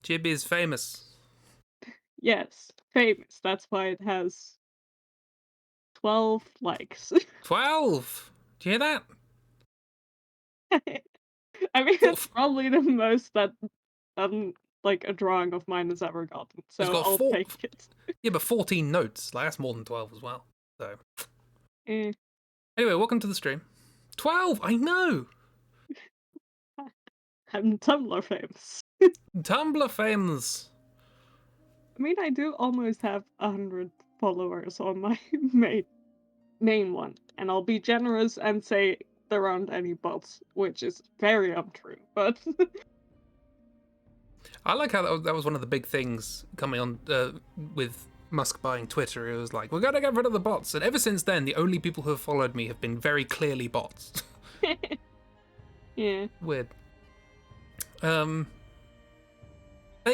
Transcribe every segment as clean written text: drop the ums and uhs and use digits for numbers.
Chibi is famous. Yes, famous. That's why it has 12 likes. 12! Do you hear that? I mean, Four, it's probably the most that like a drawing of mine has ever gotten, it's so got I'll four. take it. Yeah, but 14 notes. Like, that's more than 12 as well. So, Eh, anyway, welcome to the stream. 12! I know! I'm Tumblr famous. Tumblr famous. I mean, I do almost have 100 followers on my main one, and I'll be generous and say there aren't any bots, which is very untrue, but I like how that was one of the big things coming on with Musk buying Twitter. It was like, we're going to get rid of the bots. And ever since then, the only people who have followed me have been very clearly bots. yeah. Weird. But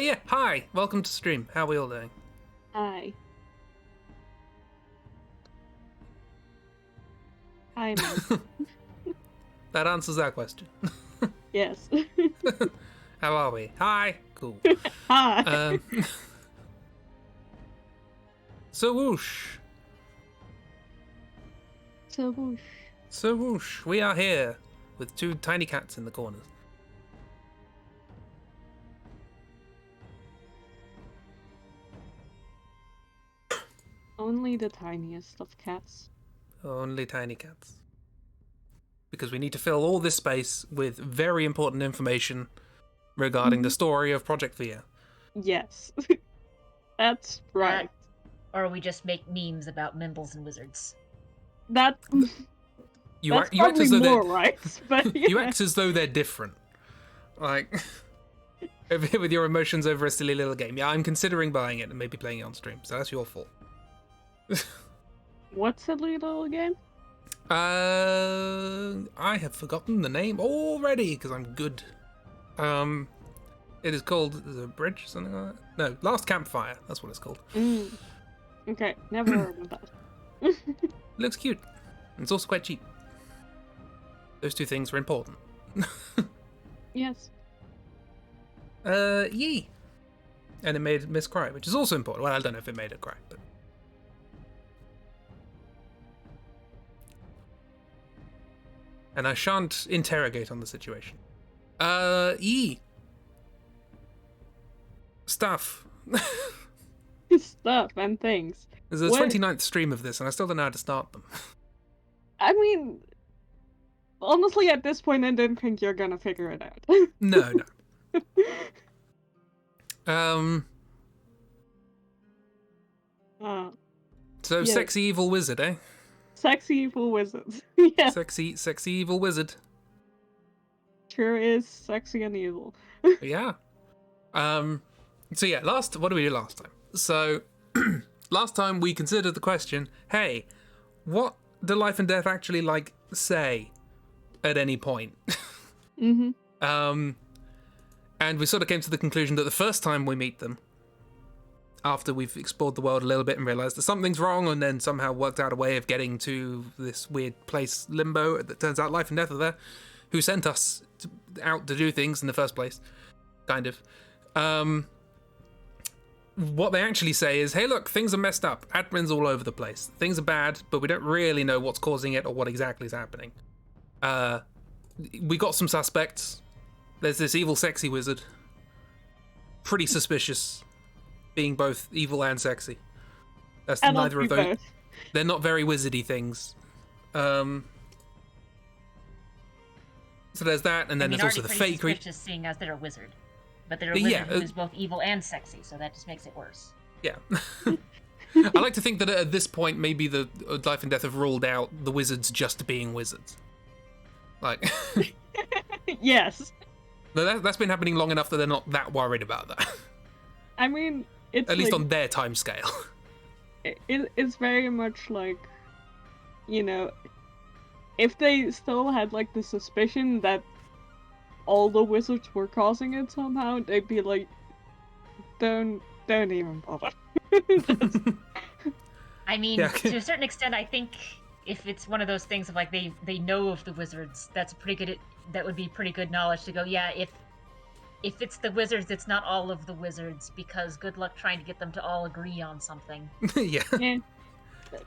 yeah, hi. Welcome to stream. How are we all doing? Hi. Hi, man. That answers that question. Yes. How are we? Hi. Cool. Hi. So whoosh. So whoosh. So whoosh. We are here with two tiny cats in the corners. Only the tiniest of cats. Only tiny cats. Because we need to fill all this space with very important information regarding the story of Project Via. Yes. That's right. Or we just make memes about Mimbles and wizards. That's You act probably as though more right, but yeah. You act as though they're different. Like, over here with your emotions over a silly little game. Yeah, I'm considering buying it and maybe playing it on stream, so that's your fault. What's a little game? I have forgotten the name already because I'm good. It is called The Bridge, something like that. No, Last Campfire. That's what it's called. Okay, never heard of that. It looks cute. It's also quite cheap. Those two things are important. Yes. Yee. And it made Miss cry, which is also important. Well, I don't know if it made her cry, but. And I shan't interrogate on the situation. Yee. Stuff. Stuff and things. There's a 29th stream of this, and I still don't know how to start them. I mean, honestly, at this point, I don't think you're gonna figure it out. No. So yes. sexy evil wizard, eh? Sexy evil wizards. Yeah. Sexy evil wizard. Sure is sexy and evil. Yeah. So yeah, what did we do last time? So last time we considered the question, hey, what do life and death actually like say at any point? And we sort of came to the conclusion that the first time we meet them, after we've explored the world a little bit and realized that something's wrong, and then somehow worked out a way of getting to this weird place, limbo, that turns out life and death are there, who sent us out to do things in the first place, kind of. What they actually say is, hey look, things are messed up, admin's all over the place, things are bad, but we don't really know what's causing it or what exactly is happening. We got some suspects. There's this evil sexy wizard, pretty suspicious, being both evil and sexy. That's neither of those. They're not very wizardy things. So there's that, and then there's also the fake creature. Suspicious, seeing as they're a wizard, but they're a wizard who's both evil and sexy, so that just makes it worse. Yeah. I like to think that at this point, maybe the life and death have ruled out the wizards just being wizards. Like. Yes. That's been happening long enough that they're not that worried about that. I mean, it's at least on their time scale. It's very much like, you know, if they still had like the suspicion that all the wizards were causing it somehow, they'd be like, don't even bother. I mean, to a certain extent, I think if it's one of those things of like they know of the wizards, that would be pretty good knowledge to go, yeah, if it's the wizards, it's not all of the wizards, because good luck trying to get them to all agree on something. Yeah. Yeah,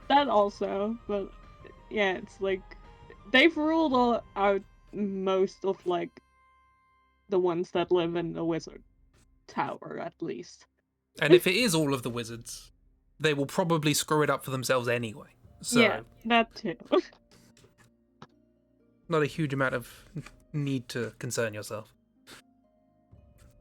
that also, but yeah, it's like they've ruled out most of like the ones that live in the wizard tower, at least. And if it is all of the wizards, they will probably screw it up for themselves anyway. So, Yeah, that too. not a huge amount of need to concern yourself.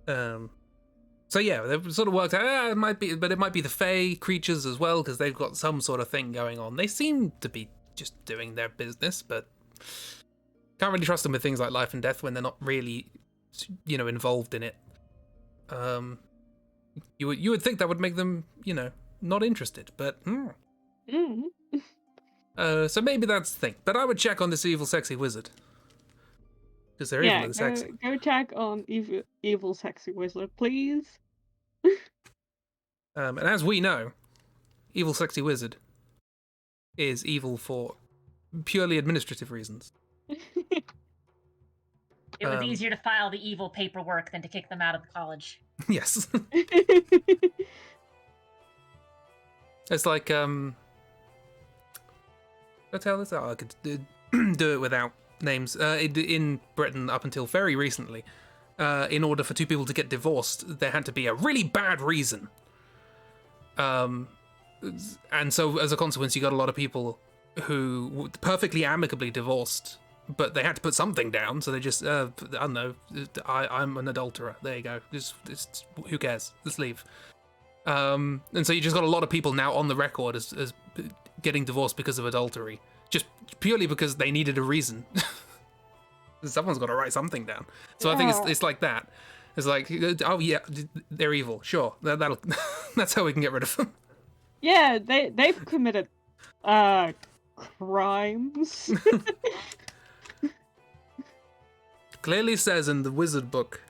So yeah, they've sort of worked out, it might be the Fae creatures as well, because they've got some sort of thing going on. They seem to be just doing their business, but can't really trust them with things like life and death when they're not really, involved in it. You would think that would make them, not interested, but so maybe that's the thing. But I would check on this evil, sexy wizard, because they're evil and sexy. Go check on evil, sexy wizard, please. And as we know, evil, sexy wizard is evil for purely administrative reasons. It was easier to file the evil paperwork than to kick them out of the college. Yes. It's like, I tell this? I could do it without names. In Britain, up until very recently, in order for two people to get divorced, there had to be a really bad reason. And so, as a consequence, you got a lot of people who perfectly amicably divorced, but they had to put something down, so they just, I don't know, I'm an adulterer. There you go. Just who cares? Let's leave. And so you just got a lot of people now on the record as getting divorced because of adultery, just purely because they needed a reason. Someone's got to write something down. So I think it's like that. It's like, oh yeah, they're evil. Sure, that'll that's how we can get rid of them. Yeah, they've committed crimes. Clearly says in the wizard book,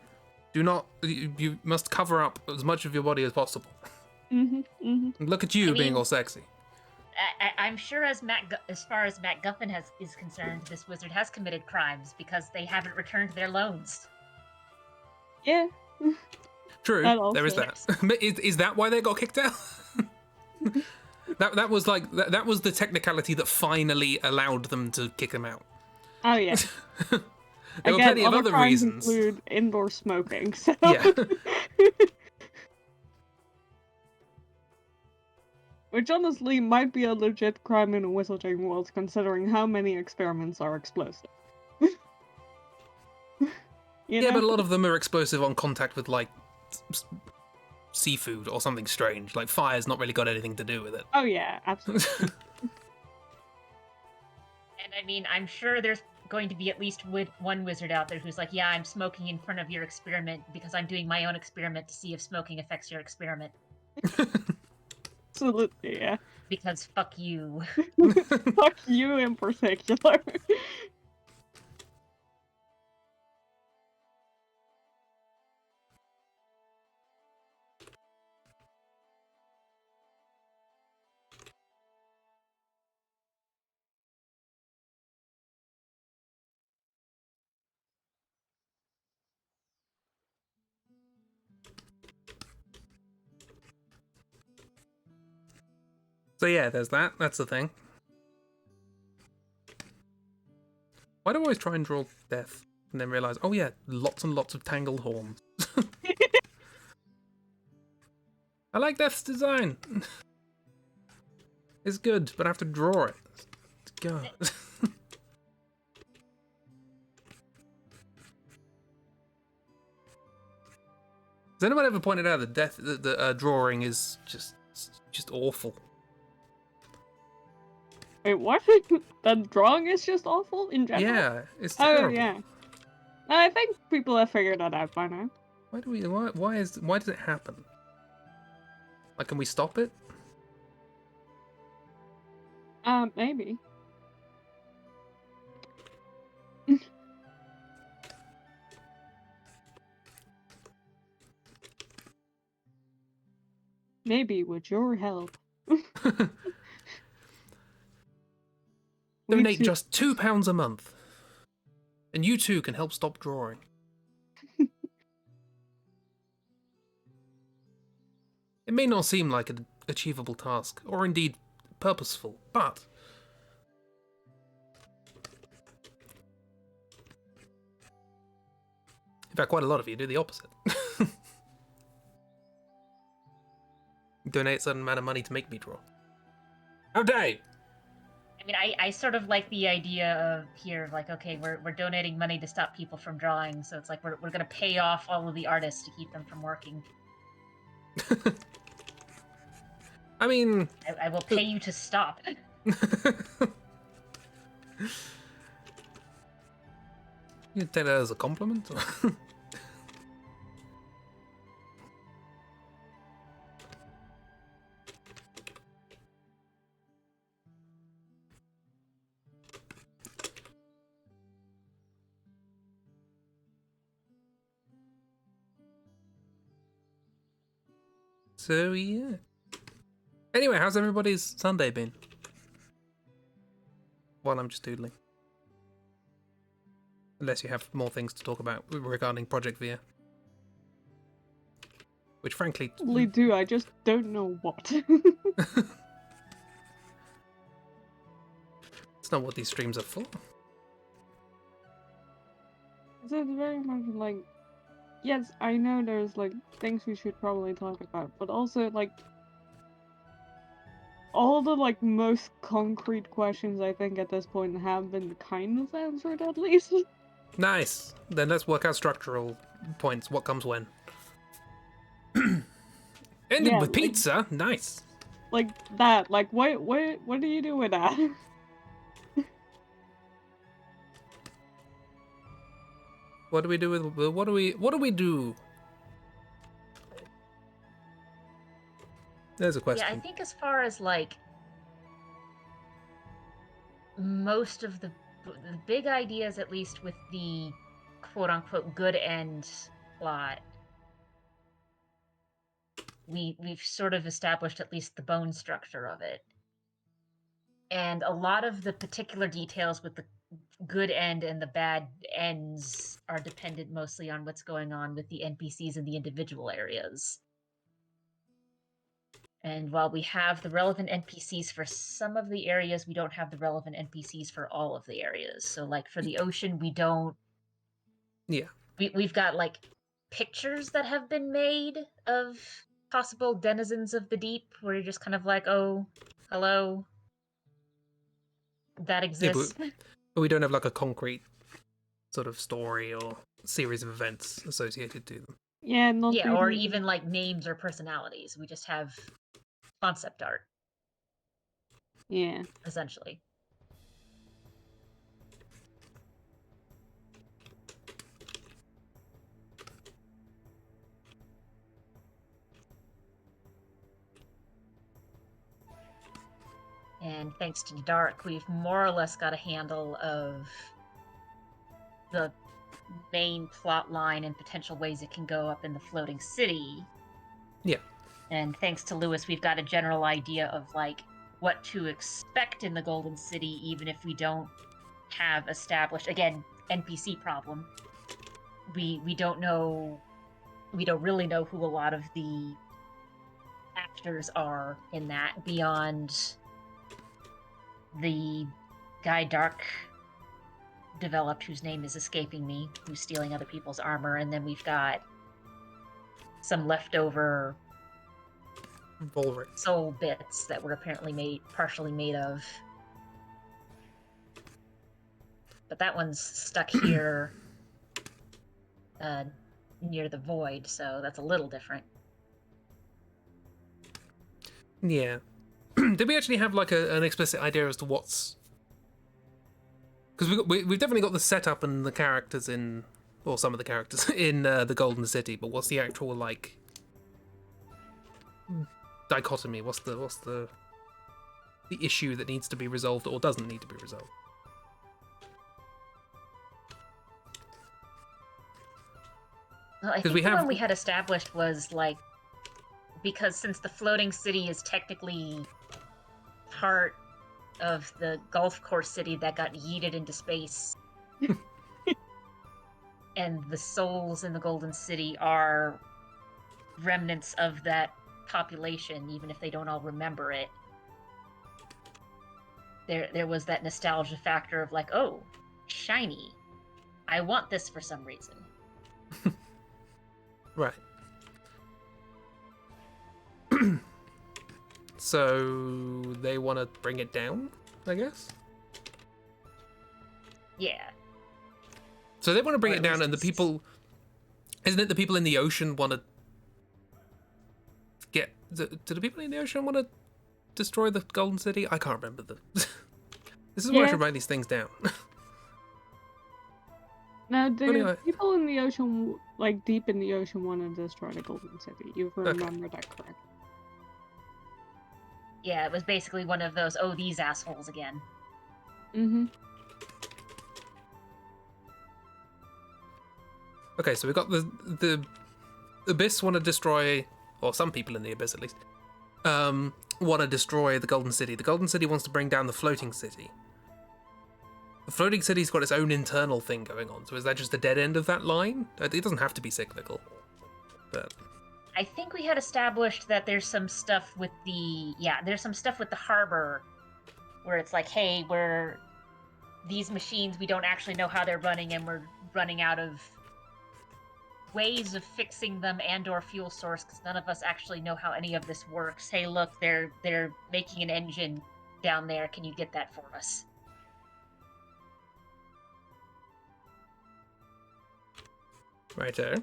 do not, you must cover up as much of your body as possible. Look at you being all sexy. I'm sure as far as Matt Guffin is concerned, this wizard has committed crimes because they haven't returned their loans. Yeah. True, there is that. Is that why they got kicked out? that was like that was the technicality that finally allowed them to kick them out. Oh yeah. There were plenty of other crimes reasons. Include indoor smoking. So. Yeah. Which honestly might be a legit crime in a wizarding world, considering how many experiments are explosive. Yeah, but a lot of them are explosive on contact with, like, seafood or something strange. Like, fire's not really got anything to do with it. Oh yeah, absolutely. And I mean, I'm sure there's going to be at least one wizard out there who's like, yeah, I'm smoking in front of your experiment because I'm doing my own experiment to see if smoking affects your experiment. Absolutely, yeah. Because fuck you. Fuck you in particular. So yeah, there's that. That's the thing. Why do I always try and draw death and then realise, oh yeah, lots and lots of tangled horns. I like Death's design. It's good, but I have to draw it. God. Has anyone ever pointed out that the drawing is just awful? Wait, what? The drawing is just awful in general? Yeah, it's terrible. Oh, yeah. I think people have figured that out by now. Why does it happen? Like, can we stop it? Maybe. Maybe with your help. Donate just £2 a month, and you too can help stop drawing. may not seem like an achievable task, or indeed purposeful, but in fact, quite a lot of you do the opposite. Donate a certain amount of money to make me draw. How dare you? I mean, I sort of like the idea of here, like, okay, we're donating money to stop people from drawing, so it's like we're going to pay off all of the artists to keep them from working. I mean... I will pay you to stop. You take that as a compliment? So, yeah. Anyway, how's everybody's Sunday been? While I'm just doodling. Unless you have more things to talk about regarding Project Via. Which, frankly... We do, I just don't know what. It's not what these streams are for. So it's very much like, yes, I know there's like things we should probably talk about, but also like all the like most concrete questions I think at this point have been kind of answered at least. Nice. Then let's work out structural points. What comes when? Ended Yeah, with like- pizza. Nice. Like that, like what do you do with that? What do we do with what do we do? There's a question. Yeah, I think as far as like most of the big ideas, at least with the quote-unquote good end plot, we've sort of established at least the bone structure of it. And a lot of the particular details with the good end and the bad ends are dependent mostly on what's going on with the NPCs in the individual areas. And while we have the relevant NPCs for some of the areas, we don't have the relevant NPCs for all of the areas. So, like, for the ocean, we don't... Yeah. We've got, like, pictures that have been made of possible denizens of the deep, where you're just kind of like, oh, hello, that exists. Yeah, but we don't have, like, a concrete sort of story or series of events associated to them. Yeah, not Yeah, or really. even, like, names or personalities. We just have concept art, Yeah. essentially. And thanks to Dark, we've more or less got a handle of the main plot line and potential ways it can go up in the floating city. Yeah. And thanks to Lewis, we've got a general idea of, like, what to expect in the Golden City, even if we don't have established, again, NPC problem. We don't really know who a lot of the actors are in that, beyond the guy Dark developed, whose name is escaping me, who's stealing other people's armor, and then we've got some leftover Volric. soul bits that were apparently partially made of. But that one's stuck here near the void, so that's a little different. Yeah. Did we actually have like an explicit idea as to what's? Because we've definitely got the setup and the characters in, or some of the characters in the Golden City, but what's the actual like dichotomy? What's the issue that needs to be resolved or doesn't need to be resolved? Well, I think the one we had established was, like, because since the floating city is technically part of the golf course city that got yeeted into space, and the souls in the Golden City are remnants of that population, even if they don't all remember it, there was that nostalgia factor of like, oh, shiny. I want this for some reason. Right. So they want to bring it down, I guess? Yeah. So they want to bring Or it at down, least and the people... Isn't it the people in the ocean want to get... Do the people in the ocean want to destroy the Golden City? I can't remember the... This is why I should write these things down. Now, the Anyway. people in the ocean, like deep in the ocean, want to destroy the Golden City. You remember that correct? Yeah, it was basically one of those, oh, these assholes again. Mm-hmm. Okay, so we've got the Abyss want to destroy, or some people in the Abyss at least, want to destroy the Golden City. The Golden City wants to bring down the Floating City. The Floating City's got its own internal thing going on, so is that just the dead end of that line? It doesn't have to be cyclical, but... I think we had established that there's some stuff with there's some stuff with the harbor where it's like, hey, these machines, we don't actually know how they're running, and we're running out of ways of fixing them and or fuel source because none of us actually know how any of this works. Hey, look, they're making an engine down there. Can you get that for us? Righto.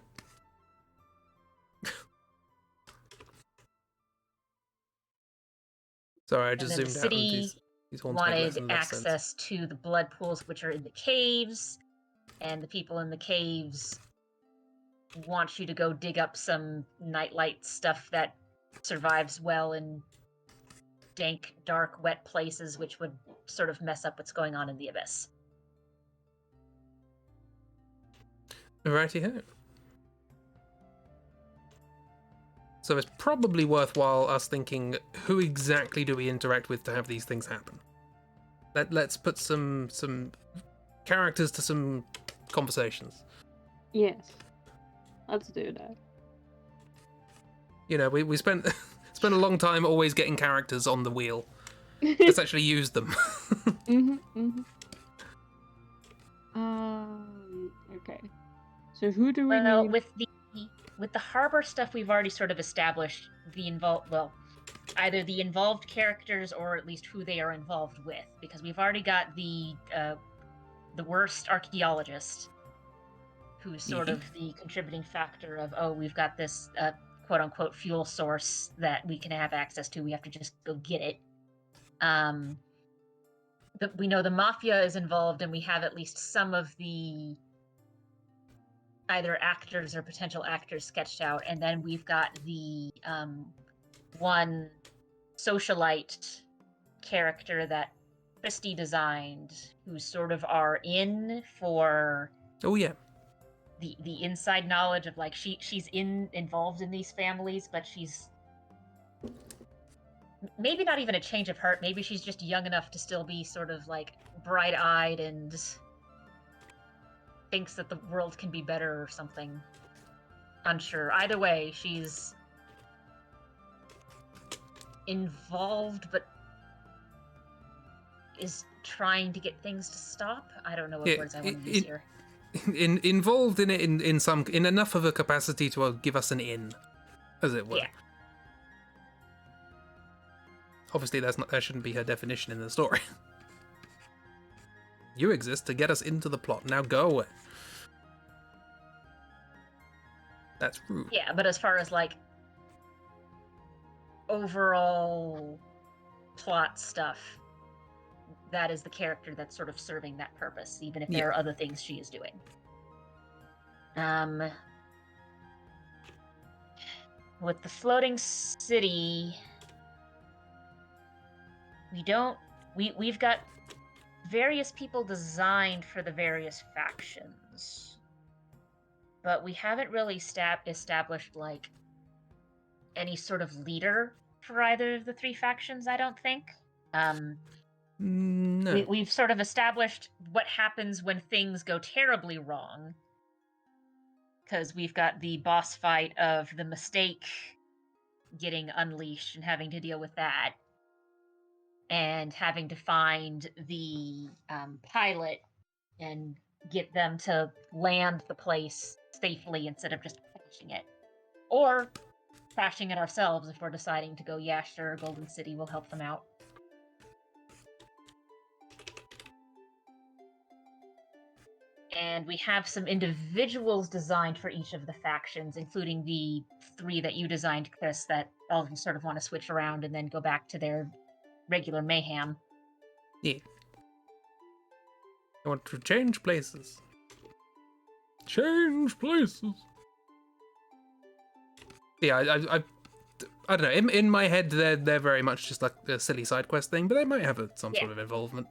Sorry, I just zoomed out on these ones make less wanted and less sense. access to the blood pools which are in the caves, and the people in the caves want you to go dig up some nightlight stuff that survives well in dank, dark, wet places, which would sort of mess up what's going on in the Abyss. Righty-ho. So it's probably worthwhile us thinking, who exactly do we interact with to have these things happen? Let's put some characters to some conversations. Yes. Let's do that. You know, we spent a long time always getting characters on the wheel. Let's actually use them. Okay. So who do we need? With the harbor stuff, we've already sort of established either the involved characters or at least who they are involved with, because we've already got the worst archaeologist, who's sort of the contributing factor of, oh, we've got this quote-unquote fuel source that we can have access to, we have to just go get it. We know the Mafia is involved, and we have at least some of the either actors or potential actors sketched out, and then we've got the one socialite character that Christy designed, who sort of are in for the inside knowledge of like she's involved in these families, but she's maybe not even a change of heart. Maybe she's just young enough to still be sort of like bright-eyed and thinks that the world can be better or something. Unsure. Either way, she's involved, but is trying to get things to stop. I don't know what words I want to use here. Involved in it in enough of a capacity to give us an in, as it were. Yeah. Obviously, that shouldn't be her definition in the story. You exist to get us into the plot. Now go away. That's rude. Yeah, but as far as like overall plot stuff, that is the character that's sort of serving that purpose, even if there are other things she is doing. With the floating city, we've got various people designed for the various factions, but we haven't really established like any sort of leader for either of the three factions, I don't think. No. We've sort of established what happens when things go terribly wrong, because we've got the boss fight of the Mistake getting unleashed and having to deal with that, and having to find the pilot and get them to land the place safely instead of just crashing it. Or crashing it ourselves if we're deciding to go, yeah, sure, Golden City will help them out. And we have some individuals designed for each of the factions, including the 3 that you designed, Chris, that all of them sort of want to switch around and then go back to their regular mayhem. Yeah. I want to change places. Change places. Yeah, I don't know. In my head, they're very much just like a silly side quest thing, but they might have some sort of involvement.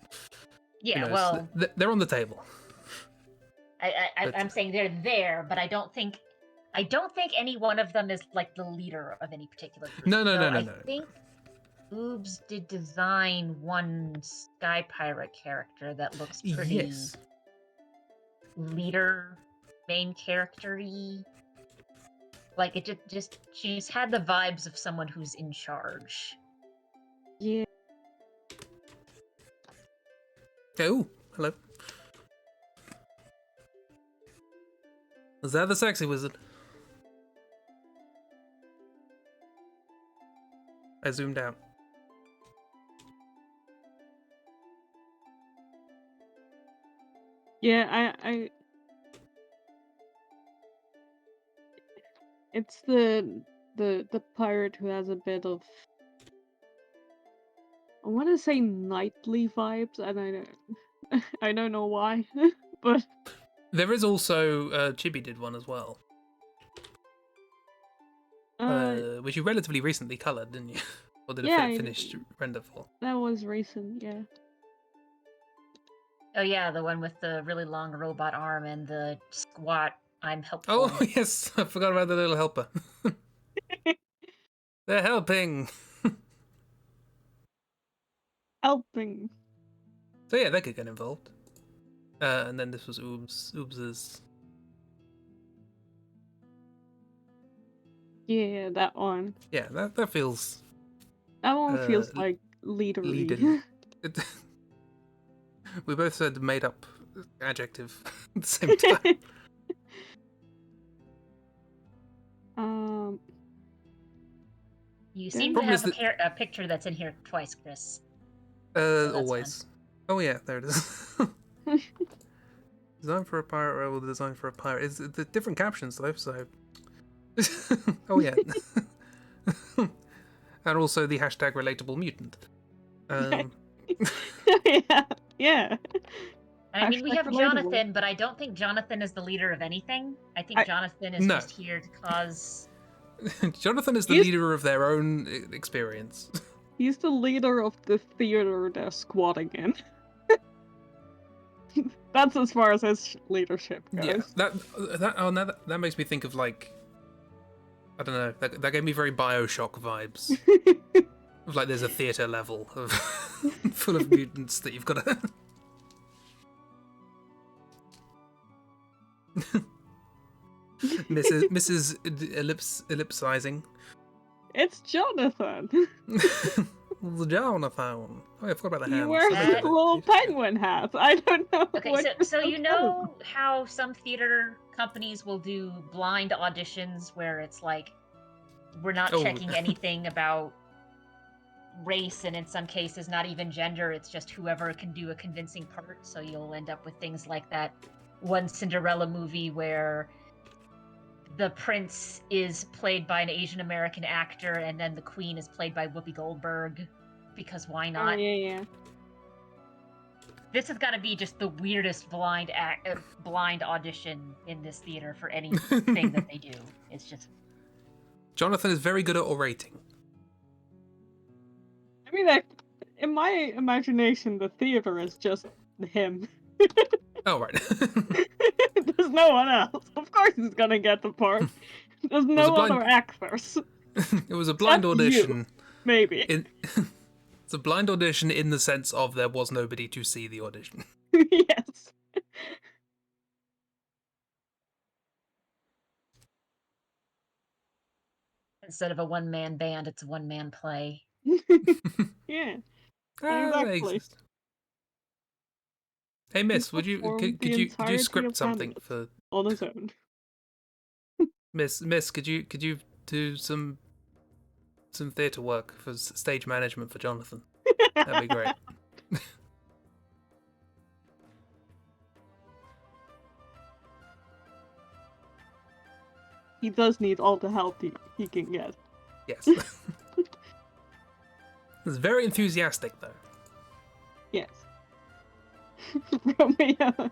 Yeah, Who knows? well, They're on the table. I'm saying they're there, but I don't think any one of them is like the leader of any particular group. No. I think Oobs did design one Sky Pirate character that looks pretty leader, main character-y. Like, it just she's had the vibes of someone who's in charge. Yeah. Oh, hello. Is that the sexy wizard? I zoomed out. Yeah, I it's the pirate who has a bit of, I want to say, knightly vibes, and I don't know why, but There is also Chibi did one as well, which you relatively recently coloured, didn't you? Or did it finish render for? That was recent, yeah. Oh yeah, the one with the really long robot arm and the squat I'm helpful. Oh yes, I forgot about the little helper. They're helping. Helping. So yeah, they could get involved. And then this was Oobs's. Yeah, that one. Yeah, that feels. That one feels like leadery. Leaden. We both said made up adjective at the same time. You seem to have a picture that's in here twice, Chris. So always. Fun. Oh yeah, there it is. Design for a pirate rebel, design for a pirate. It's the different captions though, so. Oh yeah. And also the hashtag relatable mutant. Yeah. I mean, we have Jonathan, but I don't think Jonathan is the leader of anything. I think Jonathan is just here to cause... Jonathan is the leader of their own experience. He's the leader of the theater they're squatting in. That's as far as his leadership goes. Yeah, that makes me think of, like, I don't know, that gave me very Bioshock vibes. Of, like, there's a theater level of full of mutants that you've got to... Mrs. Ellipsizing. It's Jonathan. The Jonathan. Oh, I forgot about the hands. You wear little penguin hats. I don't know. Okay, so you know how some theater companies will do blind auditions where it's like, we're not checking anything about race, and in some cases not even gender, it's just whoever can do a convincing part. So you'll end up with things like that one Cinderella movie where the prince is played by an Asian American actor and then the queen is played by Whoopi Goldberg, because why not? Oh, yeah. This has got to be just the weirdest blind audition in this theater for anything that they do. It's just... Jonathan is very good at orating. I mean, like, in my imagination, the theater is just him. Oh, right. There's no one else. Of course he's gonna get the part. There's no other actors. It was a blind audition. You, maybe. It's a blind audition in the sense of there was nobody to see the audition. Yes. instead of a one-man band, it's a one-man play. Yeah, They exactly. exist. Hey, Miss, would you Performed the could you entirety script of something Hamlet for on his own. Miss? Could you do some theatre work for stage management for Jonathan? That'd be great. He does need all the help he can get. Yes. It's very enthusiastic though. Yes. Romeo.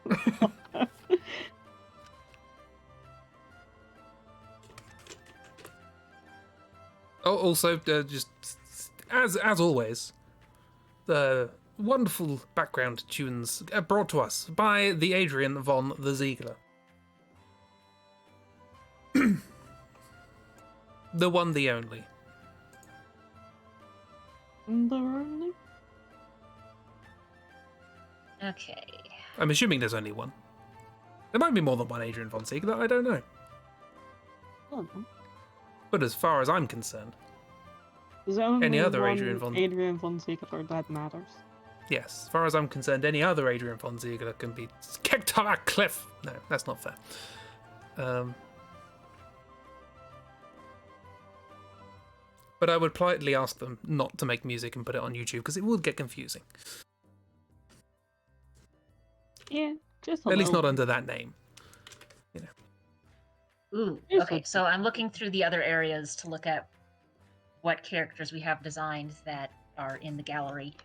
Oh, also, just as always, the wonderful background tunes brought to us by the Adrian von the Ziegler. The one, the only. Only? Okay. I'm assuming there's only one. There might be more than one Adrian von Ziegler, I don't know. Oh, But as far as I'm concerned, there's only any other one Adrian von Ziegler that matters. yes, as far as I'm concerned, any other Adrian von Ziegler can be kicked off a cliff. No, that's not fair. But I would politely ask them not to make music and put it on YouTube because it would get confusing. Yeah, just At least not under that name. You know. Ooh, Yes, okay, so I'm looking through the other areas to look at what characters we have designed that are in the gallery.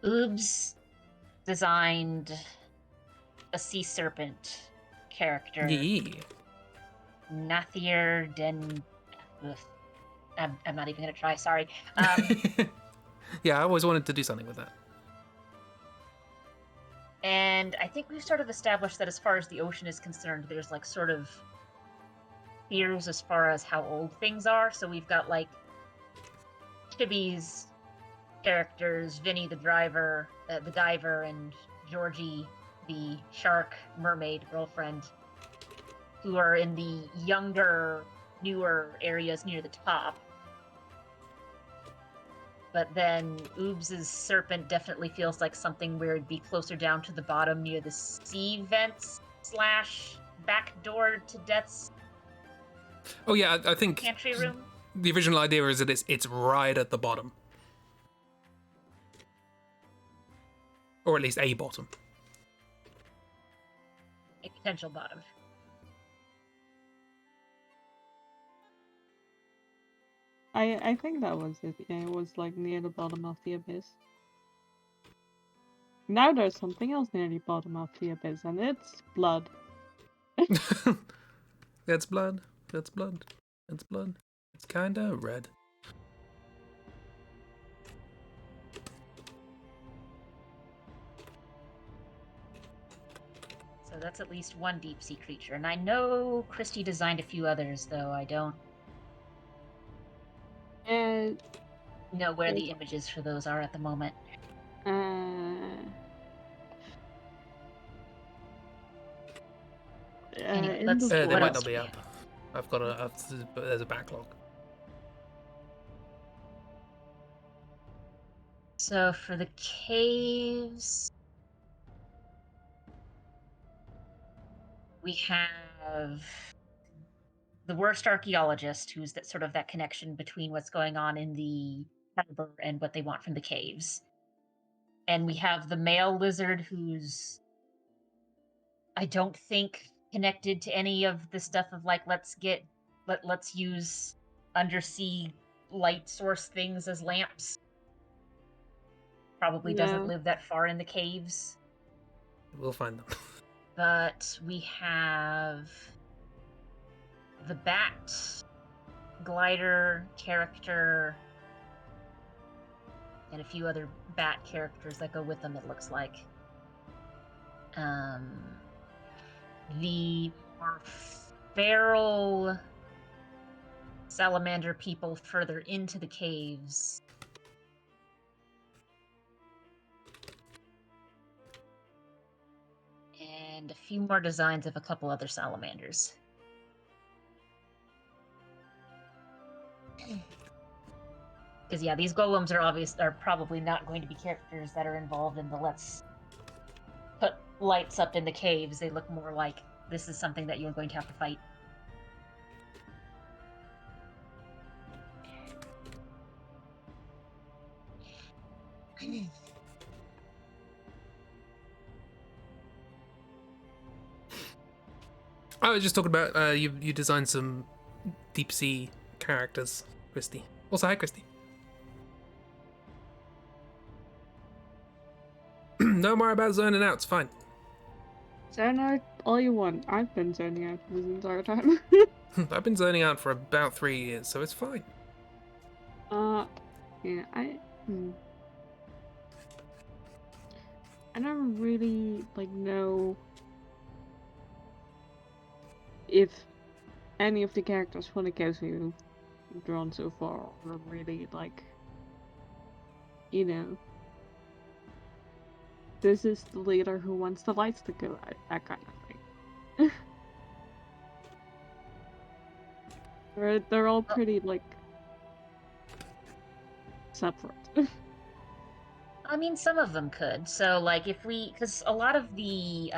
Oobs designed a sea serpent character. Yeah. Nathier Den... Ugh. I'm not even going to try, sorry. Yeah, I always wanted to do something with that. And I think we've sort of established that as far as the ocean is concerned, there's like sort of fears as far as how old things are. So we've got like Chibi's characters, Vinny the driver, the diver, and Georgie the shark mermaid girlfriend, who are in the younger, newer areas near the top. But then Oobs' serpent definitely feels like something where it'd be closer down to the bottom near the sea vents / back door to Death's Oh yeah, I think pantry room. the original idea is that it's right at the bottom. Or at least a bottom. A potential bottom. I think that was it. Yeah, it was like near the bottom of the abyss. Now there's something else near the bottom of the abyss, and it's blood. That's blood. That's blood. That's blood. It's kinda red. So that's at least one deep sea creature. And I know Christy designed a few others, though I don't And know where the images for those are at the moment. Anyway, They what might else not be do we up. I've got there's a backlog. So for the caves, we have the worst archaeologist, who's that sort of that connection between what's going on in the harbor and what they want from the caves. And we have the male lizard, who's, I don't think, connected to any of the stuff of like let's use undersea light source things as lamps. Probably doesn't live that far in the caves. We'll find them. But we have the bat glider character and a few other bat characters that go with them, it looks like. The more feral salamander people further into the caves. And a few more designs of a couple other salamanders. Because yeah, these golems are probably not going to be characters that are involved in the let's put lights up in the caves. They look more like this is something that you're going to have to fight. I was just talking about you designed some deep sea characters, Christy. Also, hi, Christy. No more about zoning out. It's fine. Zone out all you want. I've been zoning out this entire time. I've been zoning out for about 3 years, so it's fine. Yeah, I don't really, know if any of the characters from the chaos we've drawn so far are really, this is the leader who wants the lights to go out, that kind of thing. They're all pretty, separate. I mean, some of them could. So, because a lot of the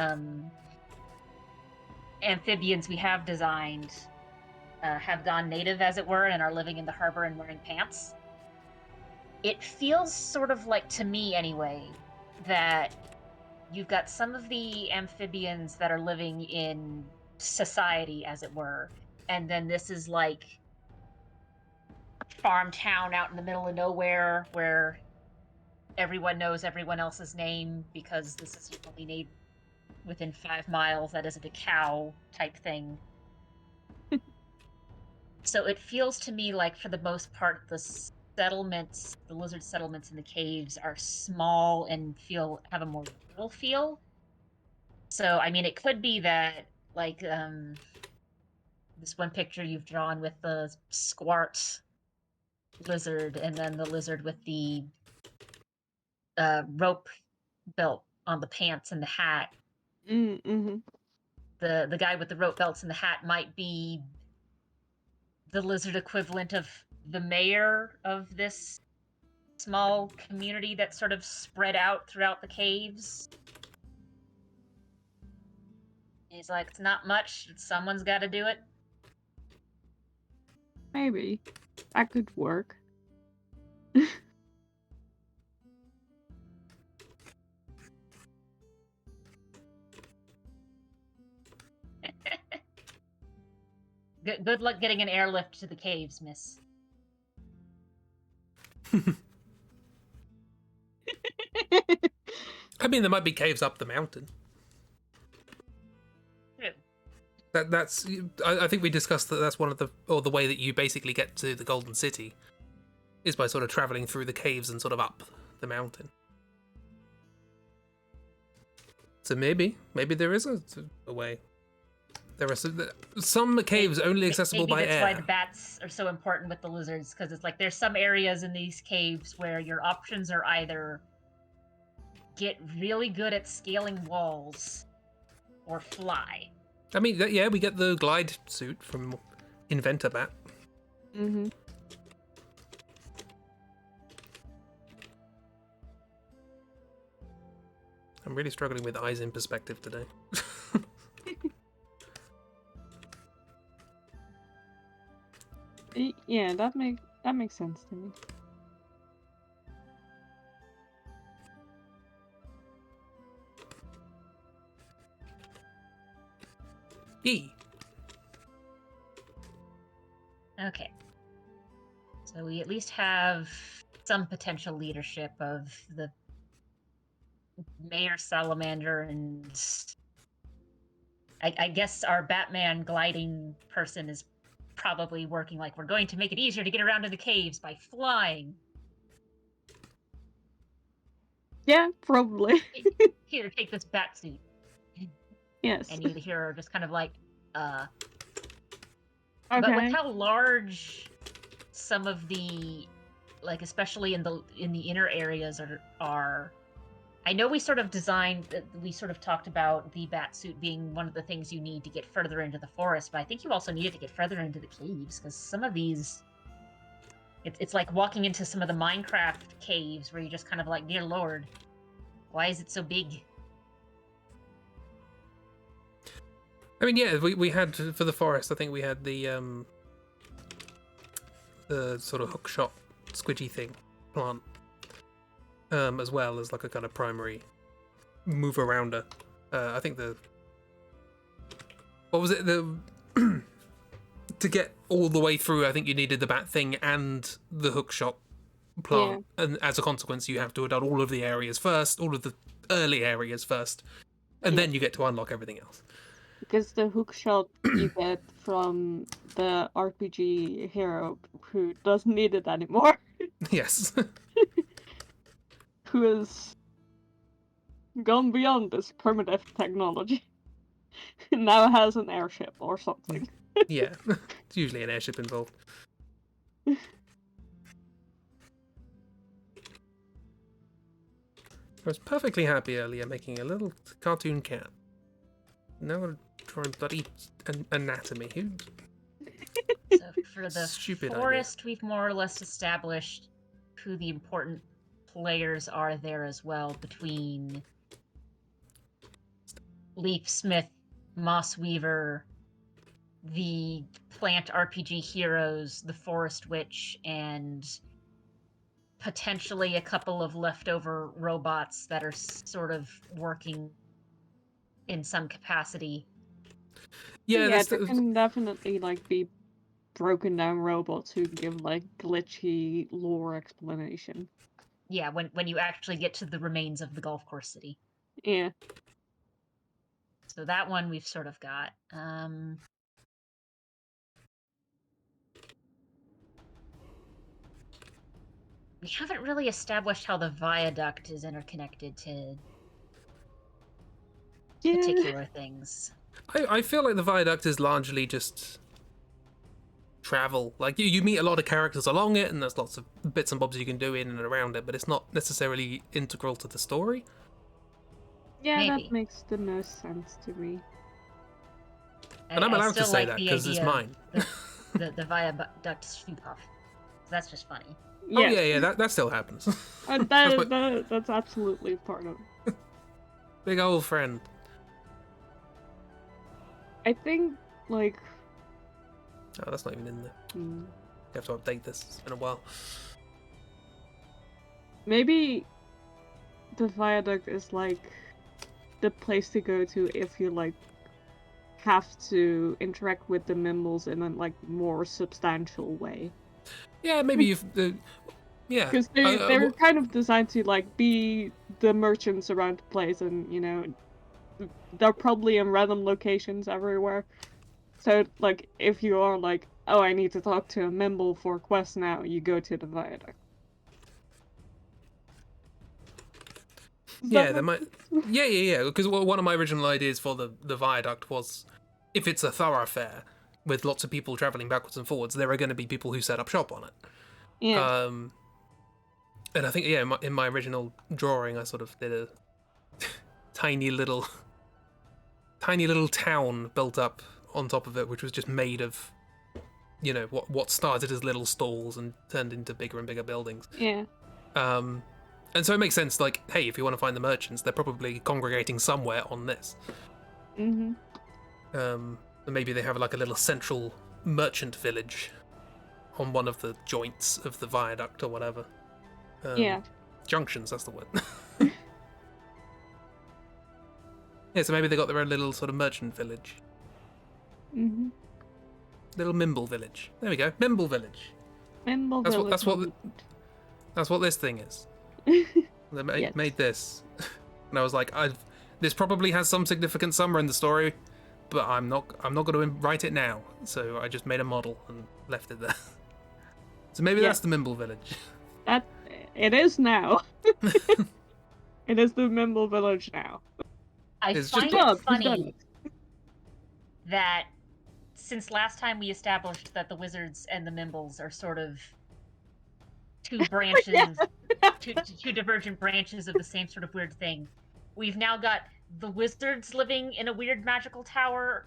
amphibians we have designed have gone native, as it were, and are living in the harbor and wearing pants. It feels sort of like, to me anyway, that you've got some of the amphibians that are living in society, as it were, and then this is like a farm town out in the middle of nowhere where everyone knows everyone else's name because this is only named within 5 miles. That isn't a cow type thing. So it feels to me like, for the most part, the lizard settlements in the caves are small and have a more rural feel. So, I mean, it could be that, this one picture you've drawn with the squart lizard and then the lizard with the rope belt on the pants and the hat. Mm-hmm. The guy with the rope belts and the hat might be the lizard equivalent of the mayor of this small community that's sort of spread out throughout the caves. He's like, it's not much, someone's got to do it. Maybe. That could work. Good luck getting an airlift to the caves, miss. I mean, there might be caves up the mountain. True. That's. I think we discussed that that's one of the way that you basically get to the Golden City is by sort of traveling through the caves and sort of up the mountain. So maybe there is a way. There are some caves only accessible by air. Maybe that's why the bats are so important with the lizards, because it's like there's some areas in these caves where your options are either get really good at scaling walls or fly. I mean, yeah, we get the glide suit from Inventor Bat. Mm-hmm. I'm really struggling with eyes in perspective today. Yeah, that makes sense to me. Yee. Okay. So we at least have some potential leadership of the Mayor Salamander, and I guess our Batman gliding person is probably working like, we're going to make it easier to get around in the caves by flying. Yeah, probably. Here, take this bat suit. Yes. And you hear her just kind of like, Okay. But with how large some of the, especially in the inner areas are, I know we sort of talked about the bat suit being one of the things you need to get further into the forest, but I think you also needed to get further into the caves, because some of these It's like walking into some of the Minecraft caves where you're just kind of like, dear Lord, why is it so big? I mean, yeah, we had for the forest. I think we had the sort of hookshot squidgy thing plant, as well as like a kind of primary move arounder. I think what was it, to get all the way through, I think you needed the bat thing and the hookshot plant, and as a consequence, you have to have done all of the areas first, all of the early areas first, and then you get to unlock everything else. Because the hookshot you get from the RPG hero who doesn't need it anymore, Yes. who has gone beyond this primitive technology, now has an airship or something. Yeah. It's usually an airship involved. I was perfectly happy earlier making a little cartoon cat. Now I'm gonna try and bloody anatomy. Who? So for the Stupid forest, we've more or less established who the important players are there as well, between Leaf Smith, Moss Weaver, the plant RPG heroes, the Forest Witch, and potentially a couple of leftover robots that are sort of working in some capacity. Yeah, there can definitely like be broken down robots who give like glitchy lore explanation. Yeah, when you actually get to the remains of the golf course city. Yeah. So that one we've sort of got. We haven't really established how the viaduct is interconnected to particular things. I feel like the viaduct is largely just travel. Like you meet a lot of characters along it, and there's lots of bits and bobs you can do in and around it, but it's not necessarily integral to the story. Yeah, Maybe. that makes the most sense to me. And I'm allowed to still say like that the because it's idea of mine. the viaduct Stupuff. So that's just funny. Oh Yes. yeah, that still happens. That's absolutely part of it. Big old friend. I think, like... Oh, that's not even in there. You have to update this. It's been a while. Maybe the viaduct is, like, the place to go to if you, like, have to interact with the Mimbles in a, like, more substantial way. Yeah, maybe you've... yeah. Because they're kind of designed to, like, be the merchants around the place, and, you know, they're probably in random locations everywhere. So, like, if you are like, oh, I need to talk to a Mimble for a quest now, you go to the viaduct. Yeah, there might... Yeah. Because one of my original ideas for the viaduct was, if it's a thoroughfare with lots of people traveling backwards and forwards, there are going to be people who set up shop on it. Yeah. And I think, yeah, in my original drawing, I sort of did a tiny little town built up on top of it, which was just made of, you know, what started as little stalls and turned into bigger and bigger buildings. Yeah. And so it makes sense, like, hey, if you want to find the merchants, they're probably congregating somewhere on this. Mm-hmm. And maybe they have like a little central merchant village on one of the joints of the viaduct or whatever. Yeah. Junctions, that's the word. Yeah, so maybe they got their own little sort of merchant village. Mm-hmm. Little Mimble village. There we go, Mimble village. Mimble village. That's what this thing is. They Yes. made this, and I was like, this probably has some significance somewhere in the story, but I'm not going to write it now. So I just made a model and left it there. So maybe that's the Mimble village. It is now. It is the Mimble village now. I It's find just- it funny that since last time we established that the wizards and the Mimbles are sort of two branches, two divergent branches of the same sort of weird thing, we've now got the wizards living in a weird magical tower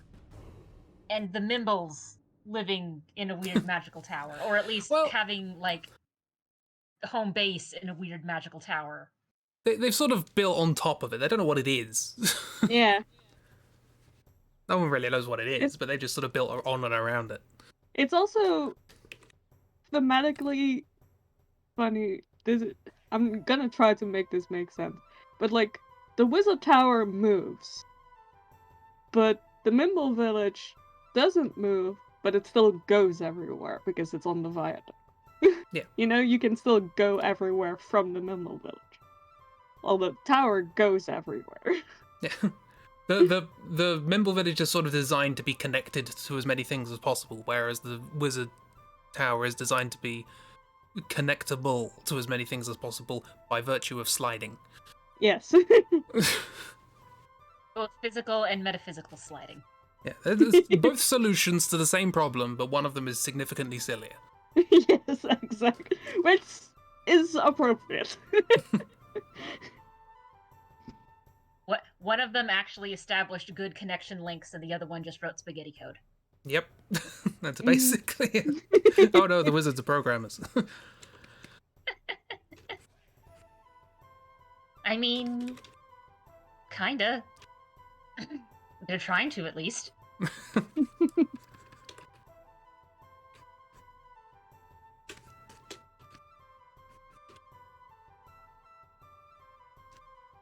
and the Mimbles living in a weird magical tower, or at least Well- having like home base in a weird magical tower. They've sort of built on top of it. They don't know what it is. Yeah. No one really knows what it is, It's- but they just sort of built on and around it. It's also thematically funny. I'm gonna try to make this make sense. But like, the Wizard Tower moves. But the Mimble Village doesn't move, but it still goes everywhere because it's on the viaduct. Yeah. You know, you can still go everywhere from the Mimble Village. Well, the tower goes everywhere. Yeah. The Mimble Village is sort of designed to be connected to as many things as possible, whereas the Wizard Tower is designed to be connectable to as many things as possible by virtue of sliding. Yes. Both physical and metaphysical sliding. Yeah, there's both solutions to the same problem, but one of them is significantly sillier. Yes, exactly. Which is appropriate. One of them actually established good connection links, and the other one just wrote spaghetti code. Yep, that's basically it. Oh no, the wizards are programmers. I mean, kinda. They're trying to, at least.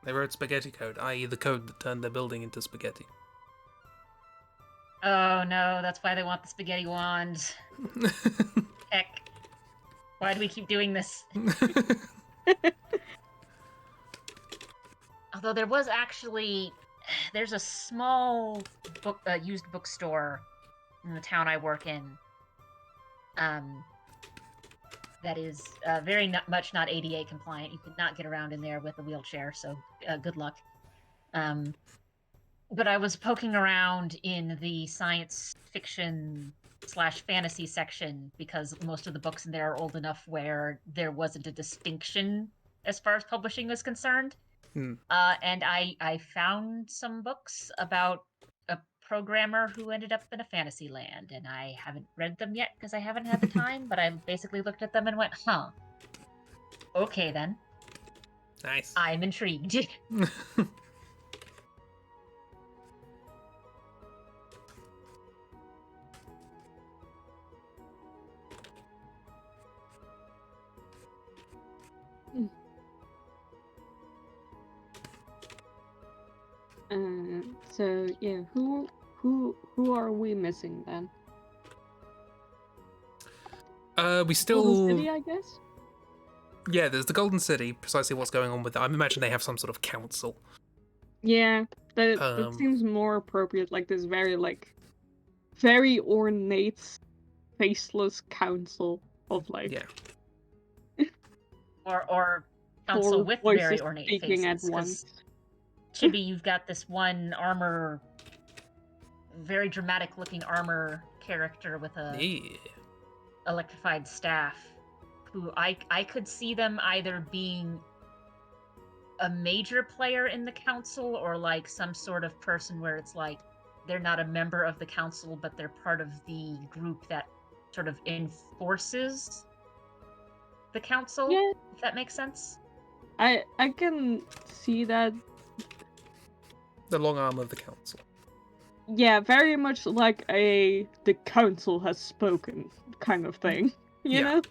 They wrote spaghetti code, i.e. the code that turned their building into spaghetti. Oh no, that's why they want the spaghetti wand. Heck. Why do we keep doing this? Although there's a small used bookstore in the town I work in. That is very much not ADA compliant. You could not get around in there with a wheelchair, so good luck. But I was poking around in the science fiction / fantasy section because most of the books in there are old enough where there wasn't a distinction as far as publishing was concerned. And I found some books about a programmer who ended up in a fantasy land, and I haven't read them yet because I haven't had the time, but I basically looked at them and went, huh. Okay then. Nice. I'm intrigued. So yeah, who are we missing then? We still... Golden City, I guess? Yeah, there's the Golden City, precisely what's going on with that. I imagine they have some sort of council. Yeah, that seems more appropriate, like this very ornate, faceless council of Yeah. or council four with voices very ornate speaking faces. at once. Chibi, you've got this one very dramatic looking armor character with a Yeah. electrified staff, who I could see them either being a major player in the council or like some sort of person where it's like they're not a member of the council but they're part of the group that sort of enforces the council. Yeah. If that makes sense. I can see that. The long arm of the council. Yeah, very much like the council has spoken kind of thing. You Yeah. know?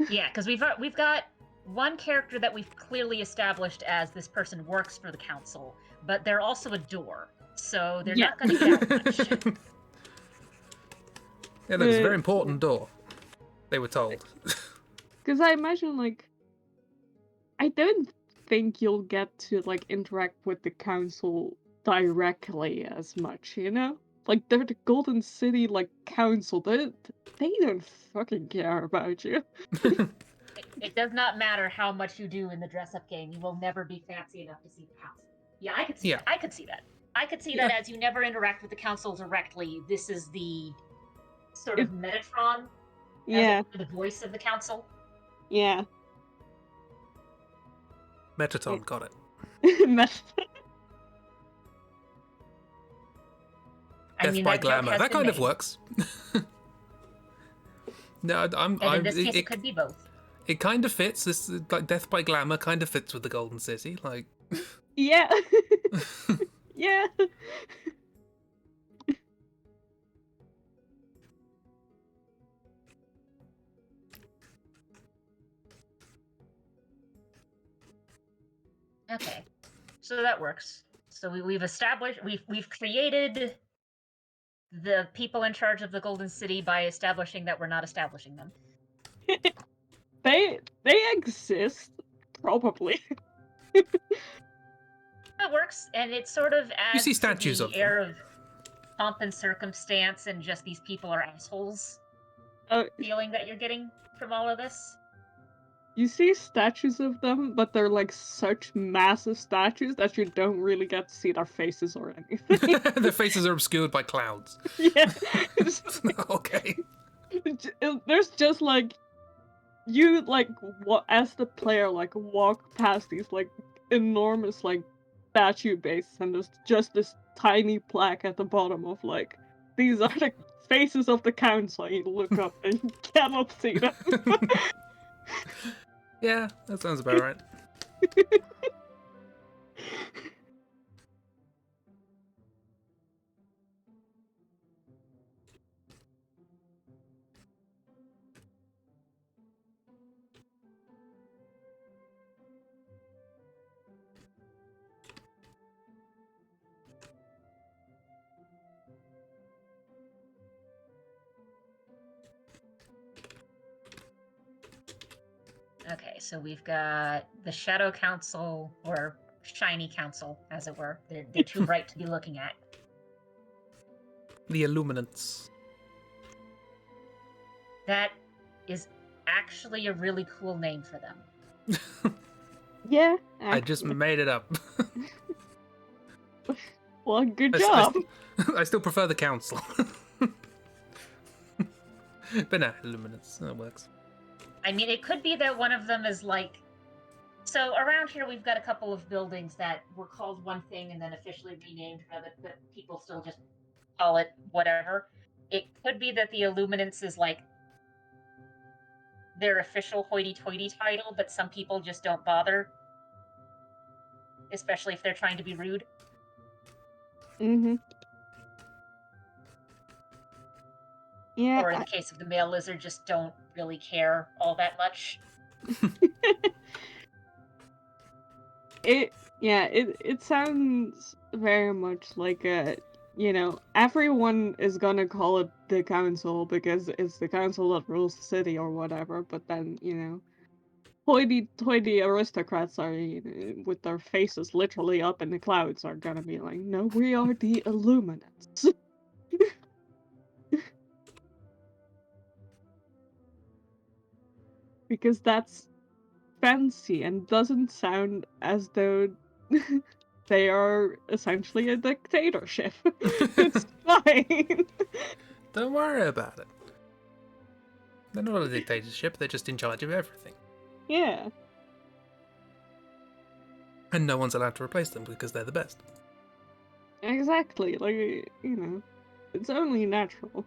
Yeah, because we've got one character that we've clearly established as this person works for the council, but they're also a door, so they're not going to get out much. Yeah, that is a very important door. They were told. Because I imagine, like, I don't think you'll get to, like, interact with the council directly as much, you know? Like, they're the Golden City, like, council. They don't fucking care about you. It does not matter how much you do in the dress-up game. You will never be fancy enough to see the council. Yeah, I could see that. I could see that. I could see that as you never interact with the council directly. This is the sort of Metatron. Yeah. The voice of the council. Yeah. Metaton, got it. I Death mean, by that joke glamour. has That been kind of made. works. No, And in this case, it could be both. It kind of fits. This like Death by Glamour kind of fits with the Golden City. Like, Yeah. Yeah. Okay, so that works. So we've established, we've created the people in charge of the Golden City by establishing that we're not establishing them. They exist, probably. That works, and it sort of adds see statues to of the them. air of pomp and circumstance and just these people are assholes feeling that you're getting from all of this. You see statues of them, but they're like such massive statues that you don't really get to see their faces or anything. Their faces are obscured by clouds. Yeah. Okay. There's just like you like what as the player like walk past these like enormous like statue bases and there's just this tiny plaque at the bottom of like these are the faces of the council. You look up and you cannot see them. Yeah, that sounds about right. Okay, so we've got the Shadow Council, or Shiny Council, as it were. They're too bright to be looking at. The Illuminants. That is actually a really cool name for them. Yeah, I just made it up. well, good job. I still prefer the council. But nah, Illuminants, that works. I mean, it could be that one of them is like... So around here, we've got a couple of buildings that were called one thing and then officially renamed, but people still just call it whatever. It could be that the Illuminants is like their official hoity-toity title, but some people just don't bother. Especially if they're trying to be rude. Mm-hmm. Yeah. Or in the case of the male lizard, just don't really care all that much. It sounds very much like everyone is gonna call it the council because it's the council that rules the city or whatever, but then, hoity-toity aristocrats are, with their faces literally up in the clouds are gonna be like, no, we are the Illuminants. Because that's fancy and doesn't sound as though they are essentially a dictatorship. It's fine. Don't worry about it. They're not a dictatorship, they're just in charge of everything. Yeah. And no one's allowed to replace them because they're the best. Exactly. Like, it's only natural.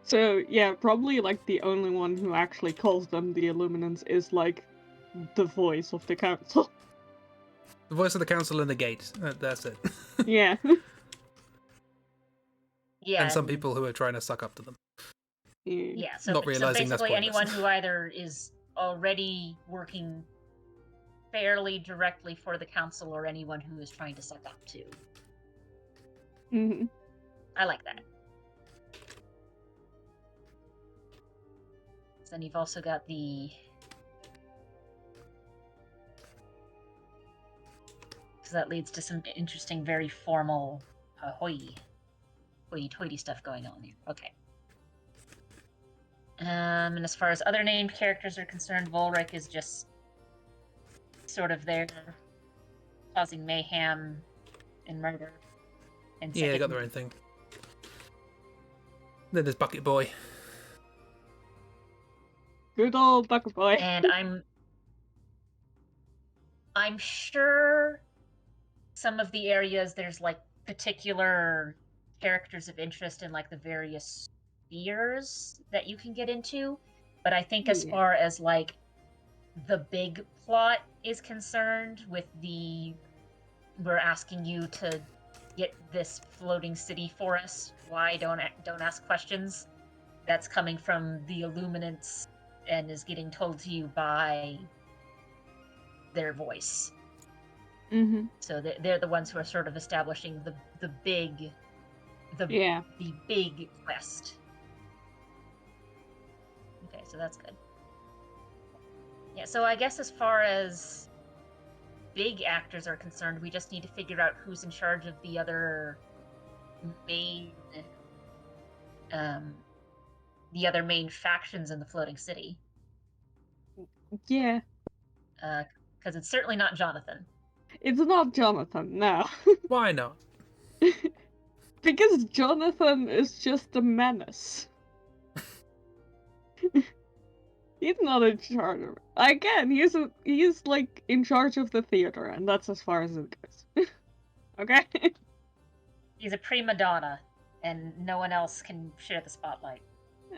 So, yeah, probably, like, the only one who actually calls them the Illuminants is, like, the voice of the council. The voice of the council and the gate. That's it. Yeah. Yeah. And some people who are trying to suck up to them. Yeah, so, Not realizing so basically that's anyone who either is already working fairly directly for the council or anyone who is trying to suck up to. Mm-hmm. I like that. So then you've also got the... So that leads to some interesting, very formal hoity-toity stuff going on here. Okay. And as far as other named characters are concerned, Volric is just sort of there, causing mayhem and murder. And Yeah, they got their own thing. Then there's Bucket Boy. Good old Bucket Boy. And I'm sure some of the areas there's like particular characters of interest in like the various spheres that you can get into. But I think as Yeah. far as like the big plot is concerned, with we're asking you to get this floating city for us. Why don't ask questions? That's coming from the Illuminants and is getting told to you by their voice. Mm-hmm. So they're the ones who are sort of establishing the big quest. Okay, so that's good. Yeah, so I guess as far as big actors are concerned, we just need to figure out who's in charge of the other main factions in the floating city. Yeah. Because it's certainly not Jonathan. It's not Jonathan, no. Why not? Because Jonathan is just a menace. He's not in charge of it. Again, he's like in charge of the theater, and that's as far as it goes. Okay? He's a prima donna, and no one else can share the spotlight.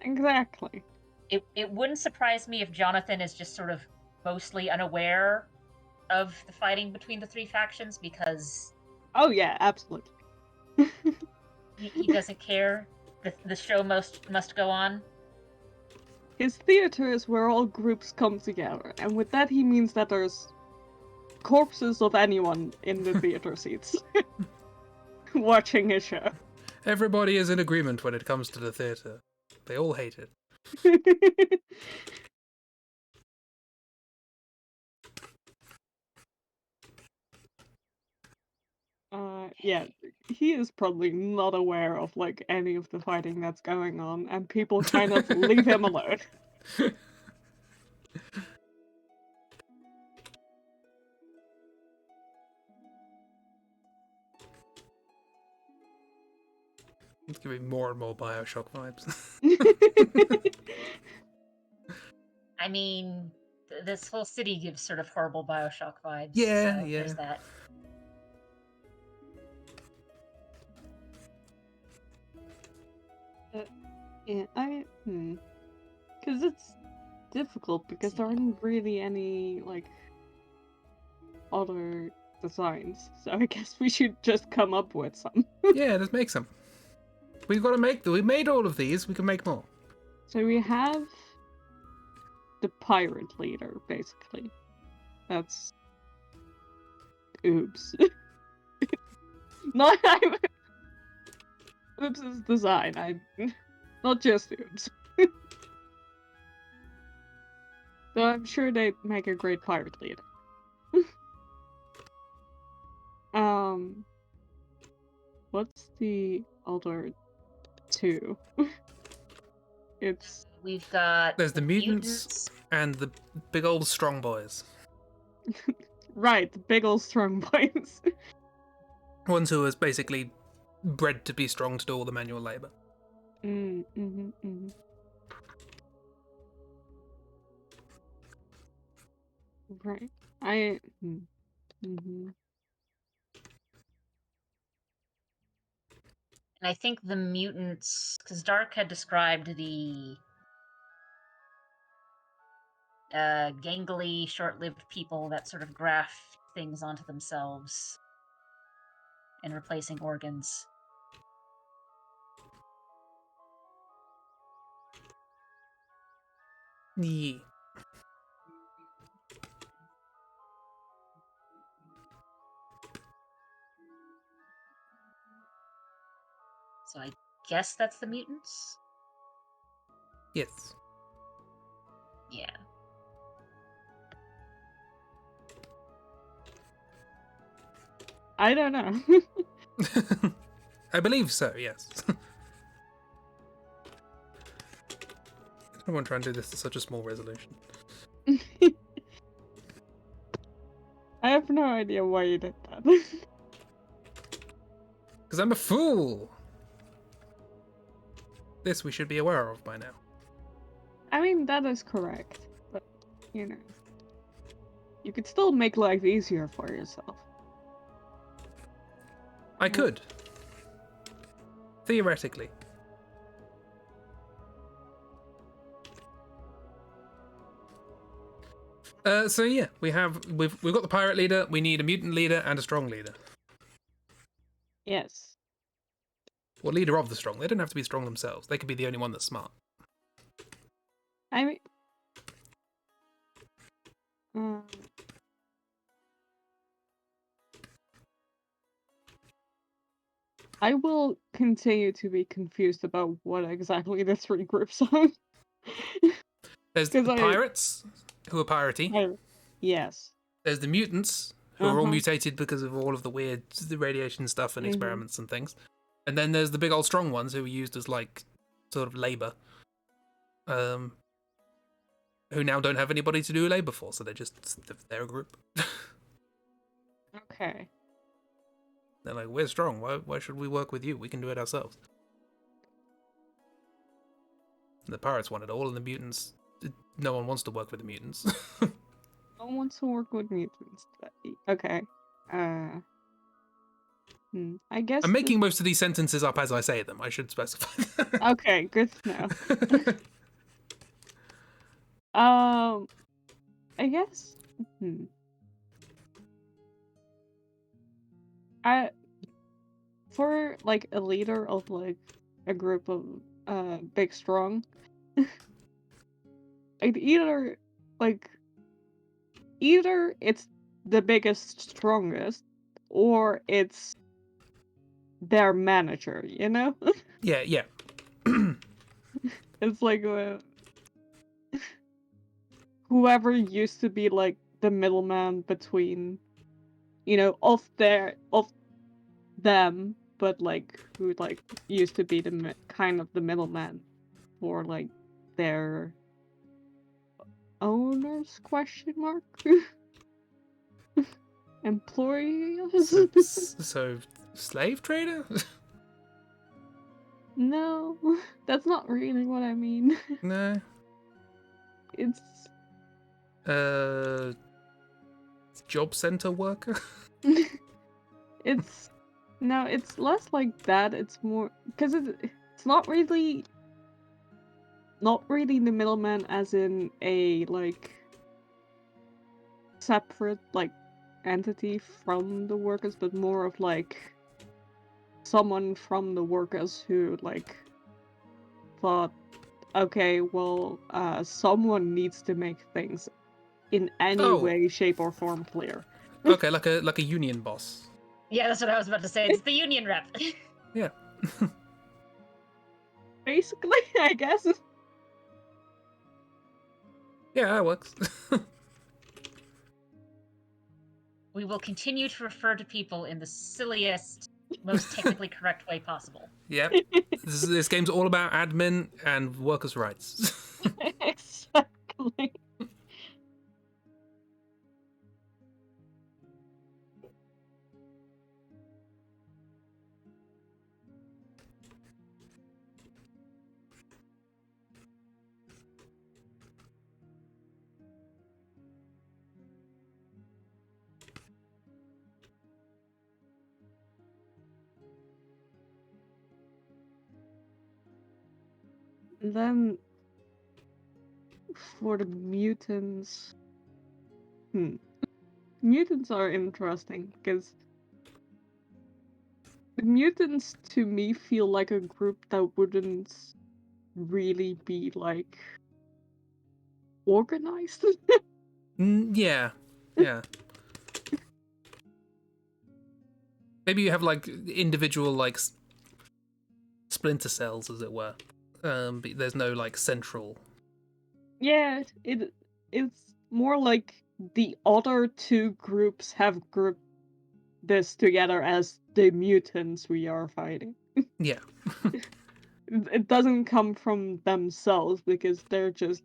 Exactly. It wouldn't surprise me if Jonathan is just sort of mostly unaware of the fighting between the three factions, because Oh yeah, absolutely. he doesn't care. The show must go on. His theater is where all groups come together, and with that he means that there's corpses of anyone in the theater seats watching his show. Everybody is in agreement when it comes to the theatre. They all hate it. Yeah, he is probably not aware of like any of the fighting that's going on, and people kind of leave him alone. It's giving more and more Bioshock vibes. I mean, this whole city gives sort of horrible Bioshock vibes. Yeah, so yeah. There's that. Yeah, because it's difficult because there aren't really any like other designs, so I guess we should just come up with some. Yeah, let's make some. We've got to make them. We made all of these. We can make more. So we have the pirate leader, basically. That's Oops. Not Oops is design. Not just Oops. So I'm sure they'd make a great pirate leader. What's the other two? We've got There's the mutants and the big old strong boys. Right, the big old strong boys. Ones who are basically bred to be strong to do all the manual labor. Right. And I think the mutants, because Dark had described the gangly, short-lived people that sort of graft things onto themselves and replacing organs. Yeah. So I guess that's the mutants? Yes. Yeah. I don't know. I believe so, yes. I don't want to try and do this to such a small resolution. I have no idea why you did that. Because I'm a fool! This we should be aware of by now. I mean, that is correct. But, you know. You could still make life easier for yourself. I could. Theoretically. So yeah, we've got the pirate leader. We need a mutant leader and a strong leader. Yes. Or leader of the strong. They don't have to be strong themselves. They could be the only one that's smart. I mean, I will continue to be confused about what exactly the three groups are. There's the pirates, who are piratey. Yes. There's the mutants, who are all mutated because of all of the weird radiation stuff and experiments and things. And then there's the big old strong ones who are used as, like, sort of labour. Who now don't have anybody to do labour for, so they're a group. Okay. They're like, we're strong, why should we work with you? We can do it ourselves. And the pirates want it all, and the mutants, no one wants to work with the mutants. No one wants to work with mutants. Okay. I guess I'm making most of these sentences up as I say them, I should specify. Okay, good to know. I guess. For like a leader of like a group of big strong, like either it's the biggest strongest or it's their manager, you know? Yeah. It's like whoever used to be like the middleman between, of them, but like who like used to be the kind of the middleman for like their owners, question mark? Employees? So slave trader? No, that's not really what I mean. No. It's Job center worker? it's less like that. It's more because it's not really the middleman as in a like separate like entity from the workers, but more of like someone from the workers who like thought, okay, well, someone needs to make things in any way, shape, or form clear. Okay, like a union boss. Yeah, that's what I was about to say. It's the union rep. Yeah. Basically, I guess. Yeah, that works. We will continue to refer to people in the silliest, most technically correct way possible. Yep. This game's all about admin and workers' rights. Exactly. And then for the mutants, mutants are interesting because the mutants to me feel like a group that wouldn't really be like organized. Yeah. Maybe you have like individual like splinter cells, as it were. But there's no like central. Yeah, it's more like the other two groups have grouped this together as the mutants we are fighting. Yeah. It doesn't come from themselves because they're just,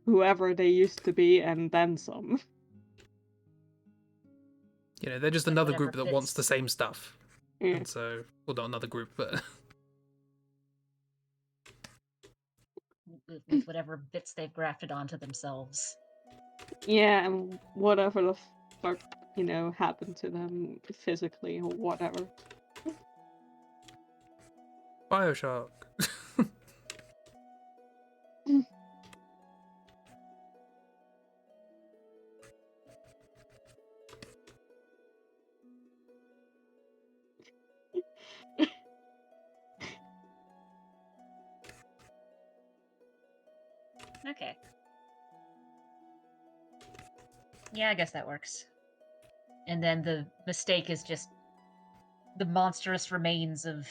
whoever they used to be and then some. They're just another group that wants the same stuff. Yeah. And so, well, not another group, but with whatever bits they've grafted onto themselves. Yeah, and whatever the fuck, happened to them physically or whatever. Bioshock. Okay. Yeah, I guess that works. And then the mistake is just the monstrous remains of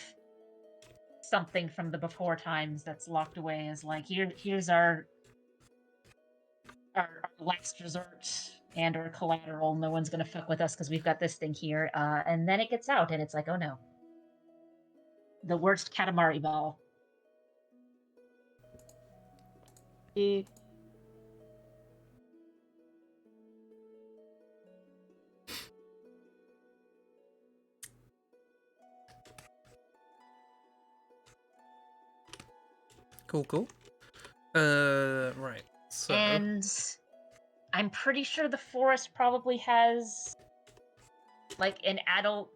something from the before times that's locked away as like here's our last resort and or collateral. No one's gonna fuck with us because we've got this thing here. And then it gets out and it's like, oh no. The worst Katamari ball. Yeah. Cool. Right. So. And I'm pretty sure the forest probably has like an adult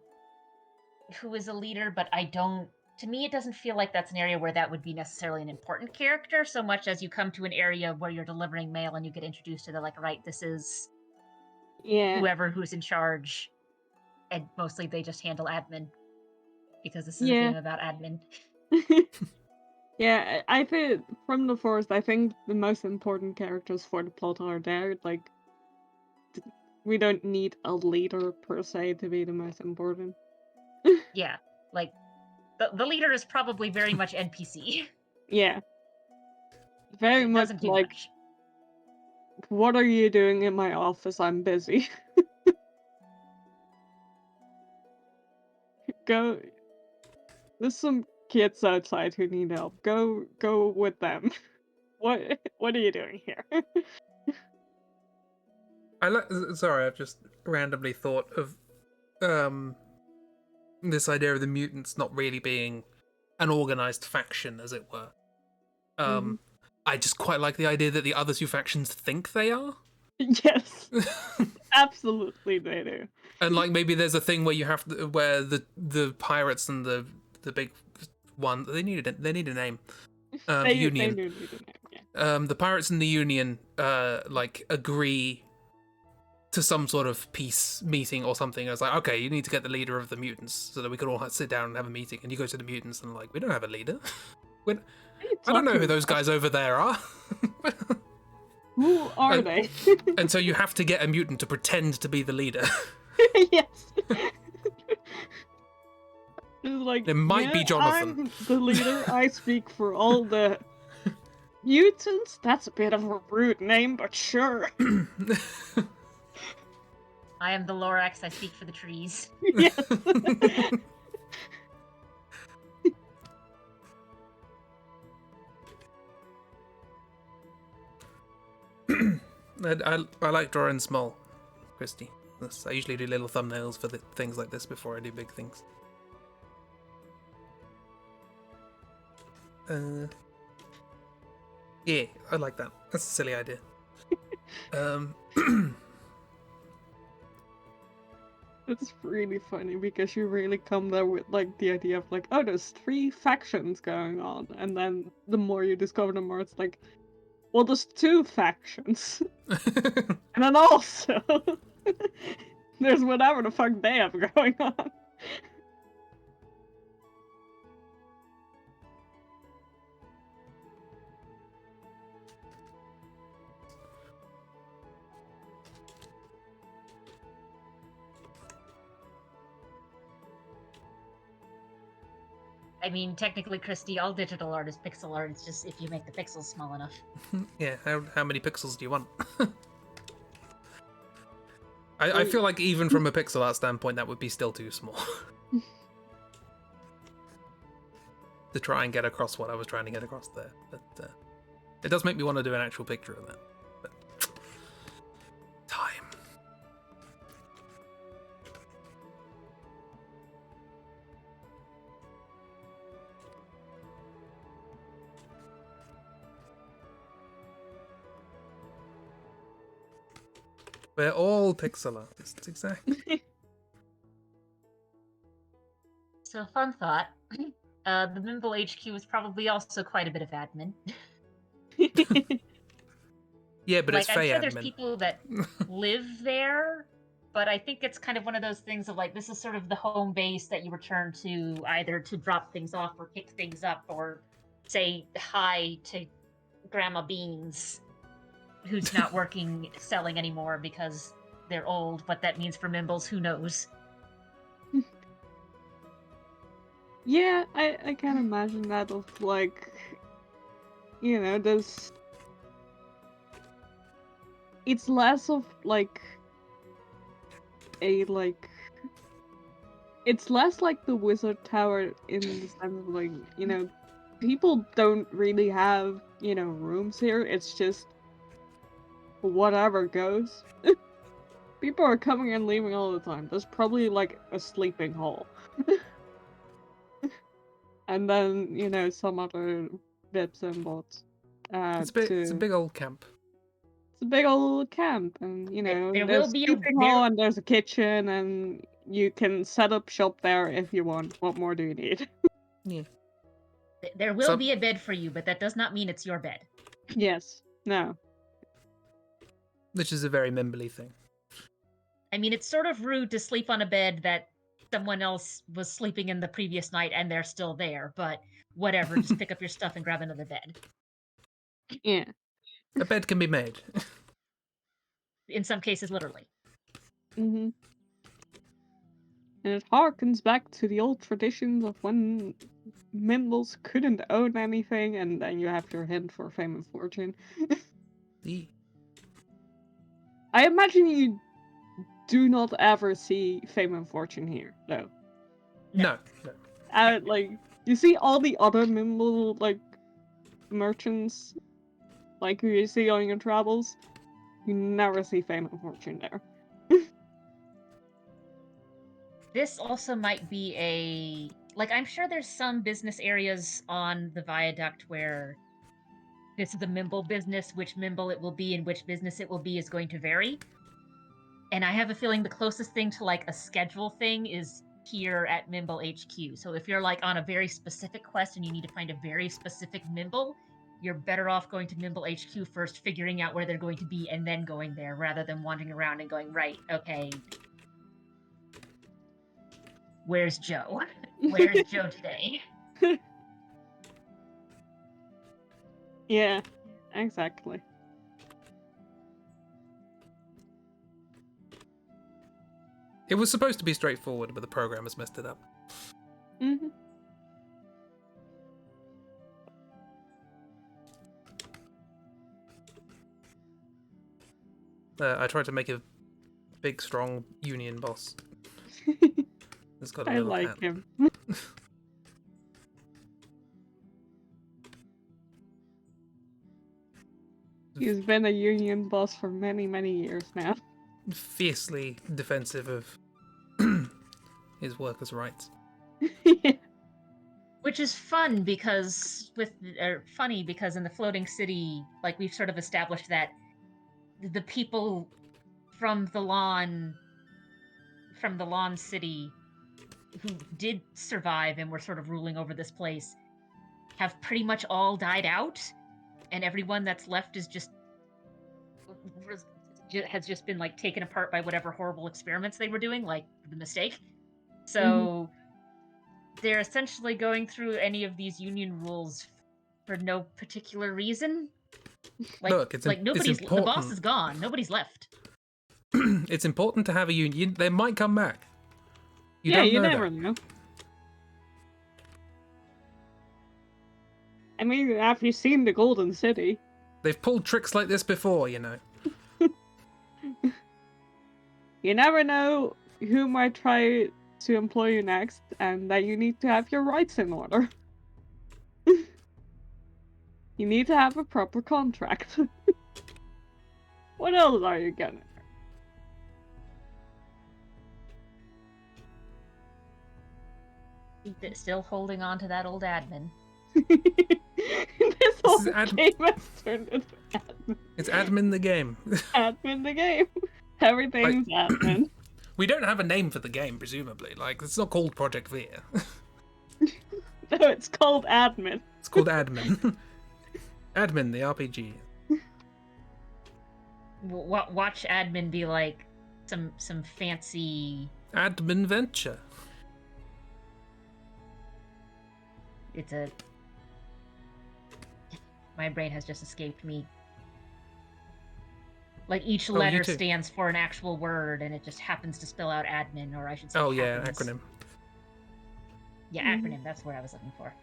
who is a leader, but I don't. To me, it doesn't feel like that's an area where that would be necessarily an important character, so much as you come to an area where you're delivering mail and you get introduced to the like, right, this is Yeah. whoever who's in charge, and mostly they just handle admin because this is a Yeah. game about admin. Yeah, I think from the forest, I think the most important characters for the plot are there. Like, we don't need a leader per se to be the most important. Yeah, like the leader is probably very much NPC. Yeah, very It much doesn't do like, much. what are you doing in my office? I'm busy. Go. There's some kids outside who need help. Go with them. What are you doing here? Sorry, I've just randomly thought of this idea of the mutants not really being an organized faction, as it were. Mhm. I just quite like the idea that the other two factions think they are. Yes, absolutely they do. And like maybe there's a thing where you have to, where the pirates and the big one they need a name. Union. They do need a name, yeah. The pirates and the Union like agree to some sort of peace meeting or something. I was like, okay, you need to get the leader of the mutants so that we can all sit down and have a meeting. And you go to the mutants and like, we don't have a leader. I don't know who those guys over there are. Who are they? And so you have to get a mutant to pretend to be the leader. Yes. It's like, It might be Jonathan. I'm the leader. I speak for all the mutants. That's a bit of a rude name, but sure. I am the Lorax. I speak for the trees. Yes. I like drawing small, Christy. I usually do little thumbnails for things like this before I do big things. Yeah, I like that. That's a silly idea. It's really funny because you really come there with like the idea of like, oh, there's 3 factions going on, and then the more you discover, the more it's like, well, there's 2 factions, and then also there's whatever the fuck they have going on. I mean, technically, Christy, all digital art is pixel art. It's just if you make the pixels small enough. Yeah, how many pixels do you want? I feel like even from a pixel art standpoint, that would be still too small. To try and get across what I was trying to get across there. But it does make me want to do an actual picture of that. But time. We're all pixel artists, exactly. So, fun thought. The Mimble HQ is probably also quite a bit of admin. Yeah, but it's I'm Fey sure there's admin. people that live there, but I think it's kind of one of those things of like, this is sort of the home base that you return to either to drop things off or pick things up or say hi to Grandma Beans, who's not working selling anymore because they're old. What that means for Mimbles, who knows? Yeah, I can imagine that of like, you know, those. It's less of like a like. It's less like the Wizard Tower in the sense of like, you know, people don't really have, you know, rooms here. It's just whatever goes. People are coming and leaving all the time. There's probably like a sleeping hall. And then, you know, some other bits and bobs. It's a big old camp. It's a big old camp, and you know, There there's will be a sleeping hall and there's a kitchen, and you can set up shop there if you want. What more do you need? Yeah. There will be a bed for you, but that does not mean it's your bed. Yes. No. Which is a very Mimbly thing. I mean, it's sort of rude to sleep on a bed that someone else was sleeping in the previous night and they're still there, but whatever, just pick up your stuff and grab another bed. Yeah. A bed can be made. In some cases, literally. Mm-hmm. And it harkens back to the old traditions of when Mimbles couldn't own anything, and then you have your hint for fame and fortune. I imagine you do not ever see fame and fortune here, though. No. Like, you see all the other Mimble, like, merchants, like, who you see on your travels, you never see fame and fortune there. This also might be a... Like, I'm sure there's some business areas on the viaduct where this is the Mimble business, which Mimble it will be and which business it will be is going to vary. And I have a feeling the closest thing to, like, a schedule thing is here at Mimble HQ. So if you're, like, on a very specific quest and you need to find a very specific Mimble, you're better off going to Mimble HQ first, figuring out where they're going to be, and then going there, rather than wandering around and going, right, okay... Where's Joe? Where's Joe today? Yeah, exactly. It was supposed to be straightforward, but the programmers messed it up. Mm-hmm. I tried to make a big, strong union boss. It's got a I little like hat. him. He's been a union boss for many, many years now. Fiercely defensive of his workers' rights. Yeah. Which is fun because funny because in the floating city, like we've sort of established that the people from the lawn city who did survive and were sort of ruling over this place have pretty much all died out, and everyone that's left is has just been like taken apart by whatever horrible experiments they were doing, like the mistake. So they're essentially going through any of these union rules for no particular reason. Like, Look, it's nobody's important. the boss is gone. Nobody's left. It's important to have a union. They might come back. You never know. I mean, have you seen the Golden City? They've pulled tricks like this before, you know. You never know who might try to employ you next, and that you need to have your rights in order. You need to have a proper contract. What else are you gonna? Still holding on to that old admin. This whole game has turned into admin. It's admin the game. Admin the game. Everything's admin. We don't have a name for the game, presumably. Like, it's not called Project Veer. No, it's called admin. It's called Admin. Admin, the RPG. Watch admin be like some fancy. Admin Venture. It's a. My brain has just escaped me. Like each you letter too. stands for an actual word, and it just happens to spell out admin, or I should say. Oh yeah, happens. acronym. Yeah, acronym. That's what I was looking for.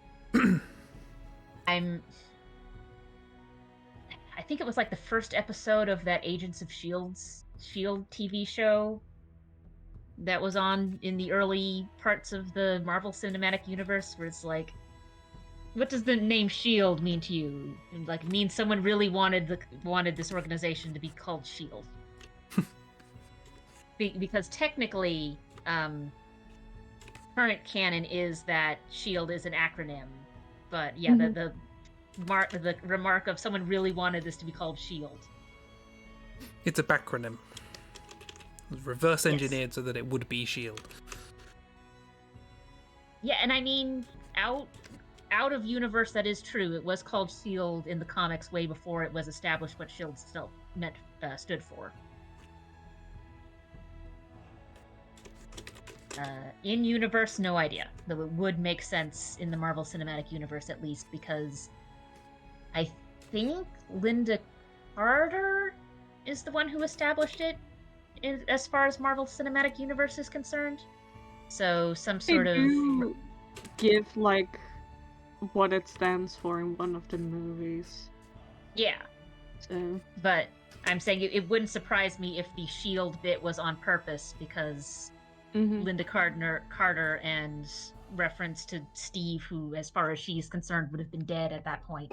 I think it was like the first episode of that Agents of Shield TV show that was on in the early parts of the Marvel Cinematic Universe, where it's like, what does the name Shield mean to you? And like, it means someone really wanted this organization to be called Shield. Because technically, current canon is that Shield is an acronym, but yeah, the remark of someone really wanted this to be called Shield. It's a backronym. It was reverse engineered so that it would be Shield. Yeah, and I mean, out of universe, that is true. It was called Shield in the comics way before it was established what Shield still stood for. In universe, no idea. Though it would make sense in the Marvel Cinematic Universe, at least, because I think Linda Carter is the one who established it as far as Marvel Cinematic Universe is concerned. So some sort They of... do give, like, what it stands for in one of the movies. Yeah. So... But I'm saying it wouldn't surprise me if the Shield bit was on purpose, because Linda Carter and reference to Steve, who, as far as she's concerned, would have been dead at that point.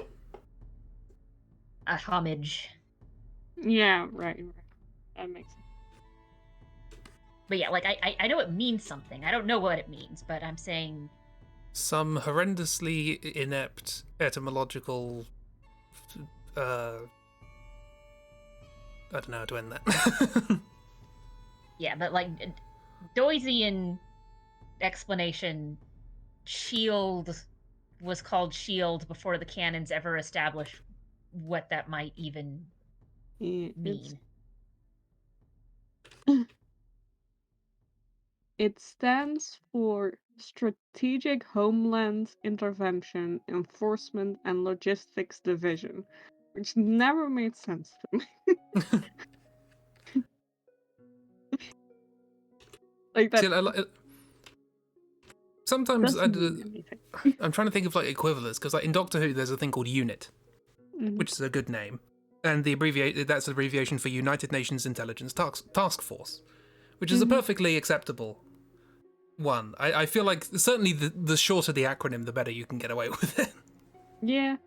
A homage. Yeah, right. That makes sense. But yeah, like, I know it means something. I don't know what it means, but I'm saying... Some horrendously inept etymological... I don't know how to end that. Yeah, but like, Doisian explanation, Shield was called Shield before the canons ever established what that might even mean. It stands for Strategic Homeland Intervention, Enforcement and Logistics Division, which never made sense to me. Like that. See, sometimes doesn't mean anything. I'm trying to think of like equivalents, because like in Doctor Who there's a thing called UNIT, which is a good name, and that's an abbreviation for United Nations Intelligence Task Force, which is a perfectly acceptable one. I feel like certainly the shorter the acronym, the better you can get away with it. Yeah.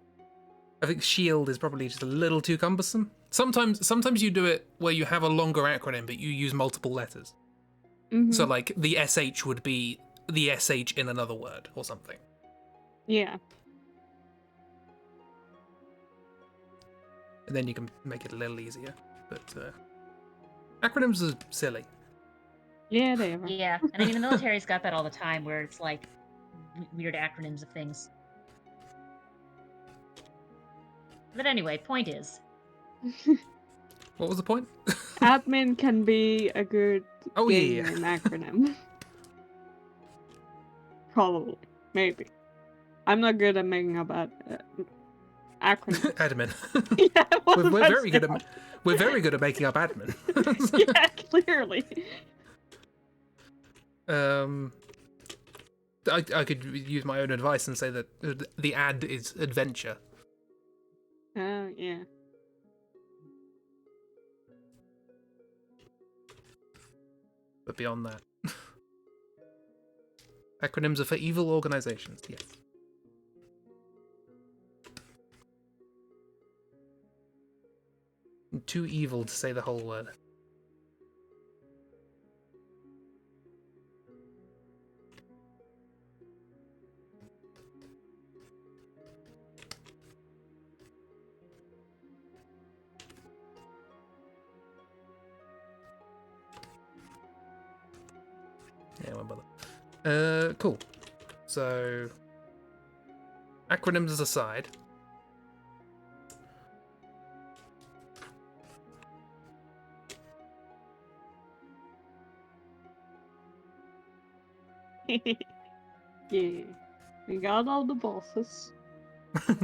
I think SHIELD is probably just a little too cumbersome. Sometimes you do it where you have a longer acronym but you use multiple letters. So like the SH would be the SH in another word or something. Yeah. And then you can make it a little easier. But acronyms are silly. Yeah, they are. Yeah, and I mean, the military's got that all the time, where it's like weird acronyms of things. But anyway, point is... What was the point? Admin can be a good game yeah. name acronym. Probably. Maybe. I'm not good at making up acronyms. Admin. Yeah, we're very good at making up admin. Yeah, clearly. I could use my own advice and say that the ad is adventure. Oh, yeah. But beyond that, acronyms are for evil organizations. Yes. Too evil to say the whole word. Yeah, won't bother. Cool. So acronyms aside. Yeah. We got all the bosses.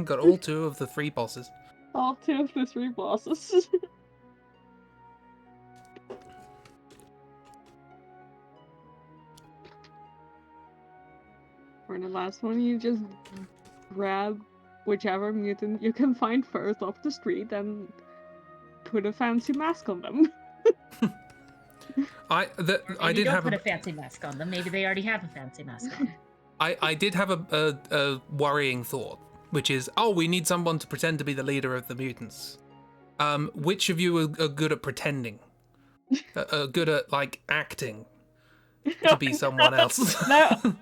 Got all 2 of the 3 bosses. All 2 of the 3 bosses. For the last one, you just grab whichever mutant you can find first off the street and put a fancy mask on them. I did don't have put a fancy mask on them. Maybe they already have a fancy mask on. I did have a worrying thought, which is, we need someone to pretend to be the leader of the mutants. Which of you are good at pretending? Are good at, like, acting to be someone else? No.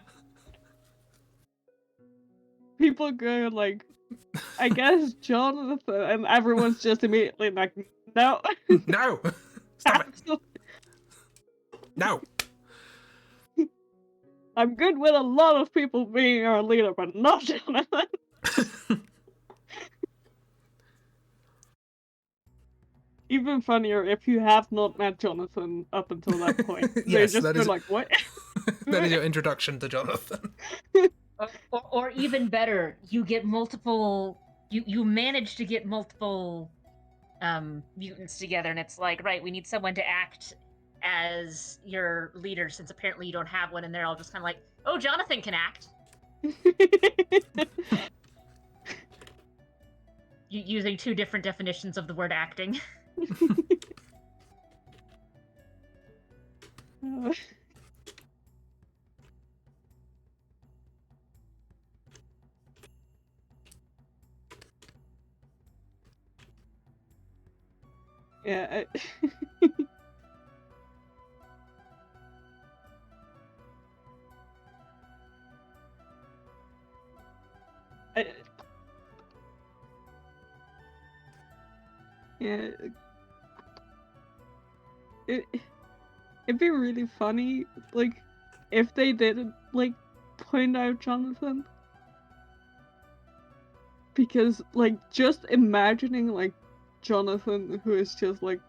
People go like, I guess Jonathan, and everyone's just immediately like, no. No! Stop it! Absolutely. No! I'm good with a lot of people being our leader, but not Jonathan. Even funnier if you have not met Jonathan up until that point. Yes, they just that go is- like, what? That is your introduction to Jonathan. Or even better, you get multiple. You manage to get multiple mutants together, and it's like, right, we need someone to act as your leader, since apparently you don't have one, and they're all just kind of like, oh, Jonathan can act. Using 2 different definitions of the word acting. Yeah. Yeah. It'd be really funny, like, if they didn't, like, point out Jonathan. Because, like, just imagining, like, Jonathan, who is just, like,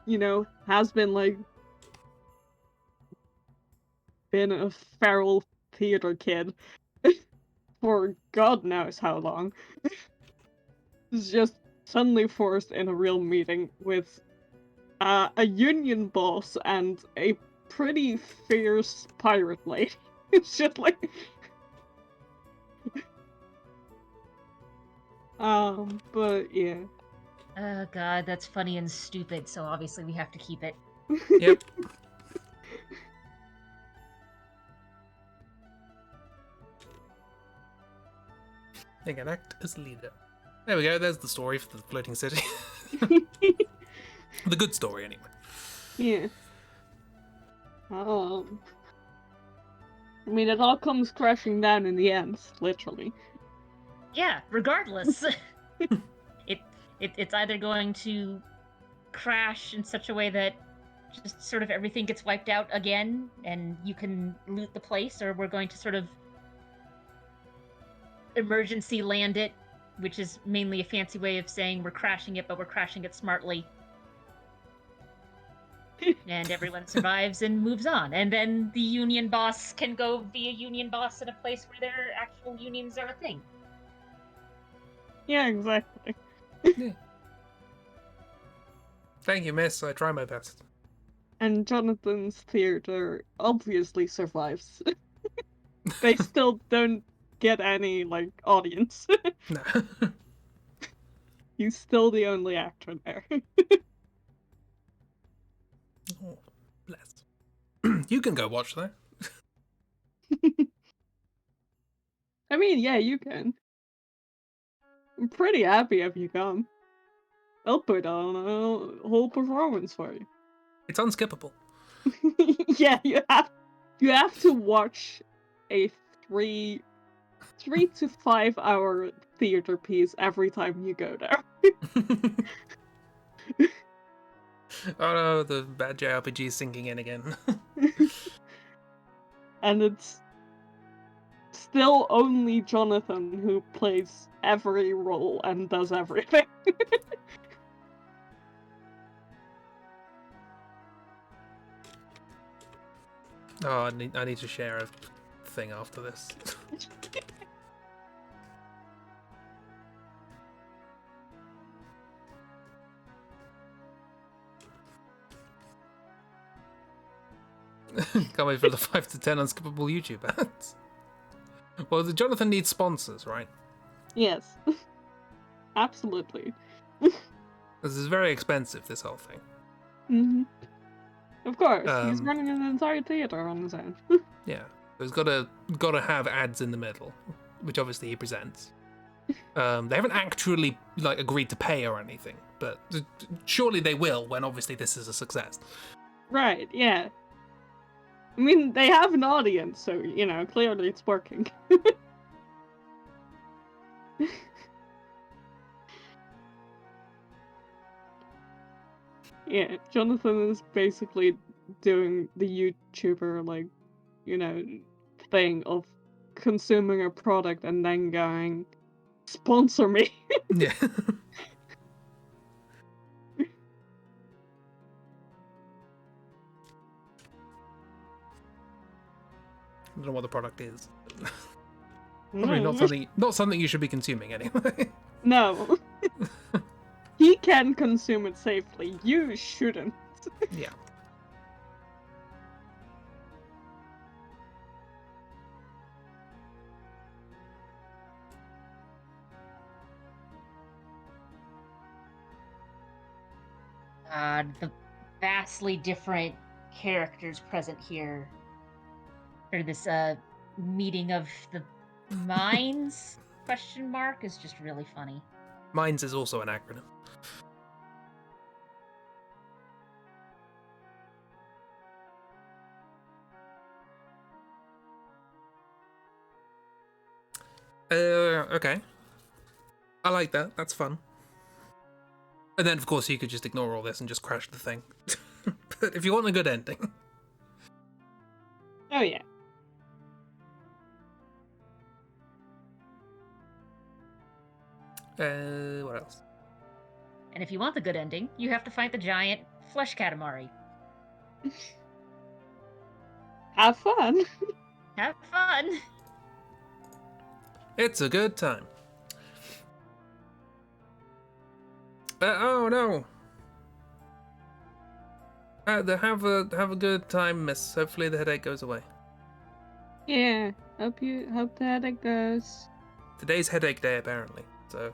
you know, has been, like, been a feral theater kid for God knows how long. Is just suddenly forced in a real meeting with a union boss and a pretty fierce pirate lady. It's just like... but yeah. Oh god, that's funny and stupid, so obviously we have to keep it. Yep. They can act as leader. There we go, there's the story for the floating city. The good story, anyway. Yeah. I mean, it all comes crashing down in the end, literally. Yeah, regardless. It's either going to crash in such a way that just sort of everything gets wiped out again and you can loot the place, or we're going to sort of emergency land it, which is mainly a fancy way of saying we're crashing it, but we're crashing it smartly. And everyone survives and moves on. And then the union boss can go be a union boss in a place where their actual unions are a thing. Yeah, exactly. Yeah. Thank you, miss. I try my best. And Jonathan's theater obviously survives. They still don't get any, like, audience. No. He's still the only actor there. Oh, bless. You can go watch that. I mean, yeah, you can. I'm pretty happy if you come. I'll put on a whole performance for you. It's unskippable. Yeah, you have to watch a 3 to 5 hour theater piece every time you go there. Oh no, the bad JRPG is sinking in again. And it's still only Jonathan who plays every role and does everything. Oh, I need to share a thing after this. Can't wait for the 5 to 10 unskippable YouTube ads. Well, the Jonathan needs sponsors, right? Yes. Absolutely. This is very expensive, this whole thing. Mm-hmm. Of course, he's Um, running an entire theater on his own. Yeah. There's gotta have ads in the middle, which obviously he presents. They haven't actually agreed to pay or anything, but surely they will when obviously this is a success. Right, yeah. I mean, they have an audience, so, clearly it's working. Yeah, Jonathan is basically doing the YouTuber, thing of consuming a product and then going, sponsor me. Yeah. I don't know what the product is. Probably not something you should be consuming anyway. No. He can consume it safely. You shouldn't. Yeah. The vastly different characters present here for this meeting of the minds question mark is just really funny. Mines is also an acronym. Okay. I like that. That's fun. And then, of course, you could just ignore all this and just crash the thing. But if you want a good ending. Oh, yeah. What else? And if you want the good ending, you have to fight the giant flesh katamari. Have fun. Have fun. It's a good time. Oh no. Have a good time, miss. Hopefully the headache goes away. Yeah. Hope the headache goes. Today's headache day, apparently. So.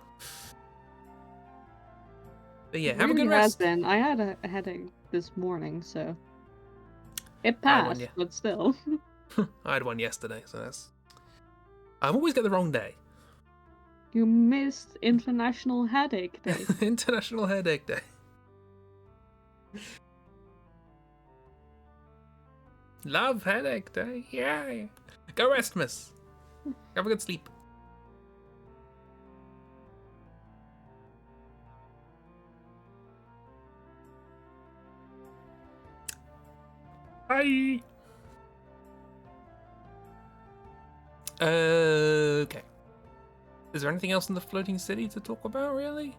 But yeah, It have a really good has rest. been. I had a headache this morning, so it I had one, passed, yeah. but still. I had one yesterday, so that's. I always get the wrong day. You missed International Headache Day. International Headache Day. Love Headache Day. Yay. Go rest, miss. Have a good sleep. Bye. Okay. Is there anything else in the floating city to talk about, really?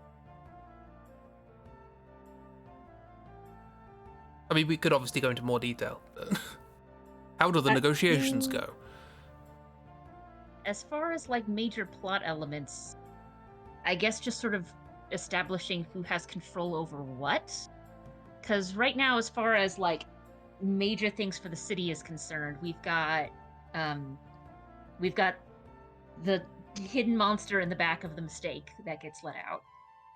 I mean, we could obviously go into more detail. How do the negotiations go? As far as major plot elements, I guess just sort of establishing who has control over what. Because right now, as far as major things for the city is concerned, we've got the hidden monster in the back of the mistake that gets let out.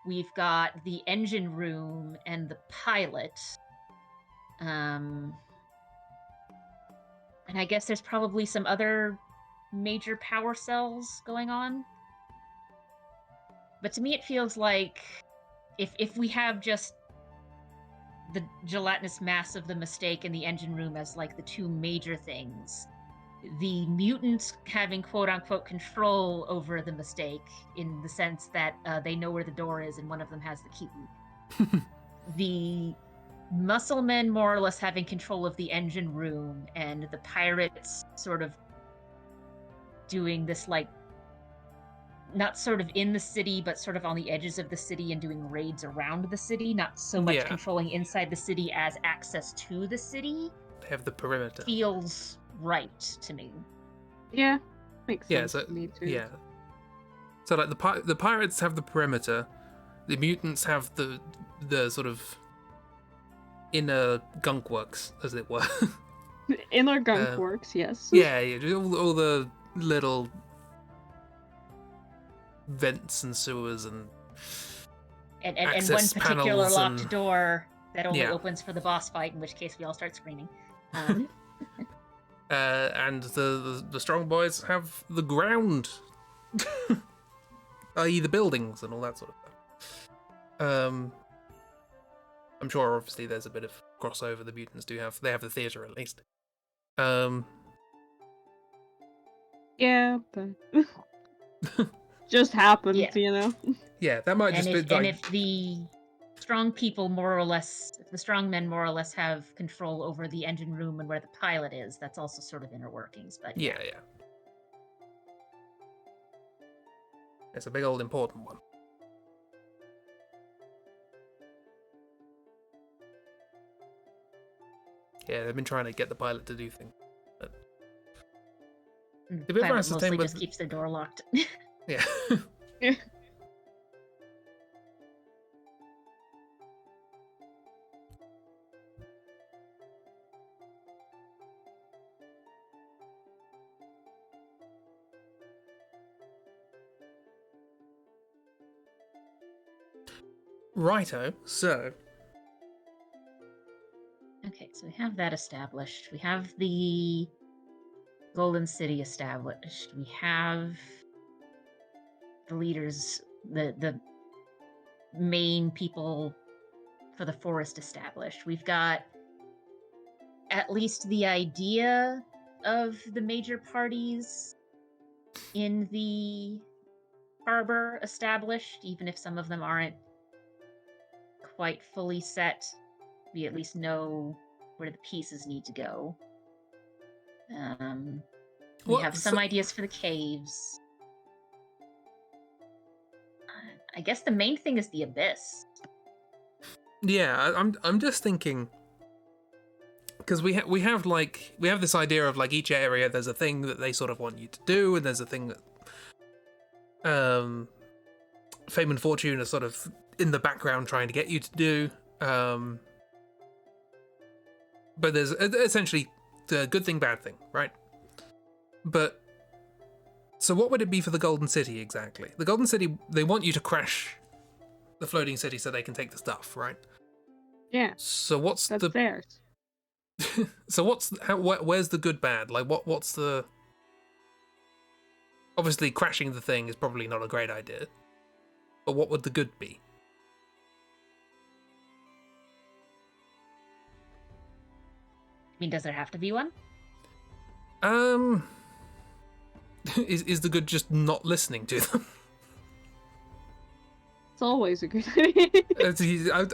We've got the engine room and the pilot. And I guess there's probably some other major power cells going on. But to me, it feels like if we have just the gelatinous mass of the mistake and the engine room as the two major things, the mutants having quote-unquote control over the mistake in the sense that they know where the door is and one of them has the key. The muscle men more or less having control of the engine room, and the pirates sort of doing this, like, not sort of in the city, but sort of on the edges of the city and doing raids around the city, not so much controlling inside the city as access to the city. They have the perimeter. Feels right to me. Yeah, makes sense to me too. Yeah. So like the pirates have the perimeter, the mutants have the sort of inner gunk works, as it were. Inner gunk works, yes. Yeah, all the little vents and sewers and one particular locked door that only Yeah. opens for the boss fight, in which case we all start screaming. And the strong boys have the ground, i.e. the buildings and all that sort of stuff. I'm sure obviously there's a bit of crossover. The mutants they have the theater at least. Yeah, but just happens, you know. Yeah, that might just be like... And if the strong people if the strong men more or less have control over the engine room and where the pilot is, that's also sort of inner workings. But yeah. It's a big old important one. Yeah, they've been trying to get the pilot to do things. But... The pilot mostly just keeps their door locked. Yeah. Righto, so... Okay, so we have that established. We have the Golden City established. We have the leaders, the main people for the forest established. We've got at least the idea of the major parties in the harbor established, even if some of them aren't quite fully set. We at least know where the pieces need to go. We have some ideas for the caves. I guess the main thing is the abyss. Yeah, I'm just thinking, because we have this idea of like each area there's a thing that they sort of want you to do, and there's a thing that Fame and Fortune are sort of in the background trying to get you to do. But there's essentially the good thing, bad thing, right? But so what would it be for the Golden City exactly? The Golden City, they want you to crash the floating city so they can take the stuff, right? Yeah. So what's that's theirs. So where's the good bad? Like what's the... Obviously crashing the thing is probably not a great idea. But what would the good be? I mean, does there have to be one? Is the good just not listening to them? It's always a good idea.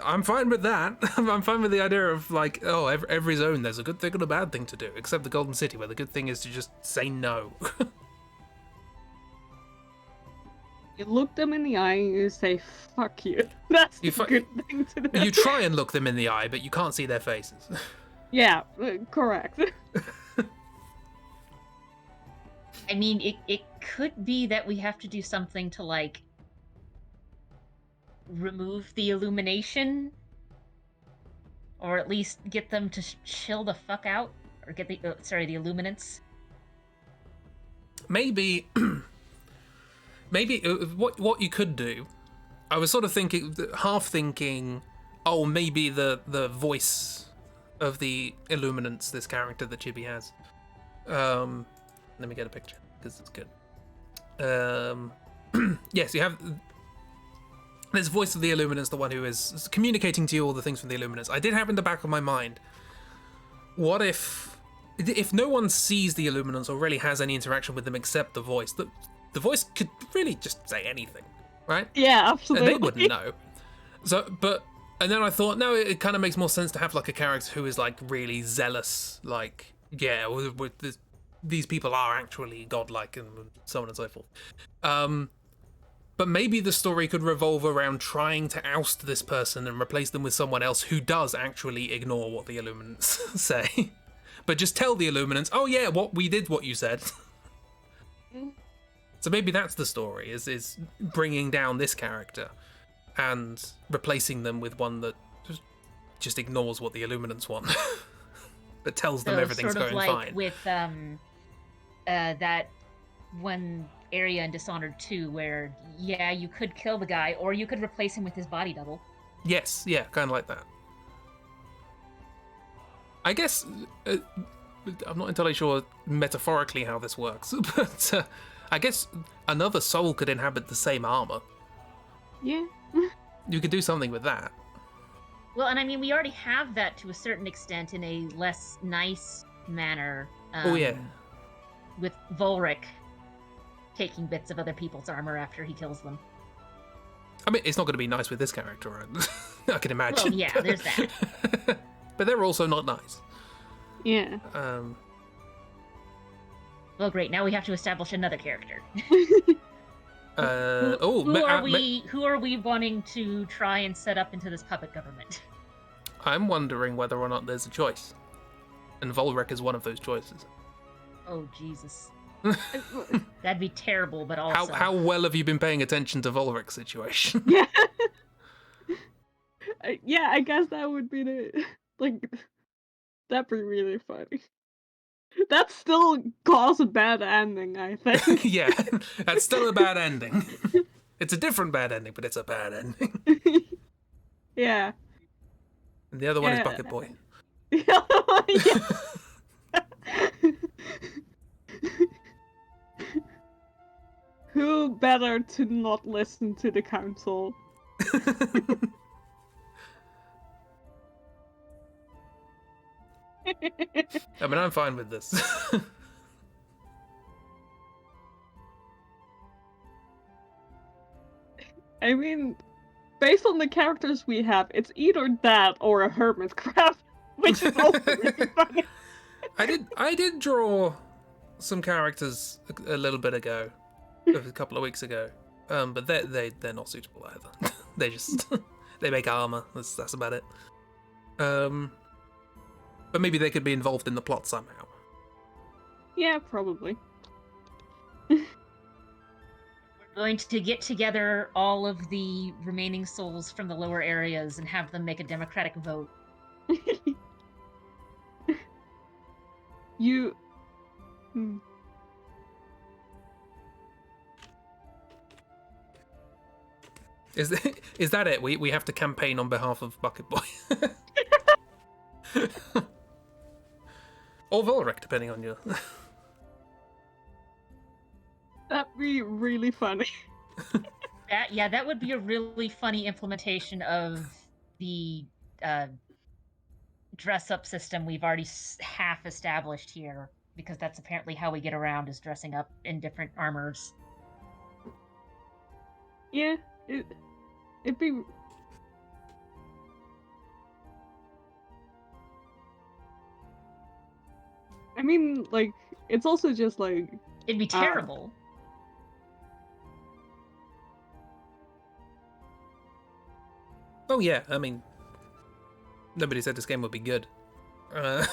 I'm fine with that. I'm fine with the idea of like, oh, every zone there's a good thing and a bad thing to do, except the Golden City, where the good thing is to just say no. You look them in the eye and you say, fuck you. That's the good thing to do. You try and look them in the eye, but you can't see their faces. Yeah, correct. I mean, it could be that we have to do something to, like, remove the illumination, or at least get them to chill the fuck out, or get the illuminants. Maybe what you could do, I was sort of half thinking, oh, maybe the voice of the illuminants, this character that Chibi has. Let me get a picture because it's good. Yes, you have this voice of the illuminants, the one who is communicating to you all the things from the illuminants. I did have in the back of my mind, what if no one sees the illuminants or really has any interaction with them except the voice? The voice could really just say anything, right? Yeah, absolutely. And they wouldn't know. And then I thought, no, it kind of makes more sense to have like a character who is like really zealous, like, yeah, with this, these people are actually godlike and so on and so forth. But maybe the story could revolve around trying to oust this person and replace them with someone else who does actually ignore what the Illuminants say. But just tell the Illuminants, oh yeah, we did what you said. So maybe that's the story, is bringing down this character and replacing them with one that just ignores what the Illuminants want. But tells them everything's sort of going like fine. With that one area in Dishonored 2 where, yeah, you could kill the guy, or you could replace him with his body double. Yes, yeah, kind of like that. I guess, I'm not entirely sure metaphorically how this works, but I guess another soul could inhabit the same armor. Yeah. You could do something with that. Well, and I mean, we already have that to a certain extent in a less nice manner. Oh, yeah. With Volric taking bits of other people's armor after he kills them. I mean, it's not going to be nice with this character, I can imagine. Well, yeah, there's that. But they're also not nice. Yeah. Well, great. Now we have to establish another character. Who are we wanting to try and set up into this puppet government? I'm wondering whether or not there's a choice. And Volric is one of those choices. Oh, Jesus. That'd be terrible, but also... How well have you been paying attention to Volric's situation? Yeah. Yeah, I guess that would be that'd be really funny. That still cause a bad ending, I think. Yeah, that's still a bad ending. It's a different bad ending, but it's a bad ending. Yeah. And the other one is Bucket Boy. Who better to not listen to the council? I mean, I'm fine with this. I mean, based on the characters we have, it's either that or a hermit crab, which is also really funny. I did draw some characters a little bit ago, a couple of weeks ago, but they're not suitable either. They just they make armor. That's about it. But maybe they could be involved in the plot somehow. Yeah, probably. We're going to get together all of the remaining souls from the lower areas and have them make a democratic vote. You... Is that it? We have to campaign on behalf of Bucket Boy. Or Volric, depending on you. That'd be really funny. That would be a really funny implementation of the dress-up system we've already half established here, because that's apparently how we get around, is dressing up in different armors. Yeah, it'd be... I mean, like, it's also just like... It'd be terrible. Oh yeah, I mean, nobody said this game would be good. In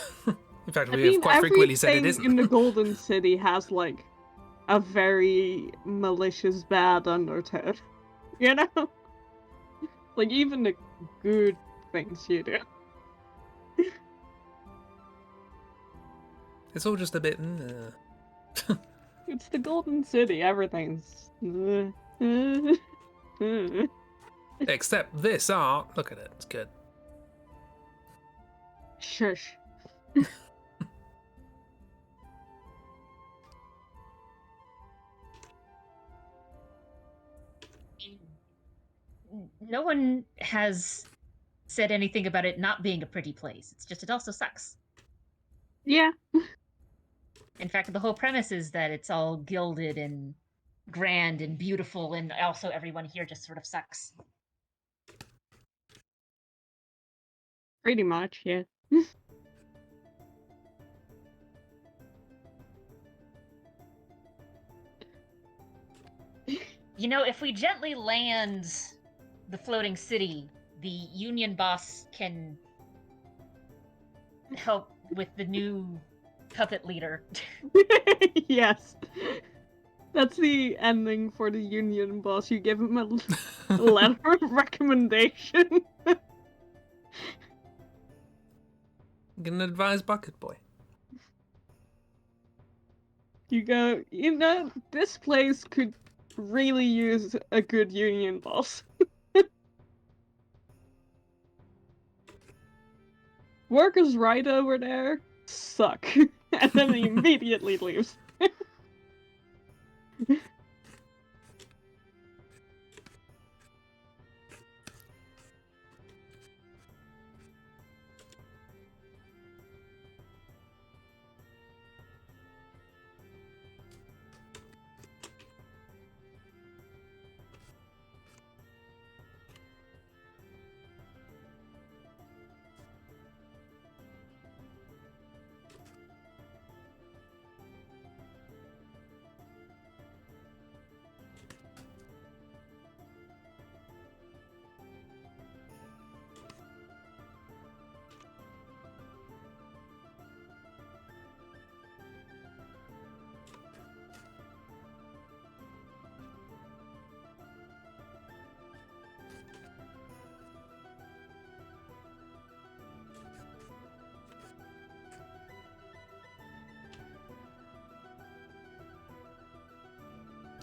fact, we have quite frequently said it isn't. Everything in the Golden City has, like, a very malicious, bad undertone. You know? Like, even the good things you do. It's all just a bit... It's the Golden City, everything's... Except this art. Look at it, it's good. Shush. No one has said anything about it not being a pretty place. It's just, it also sucks. Yeah. In fact, the whole premise is that it's all gilded and grand and beautiful, and also everyone here just sort of sucks. Pretty much, yeah. You know, if we gently land the floating city, the Union boss can help with the new puppet leader. Yes. That's the ending for the Union boss. You give him a letter of recommendation. Gonna advise Bucket Boy. You go, you know, this place could really use a good Union boss. Workers right over there suck. And then he immediately leaves.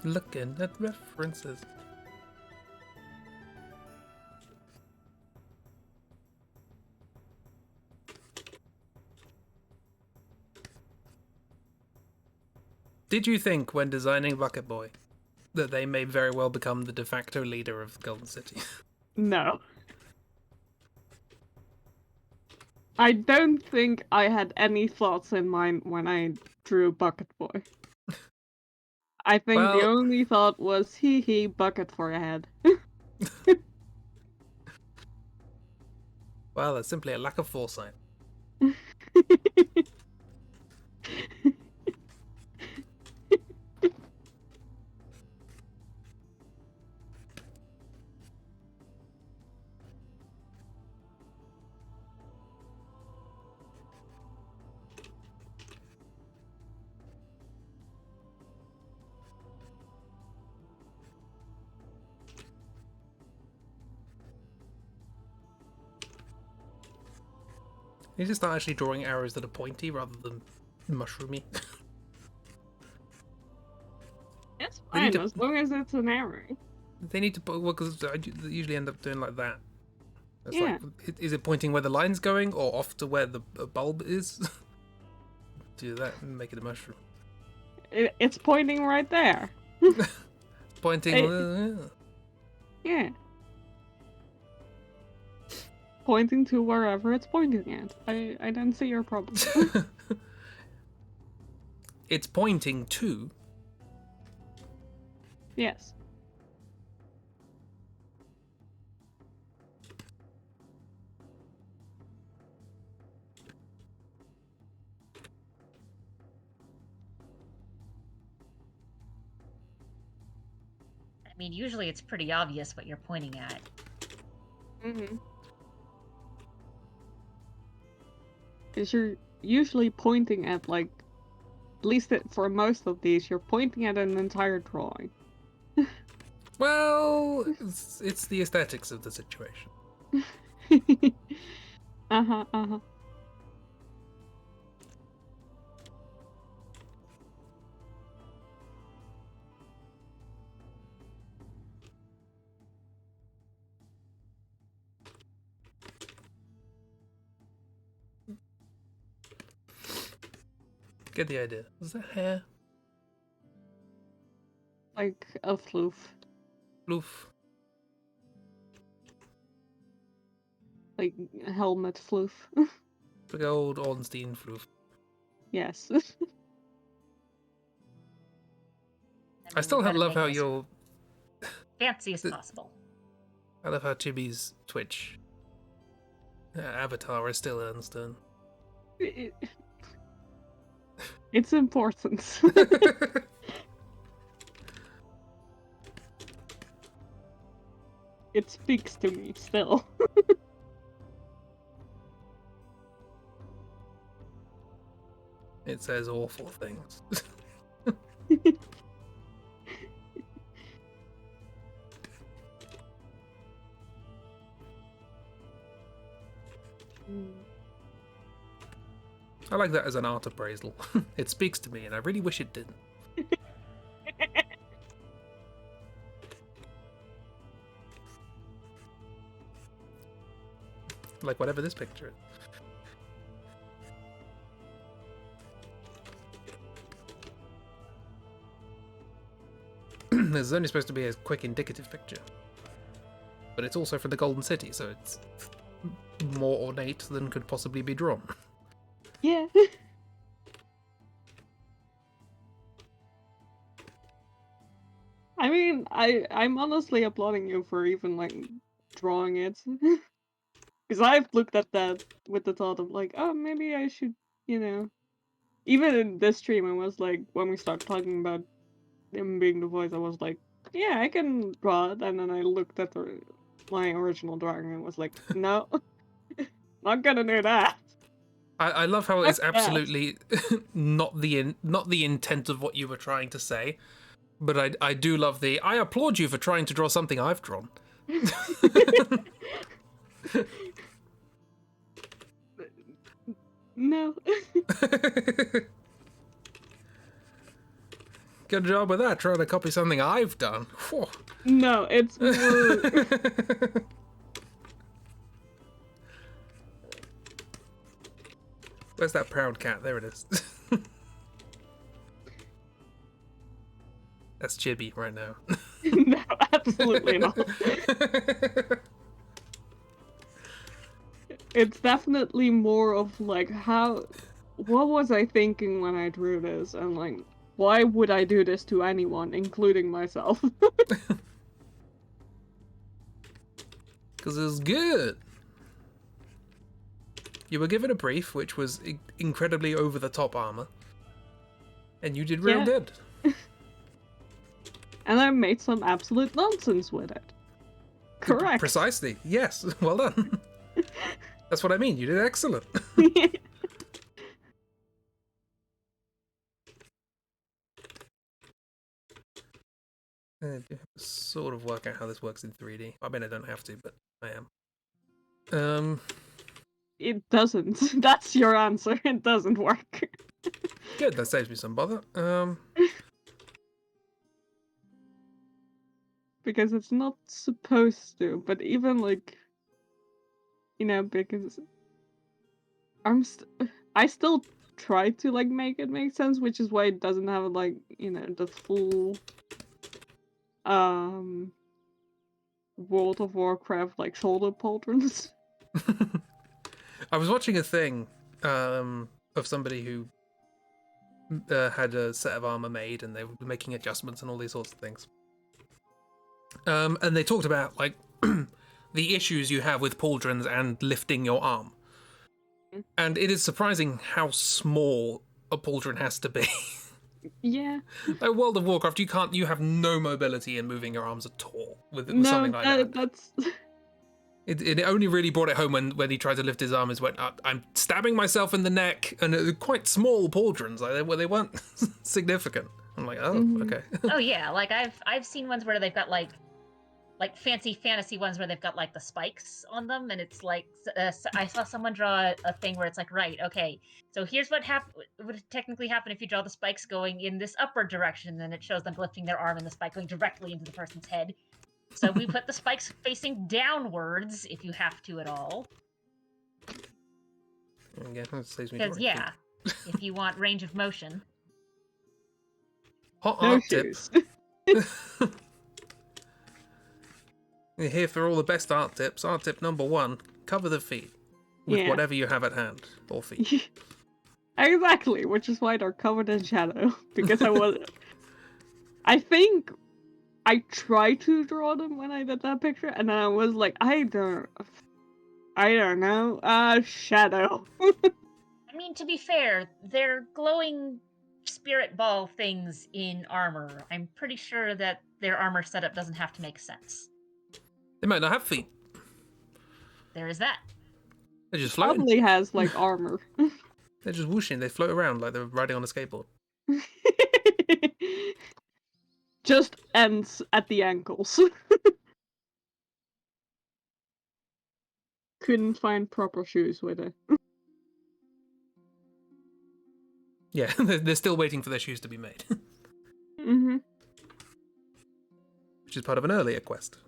Looking at references. Did you think, when designing Bucket Boy, that they may very well become the de facto leader of Golden City? No. I don't think I had any thoughts in mind when I drew Bucket Boy. I think the Well- only thought was, hee hee, bucket for a head. Well, that's simply a lack of foresight. You need to start actually drawing arrows that are pointy rather than mushroomy. It's They need fine, to- as long as it's an arrow. They need to put, well, because I usually end up doing like that. It's Yeah. like, is it pointing where the line's going or off to where the bulb is? Do that and make it a mushroom. It's pointing right there. Pointing. Yeah. Pointing to wherever it's pointing at. I don't see your problem. It's pointing to. Yes. I mean, usually it's pretty obvious what you're pointing at. Mm-hmm. Because you're usually pointing at, like, at least for most of these, you're pointing at an entire drawing. Well, it's the aesthetics of the situation. Uh-huh, uh-huh. Get the idea. Is that hair? Like a floof. Loof. Like a helmet floof. Big old Ornstein floof. Yes. I still we've gotta love make how this you're. fancy as possible. I love how Chibi's Twitch avatar is still Ernstone. It's important. it speaks to me still. It says awful things. I like that as an art appraisal. It speaks to me, and I really wish it didn't. Like whatever this picture is. This is only supposed to be a quick indicative picture. But it's also for the Golden City, so it's more ornate than could possibly be drawn. Yeah. I mean, I'm honestly applauding you for even, like, drawing it. Because I've looked at that with the thought of, like, oh, maybe I should, you know... Even in this stream, I was like, when we started talking about him being the voice, I was like, yeah, I can draw it. And then I looked at my original drawing and was like, no, not gonna do that. I love how it's Fuck that. absolutely not the intent of what you were trying to say, but I do love the I applaud you for trying to draw something I've drawn. No. Good job with that, trying to copy something I've done. Whew. No, it's more... Where's that proud cat? There it is. That's Chibi right now. No, absolutely not. It's definitely more of like what was I thinking when I drew this, and like, why would I do this to anyone, including myself? Because it was good. You were given a brief, which was incredibly over-the-top armor. And you did real good. And I made some absolute nonsense with it. Correct. Precisely. Yes. Well done. That's what I mean. You did excellent. Sort of work out how this works in 3D. I mean, I don't have to, but I am. It doesn't. That's your answer. It doesn't work. Good. That saves me some bother. Because it's not supposed to, but even like, you know, because I still try to like make it make sense, which is why it doesn't have like, you know, the full World of Warcraft like shoulder pauldrons. I was watching a thing of somebody who had a set of armor made, and they were making adjustments and all these sorts of things. And they talked about like the issues you have with pauldrons and lifting your arm. And it is surprising how small a pauldron has to be. Yeah. Like World of Warcraft, you have no mobility in moving your arms at all with something like that. That's It only really brought it home when he tried to lift his arm. Is when I'm stabbing myself in the neck, and they're quite small pauldrons. Like they weren't significant. I'm like, oh, okay. Oh yeah, like I've seen ones where they've got like fancy fantasy ones where they've got like the spikes on them, and it's like I saw someone draw a thing where it's like, right, okay, so here's what would technically happen if you draw the spikes going in this upward direction, and it shows them lifting their arm and the spike going directly into the person's head. So we put the spikes facing downwards if you have to at all. Because yeah, if you want range of motion. Hot art tips. You're here for all the best art tips. Art tip number 1, cover the feet with whatever you have at hand, or feet. Exactly, which is why they're covered in shadow. Because I think I tried to draw them when I did that picture, and I was like, I don't know, shadow. I mean, to be fair, they're glowing spirit ball things in armor. I'm pretty sure that their armor setup doesn't have to make sense. They might not have feet. There is that. They're just floating. Probably has like armor. They're just whooshing. They float around like they're riding on a skateboard. Just ends at the ankles. Couldn't find proper shoes with it. Yeah, they're still waiting for their shoes to be made. Mm-hmm. Which is part of an earlier quest.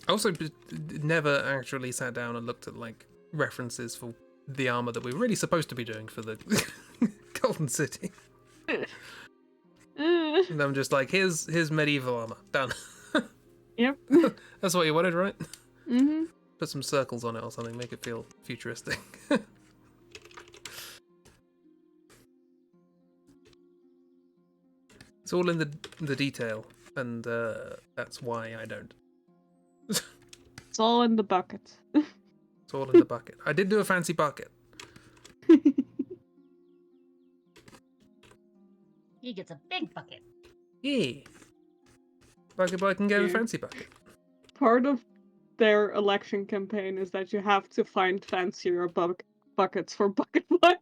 I also never actually sat down and looked at like references for the armor that we were really supposed to be doing for the Golden City. And I'm just like, here's medieval armor. Done. Yep. That's what you wanted, right? Mm-hmm. Put some circles on it or something, make it feel futuristic. It's all in the detail, and that's why I don't. It's all in the bucket. It's all in the bucket. I did do a fancy bucket. He gets a big bucket. Yeah. Bucket boy can get a Yeah. fancy bucket. Part of their election campaign is that you have to find fancier buckets for Bucket Boy.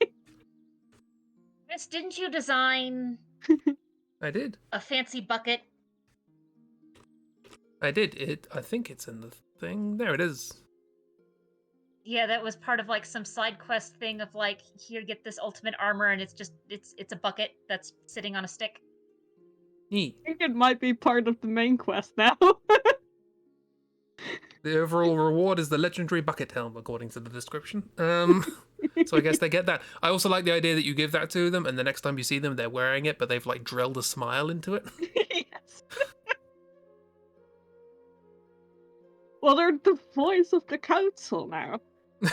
Miss, didn't you design I did. a fancy bucket? I did. I think it's in the thing. There it is. Yeah, that was part of like some side quest thing of like, here, get this ultimate armor, and it's a bucket that's sitting on a stick. Yeah. I think it might be part of the main quest now. The overall reward is the legendary bucket helm, according to the description. So I guess they get that. I also like the idea that you give that to them, and the next time you see them, they're wearing it, but they've like drilled a smile into it. Yes. Well, they're the voice of the council now.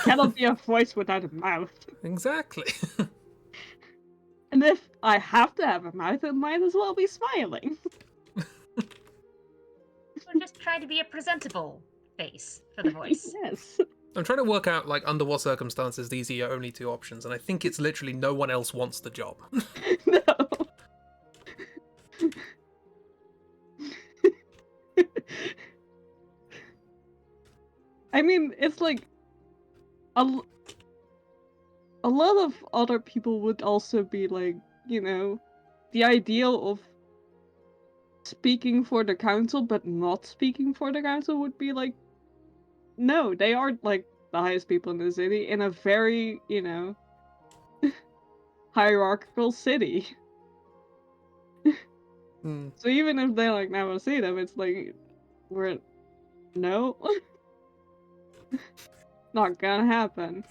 Cannot be a voice without a mouth. Exactly. And if I have to have a mouth, it might as well be smiling. We're just trying to be a presentable face for the voice. Yes. I'm trying to work out like under what circumstances these are your only two options, and I think it's literally no one else wants the job. No. I mean, it's like a lot of other people would also be like, you know, the ideal of speaking for the council but not speaking for the council would be like, no, they are like the highest people in the city in a very, you know, hierarchical city. So even if they like never see them, it's like, we're no, not gonna happen.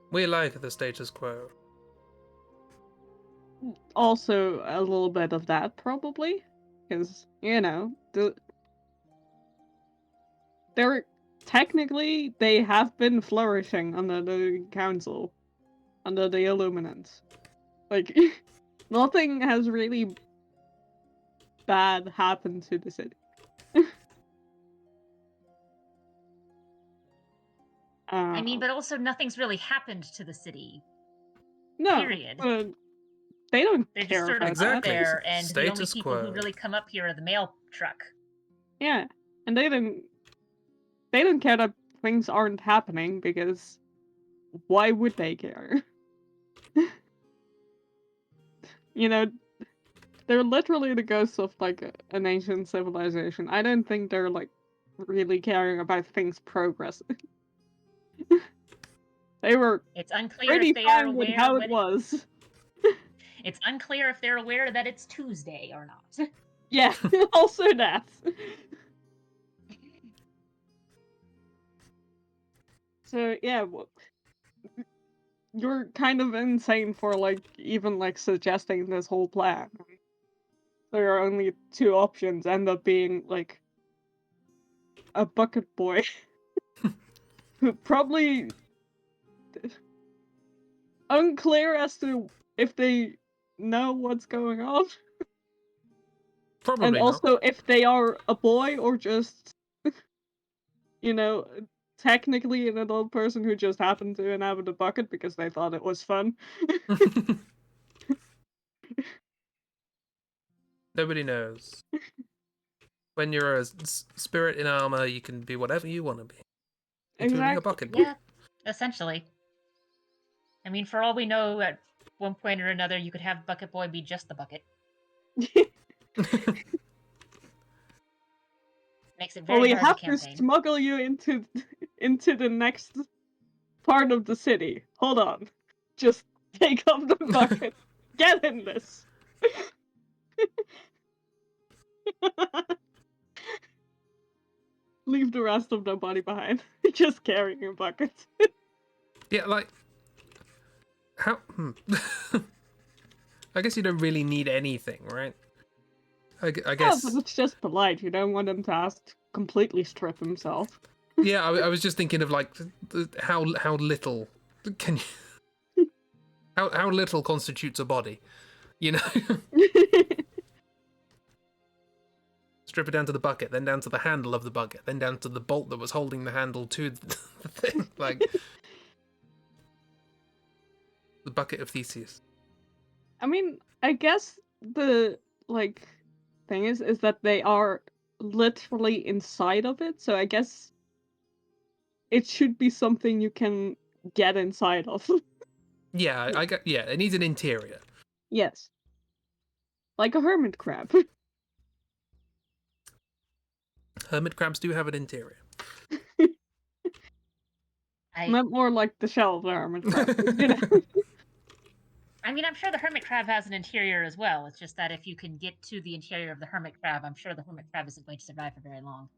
We like the status quo. Also a little bit of that probably, because you know they're technically they have been flourishing under the council, under the Illuminants. Like nothing has really bad happened to the city. I mean, but also nothing's really happened to the city. no, period. They don't They're care just sort of about Exactly. up there, and the only Status people quo. who really come up here are the mail truck. Yeah, and they don't care that things aren't happening because why would they care? You know, they're literally the ghosts of like an ancient civilization. I don't think they're like really caring about things progressing. They were It's unclear pretty if they are fine with aware how when it was. It's unclear if they're aware that it's Tuesday or not. Yeah, also that. So yeah, well, you're kind of insane for like even like suggesting this whole plan. There are only two options, end up being like a bucket boy who probably unclear as to if they know what's going on, and Probably not. also if they are a boy or just, you know, technically an adult person who just happened to inhabit a bucket because they thought it was fun. Nobody knows. When you're a spirit in armor, you can be whatever you want to be, including a Exactly. bucket boy. Yeah, essentially. I mean, for all we know, at one point or another, you could have Bucket Boy be just the bucket. Makes it Well, very we hard to have to campaign. smuggle you into the next part of the city. Hold on. Just take up the bucket. Get in this. Leave the rest of the body behind. Just carrying a bucket. Yeah, like how? I guess you don't really need anything, right? I Yeah, guess. but it's just polite. You don't want him to have to completely strip himself. Yeah, I was just thinking of like how little can you how little constitutes a body, you know? Strip it down to the bucket, then down to the handle of the bucket, then down to the bolt that was holding the handle to the thing, like the bucket of Theseus. I mean, I guess the thing is that they are literally inside of it, so I guess it should be something you can get inside of. Yeah, I get. Yeah, it needs an interior. Yes. Like a hermit crab. Hermit crabs do have an interior. Meant more like the shell of the hermit crab. I mean, I'm sure the hermit crab has an interior as well. It's just that if you can get to the interior of the hermit crab, I'm sure the hermit crab isn't going to survive for very long.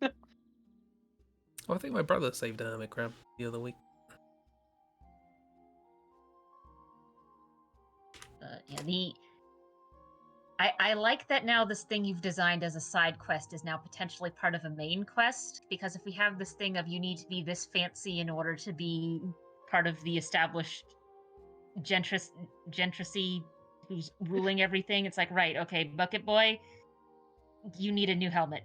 Well, I think my brother saved a hermit crab the other week. Yeah, I like that now this thing you've designed as a side quest is now potentially part of a main quest, because if we have this thing of you need to be this fancy in order to be part of the established gentracy who's ruling everything, it's like, right, okay, Bucket Boy, you need a new helmet.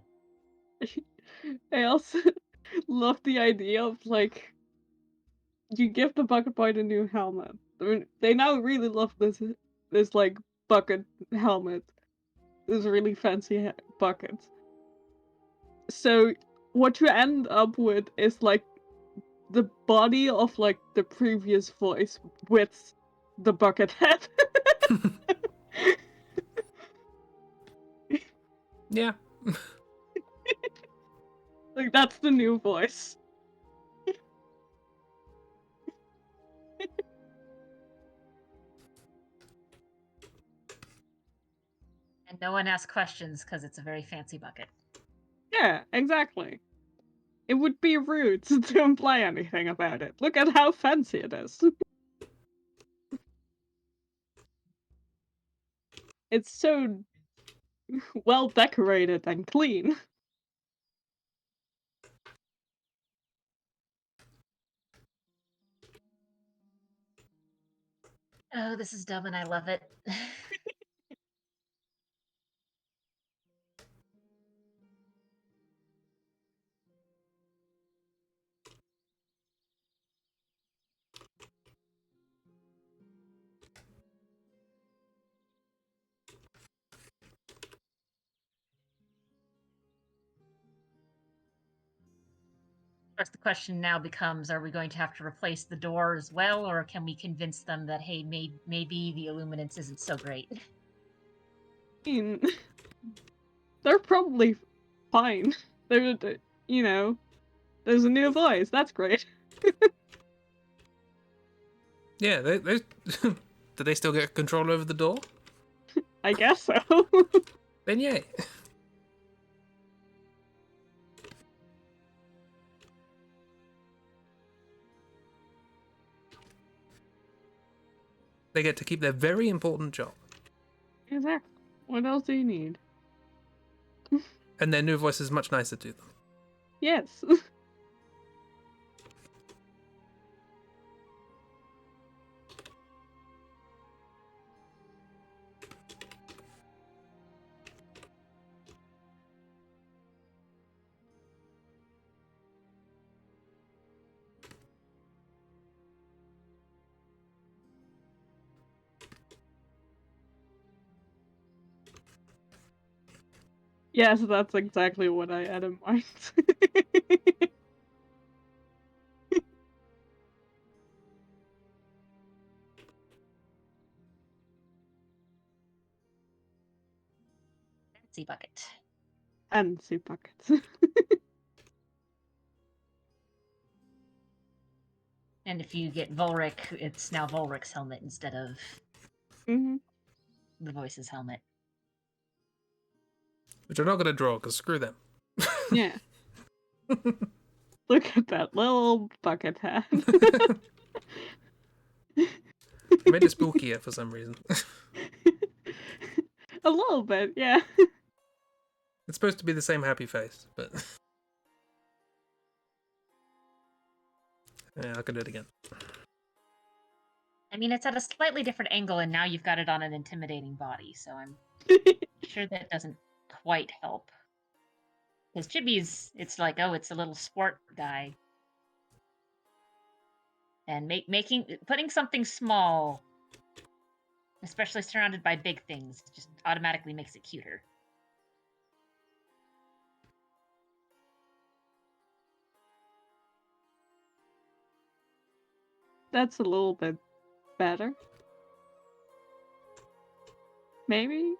I also love the idea of you give the bucket boy the new helmet. I mean, they now really love this bucket helmet. This really fancy bucket. So what you end up with is the body of the previous voice with the bucket head. Yeah. That's the new voice. And no one asks questions because it's a very fancy bucket. Yeah, exactly. It would be rude to imply anything about it. Look at how fancy it is. It's so well decorated and clean. Oh, this is dumb and I love it. Of course, the question now becomes, are we going to have to replace the door as well, or can we convince them that, hey, maybe the illuminance isn't so great? I mean, they're probably fine. They're, there's a new voice. That's great. Yeah, they do they still get control over the door? I guess so. Then yay. They get to keep their very important job. Exactly. What else do you need? And their new voice is much nicer to them. Yes. Yes, that's exactly what I had in mind. Fancy bucket. And sea buckets. And if you get Volric, it's now Volric's helmet instead of Hmm. the Voice's helmet. Which I'm not going to draw, because screw them. Yeah. Look at that little bucket hat. I made it spookier for some reason. A little bit, yeah. It's supposed to be the same happy face, but... yeah, I can do it again. I mean, it's at a slightly different angle, and now you've got it on an intimidating body, so I'm sure that doesn't quite help. Because Chibi's, it's like, oh, it's a little sport guy. And putting something small, especially surrounded by big things, just automatically makes it cuter. That's a little bit better. Maybe?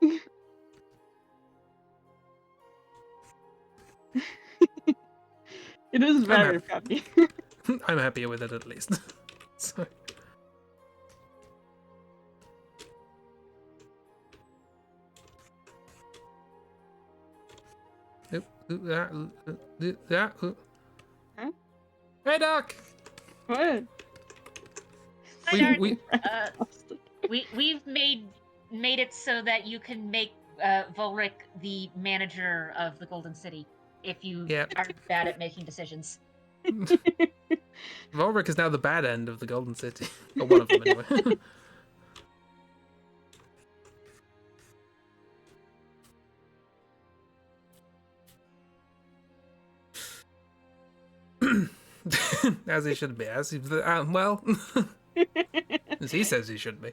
It is very funny. I'm happier with it at least. So... Huh? Hey, Doc! What? Hi, We- Dart. We've made it so that you can make Volric the manager of the Golden City if you Yeah. are bad at making decisions. Volric is now the bad end of the Golden City. Or one of them, anyway. As he should be. As he, well, as he says he should be.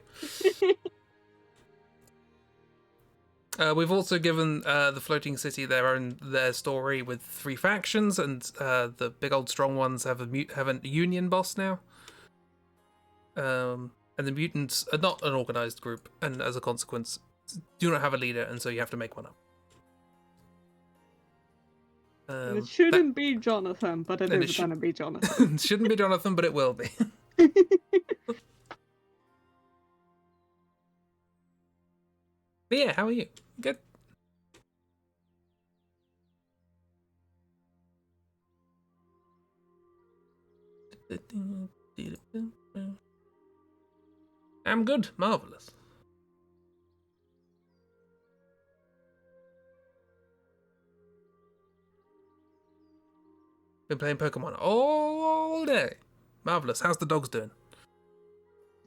We've also given the floating city their story with 3 factions, and the big old strong ones have a union boss now. And the mutants are not an organized group, and as a consequence, do not have a leader, and so you have to make one up. It shouldn't be Jonathan, but it is gonna be Jonathan. It shouldn't be Jonathan, but it will be. But yeah, how are you? Good. I'm good. Marvelous. Been playing Pokemon all day. Marvelous. How's the dogs doing?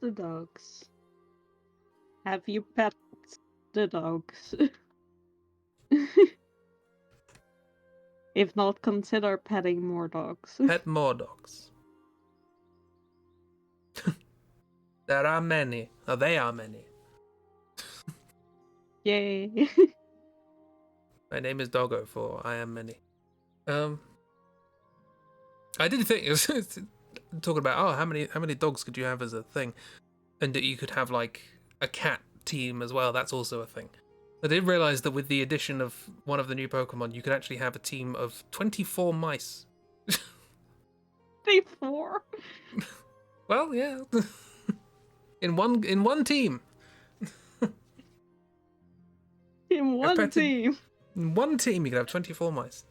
The dogs. Have you pet the dogs? If not, consider petting more dogs. Pet more dogs. There are many. Oh, they are many. Yay. My name is Doggo, for I am many. I did think talking about how many dogs could you have as a thing, and that you could have like a cat team as well. That's also a thing. I did realize that with the addition of one of the new Pokemon, you could actually have a team of 24 mice. 24? Well, yeah. in one team. In one team. In one team, you could have 24 mice.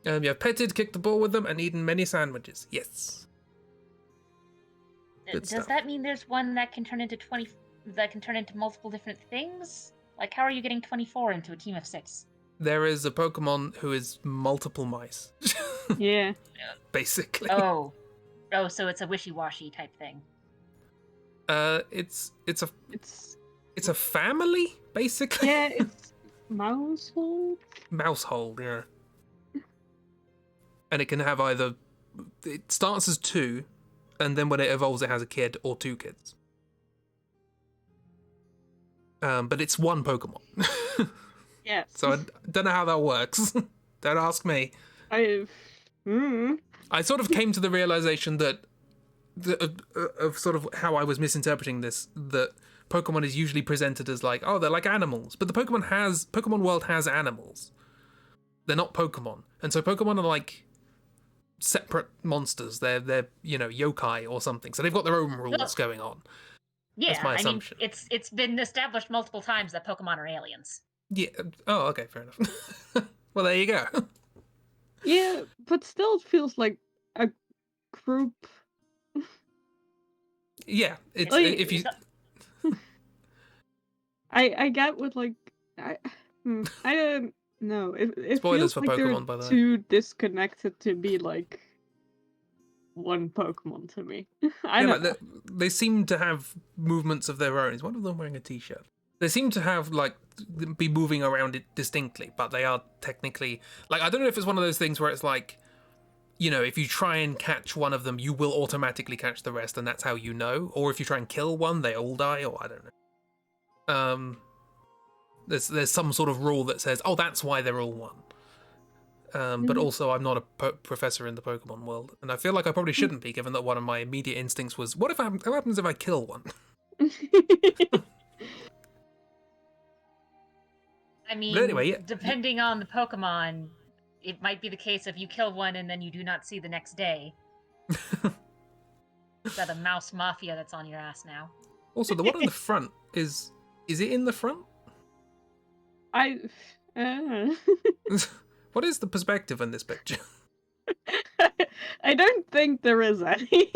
You have petted, kicked the ball with them, and eaten many sandwiches. Yes. Good Does stuff. that mean there's one that can turn into multiple different things? Like, how are you getting 24 into a team of 6? there is a Pokemon who is multiple mice, Yeah. basically. Oh, so it's a wishy-washy type thing. It's It's a family, basically. yeah, it's mousehold. Mousehold, yeah. And it can have either. It starts as 2, and then when it evolves, it has a kid or 2 kids. But it's one Pokemon. Yes. So I don't know how that works. Don't ask me. I I sort of came to the realization that of sort of how I was misinterpreting this, that Pokemon is usually presented as like, oh, they're like animals, but the Pokemon world has animals. They're not Pokemon, and so Pokemon are like separate monsters. They're yokai or something. So they've got their own rules going on. Yeah, That's my assumption. I mean, it's been established multiple times that Pokemon are aliens. Yeah. Oh, okay, fair enough. Well, there you go. yeah, but still it feels like a group. Yeah, it's Like, if you. I get with like I don't know. It Spoilers feels for like they're Pokemon, by the way. too disconnected to be like one Pokemon to me. I Yeah, don't like they seem to have movements of their own. Is one of them wearing a t-shirt? They seem to have like be moving around it distinctly, but they are technically like, I don't know if it's one of those things where it's like, if you try and catch one of them, you will automatically catch the rest, and that's how you know. Or if you try and kill one, they all die. Or I don't know. There's some sort of rule that says, oh, that's why they're all one. But also, I'm not a professor in the Pokemon world, and I feel like I probably shouldn't be, given that one of my immediate instincts was, what happens if I kill one? I mean, But anyway, yeah. depending on the Pokemon, it might be the case if you kill one and then you do not see the next day. Is that a mouse mafia that's on your ass now? Also, the one in the front is it in the front? I What is the perspective in this picture? I don't think there is any.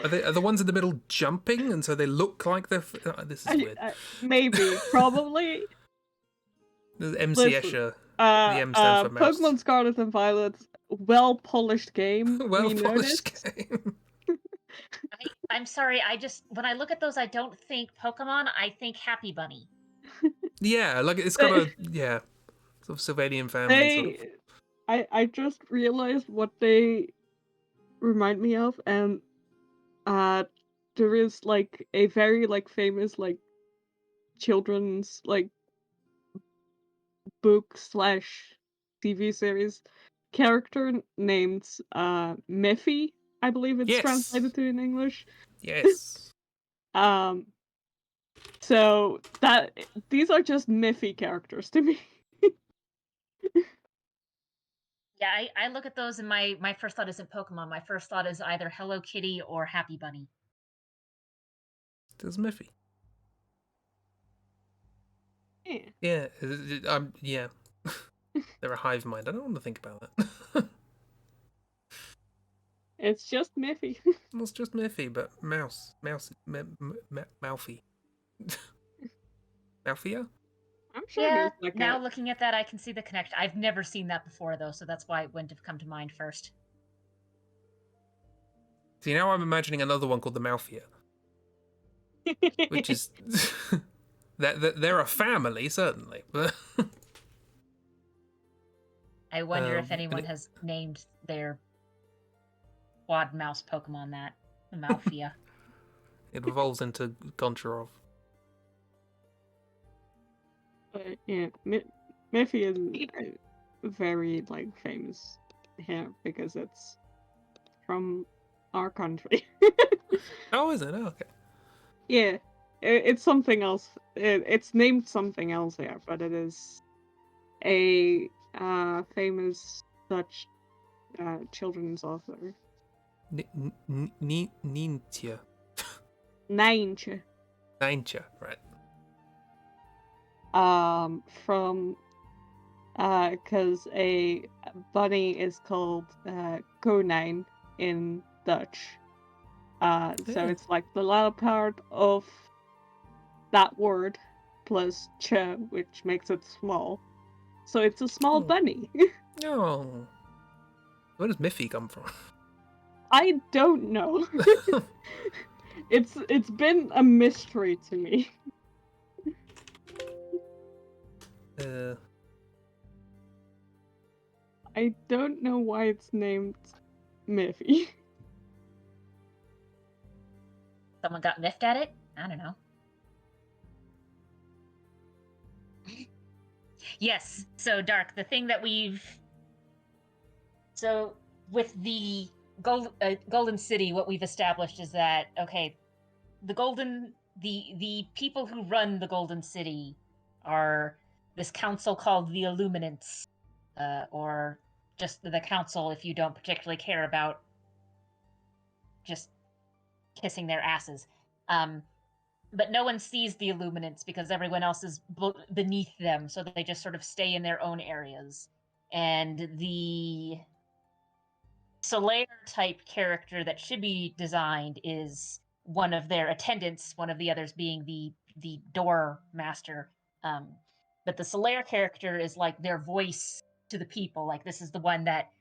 Are the ones in the middle jumping, and so they look like they're? This is weird. Maybe, probably. The MC Listen, Escher. The M stands for mouse. Pokemon Scarlet and Violet, well-polished game. Well polished game. I'm sorry, when I look at those, I don't think Pokemon, I think Happy Bunny. Yeah, like it's got a sort of Sylvanian family. Sort of. I just realized what they remind me of, and there is like a very like famous like children's like book / TV series character named Miffy, I believe it's translated to in English. Yes. So that these are just Miffy characters to me. Yeah, I look at those and my first thought isn't Pokemon. My first thought is either Hello Kitty or Happy Bunny. There's Miffy. Yeah. Yeah. Yeah. They're a hive mind. I don't want to think about that. It's just Miffy. Well, it's just Miffy, but mouse, Mouthy. Mouthia? I'm sure Yeah, there's like now looking at that, I can see the connection. I've never seen that before, though, so that's why it wouldn't have come to mind first. See, now I'm imagining another one called the Mouthia, which is that they're a family, certainly. But I wonder if anyone has named their quad mouse Pokemon that. The Malphia. It evolves into Goncharov. Yeah, Miffy is very like famous here because it's from our country. Oh, is it? Oh, okay. Yeah, it's something else. It's named something else here, but it is a famous Dutch children's author. Nintje. Nijntje. Nijntje, right. From because a bunny is called konijn in Dutch. So it's like the latter part of that word plus ch, which makes it small. so it's a small Oh. bunny. Oh. Where does Miffy come from? I don't know. It's been a mystery to me. I don't know why it's named Miffy. Someone got miffed at it? I don't know. Yes, so Dark, the thing that So, with the Golden City, what we've established is that, okay, the people who run the Golden City are this council called the Illuminants, or just the council if you don't particularly care about just kissing their asses. But no one sees the Illuminants because everyone else is beneath them, so they just sort of stay in their own areas. And the Solaire type character that should be designed is one of their attendants, one of the others being the door master. But the Solaire character is like their voice to the people. Like, this is the one that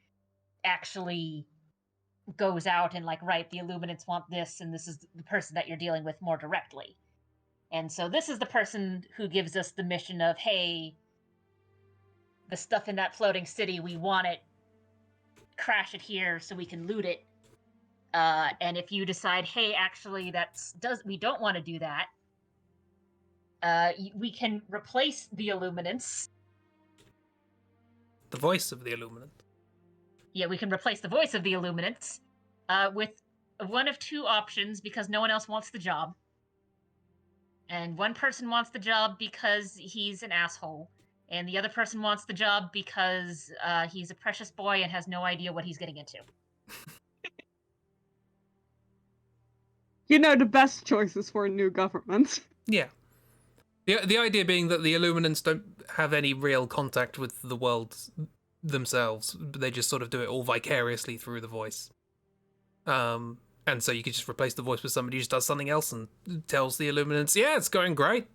actually goes out and like, right, the Illuminants want this, and this is the person that you're dealing with more directly. And so this is the person who gives us the mission of, hey, the stuff in that floating city, we want it, crash it here so we can loot it. And if you decide, hey, actually, we don't want to do that, we can replace the Illuminants. The voice of the Illuminant. Yeah, we can replace the voice of the Illuminants with one of two options because no one else wants the job. And one person wants the job because he's an asshole. And the other person wants the job because he's a precious boy and has no idea what he's getting into. You know, the best choices for a new government. Yeah. The idea being that the Illuminants don't have any real contact with the world themselves. They just sort of do it all vicariously through the voice. And so you could just replace the voice with somebody who just does something else and tells the Illuminants, yeah, it's going great.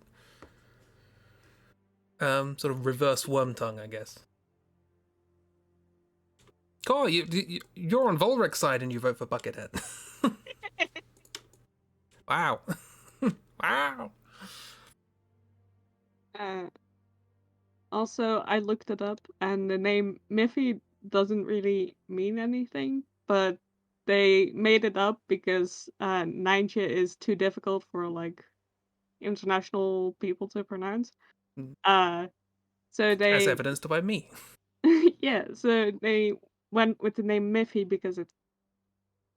Sort of reverse Wormtongue, I guess. Cool, you're on Volric's side and you vote for Buckethead. Wow. Wow. Also, I looked it up, and the name Miffy doesn't really mean anything, but they made it up because Ninja is too difficult for like international people to pronounce. So As they evidenced by me. yeah, so they went with the name Miffy because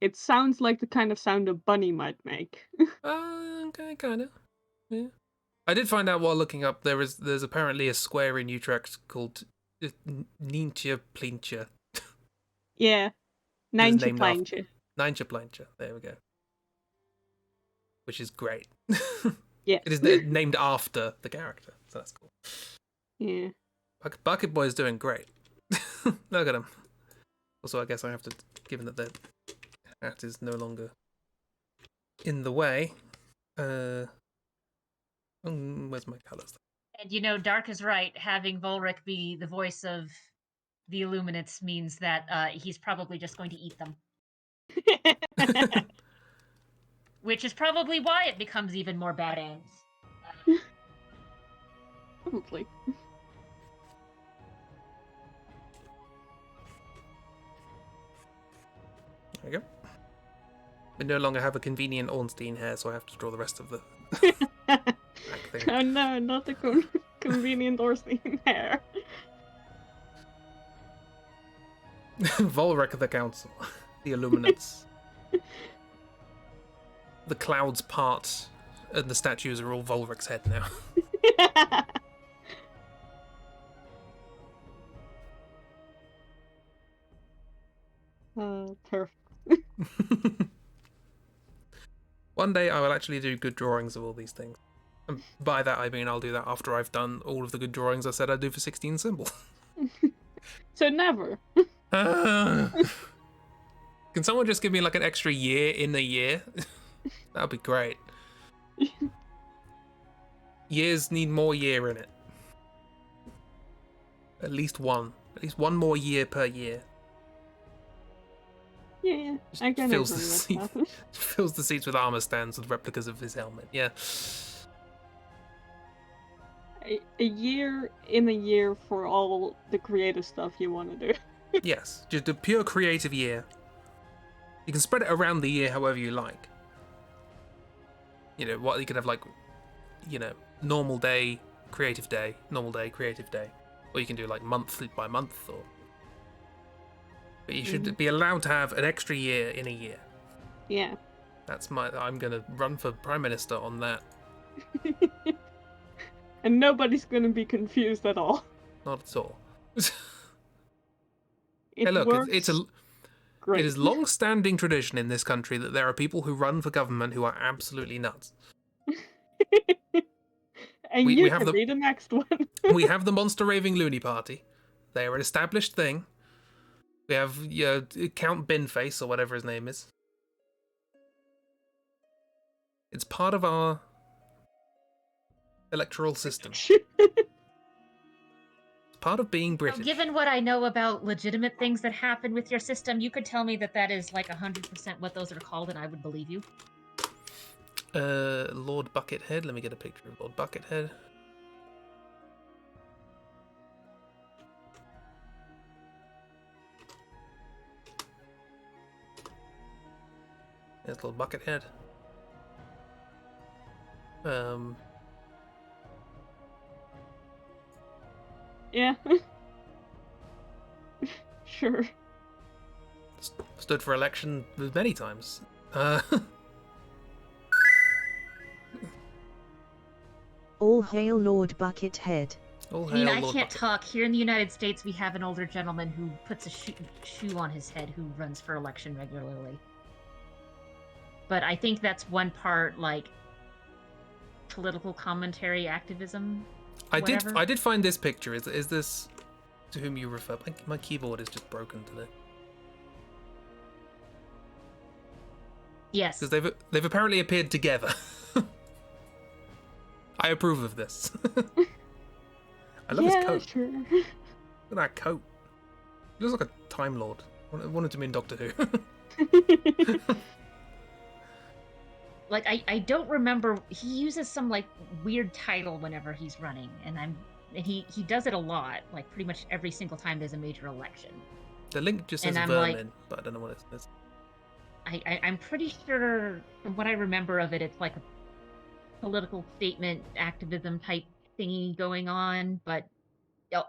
it sounds like the kind of sound a bunny might make. Okay, kind of. Yeah. I did find out while looking up there's apparently a square in Utrecht called Nientje Plintje. Yeah, It's Ninja named after Plantje. Nientje Plintje. There we go. Which is great. Yeah. It is named after the character, so that's cool. Yeah. Bucket Boy's doing great. Look at him. Also, I guess I have to, given that the hat is no longer in the way. Where's my colours? And you know, Dark is right. Having Volric be the voice of the Illuminants means that he's probably just going to eat them. Which is probably why it becomes even more badass. Probably. There we go. We no longer have a convenient Ornstein hair, so I have to draw the rest of the back thing. Oh no, not the convenient Orstein hair. Volrek the Council. The Illuminants. The clouds part, and the statues are all Volrek's head now. Perfect. One day I will actually do good drawings of all these things. And by that I mean I'll do that after I've done all of the good drawings I said I'd do for 16 Symbol. So never. Can someone just give me like an extra year in a year? That'd be great. Years need more year in it. At least one more year per year. Yeah, I can agree Fills the with seat, that. fills the seats with armor stands with replicas of his helmet. Yeah. A year in a year for all the creative stuff you want to do. Yes, just a pure creative year. You can spread it around the year however you like. You know what? You could have like, normal day, creative day, normal day, creative day, or you can do like month by month, or. But you should be allowed to have an extra year in a year. Yeah. I'm gonna run for prime minister on that. And nobody's gonna be confused at all. Not at all. It Hey, look, works it great. is long-standing tradition in this country that there are people who run for government who are absolutely nuts. And We you have can read the next one. we have the Monster Raving Loony Party. They are an established thing. We have Count Binface, or whatever his name is. It's part of our electoral system. It's part of being British. So given what I know about legitimate things that happen with your system, you could tell me that is like 100% what those are called, and I would believe you. Lord Buckethead. Let me get a picture of Lord Buckethead. There's Lord Buckethead. Yeah. Sure. Stood for election many times. All hail Lord Buckethead. All I mean, hail I Lord can't Bucket. talk. Here in the United States, we have an older gentleman who puts a shoe on his head who runs for election regularly. But I think that's one part, like, political commentary activism. I whatever. did find this picture. Is this to whom you refer? My keyboard is just broken today. Yes. Because they've apparently appeared together. I approve of this. I love his coat. Sure. Look at that coat. He looks like a Time Lord. I wanted to be in Doctor Who. Like, I don't remember. He uses some, like, weird title whenever he's running, and he does it a lot. Like, pretty much every single time there's a major election. The link just says And I'm vermin, like- but I don't know what it is. I'm pretty sure, from what I remember of it, it's like a political statement, activism type thingy going on, but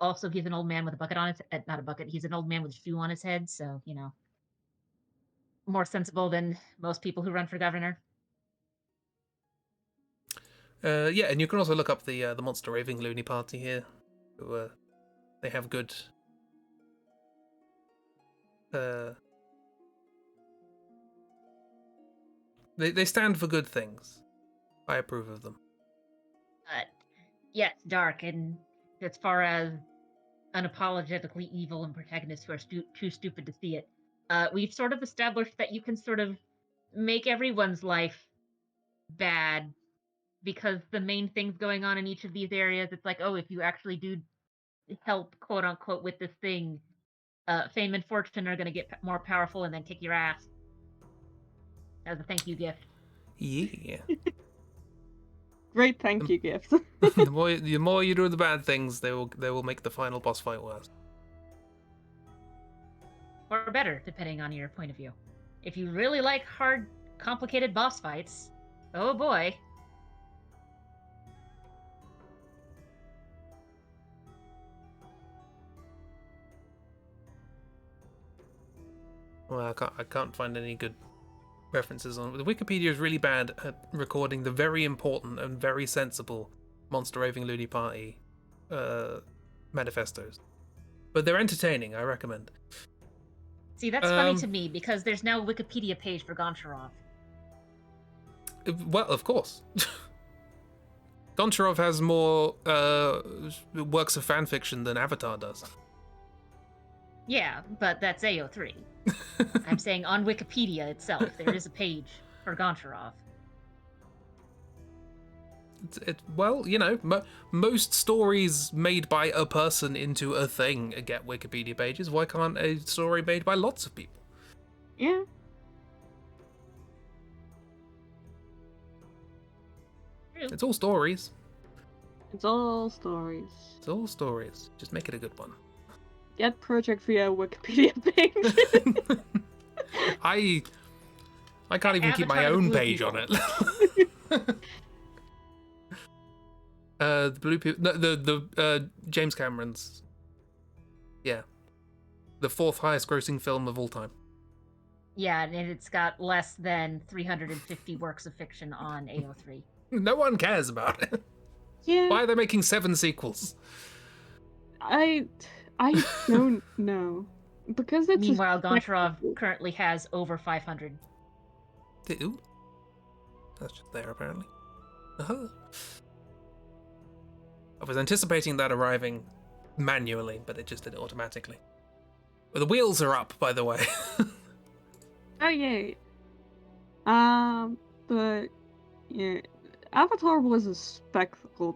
also he's an old man with a bucket on his not a bucket, he's an old man with a shoe on his head, so, more sensible than most people who run for governor. Yeah, and you can also look up the Monster Raving Loony Party here. Who, they have good. They stand for good things. I approve of them. But yes, dark, and as far as unapologetically evil and protagonists who are too stupid to see it, we've sort of established that you can sort of make everyone's life bad because the main things going on in each of these areas, it's like, oh, if you actually do help, quote unquote, with this thing, fame and fortune are going to get more powerful and then kick your ass as a thank you gift. Yeah. Great thank you gift. the more you do the bad things, they will make the final boss fight worse. Or better, depending on your point of view. If you really like hard, complicated boss fights, oh boy. Well, I can't find any good references on. The Wikipedia is really bad at recording the very important and very sensible Monster Raving Loony Party manifestos. But they're entertaining, I recommend. See, that's funny to me because there's now a Wikipedia page for Goncharov. Well, of course. Goncharov has more works of fanfiction than Avatar does. Yeah, but that's AO3. I'm saying on Wikipedia itself, there is a page for Goncharov. Well, you know, most stories made by a person into a thing get Wikipedia pages. Why can't a story made by lots of people? Yeah. It's all stories. It's all stories. It's all stories. Just make it a good one. Get Project via Wikipedia page. I can't even keep my Avatar the own blue page people. on it. The blue people, no, the James Cameron's, yeah, the 4th highest grossing film of all time. Yeah, and it's got less than 350 works of fiction on AO3. No one cares about it. Yeah. Why are they making 7 sequels? I don't know. Because it's Meanwhile, a Goncharov currently has over 500. Ooh. That's just there, apparently. Uh-huh. I was anticipating that arriving manually, but it just did it automatically. Well, the wheels are up, by the way. Oh yay. But yeah, Avatar was a spectacle.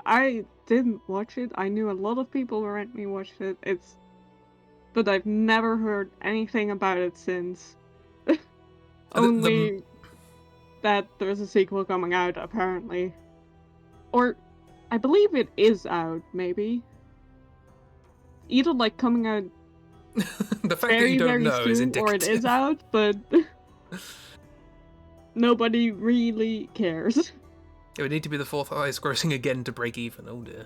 I didn't watch it. I knew a lot of people around me watched it. But I've never heard anything about it since. Only that there's a sequel coming out, apparently. Or, I believe it is out, maybe. Either like coming out The fact that very, you don't very know is soon, or it indicative. is out, but nobody really cares. It would need to be the 4th highest grossing again to break even. Oh dear.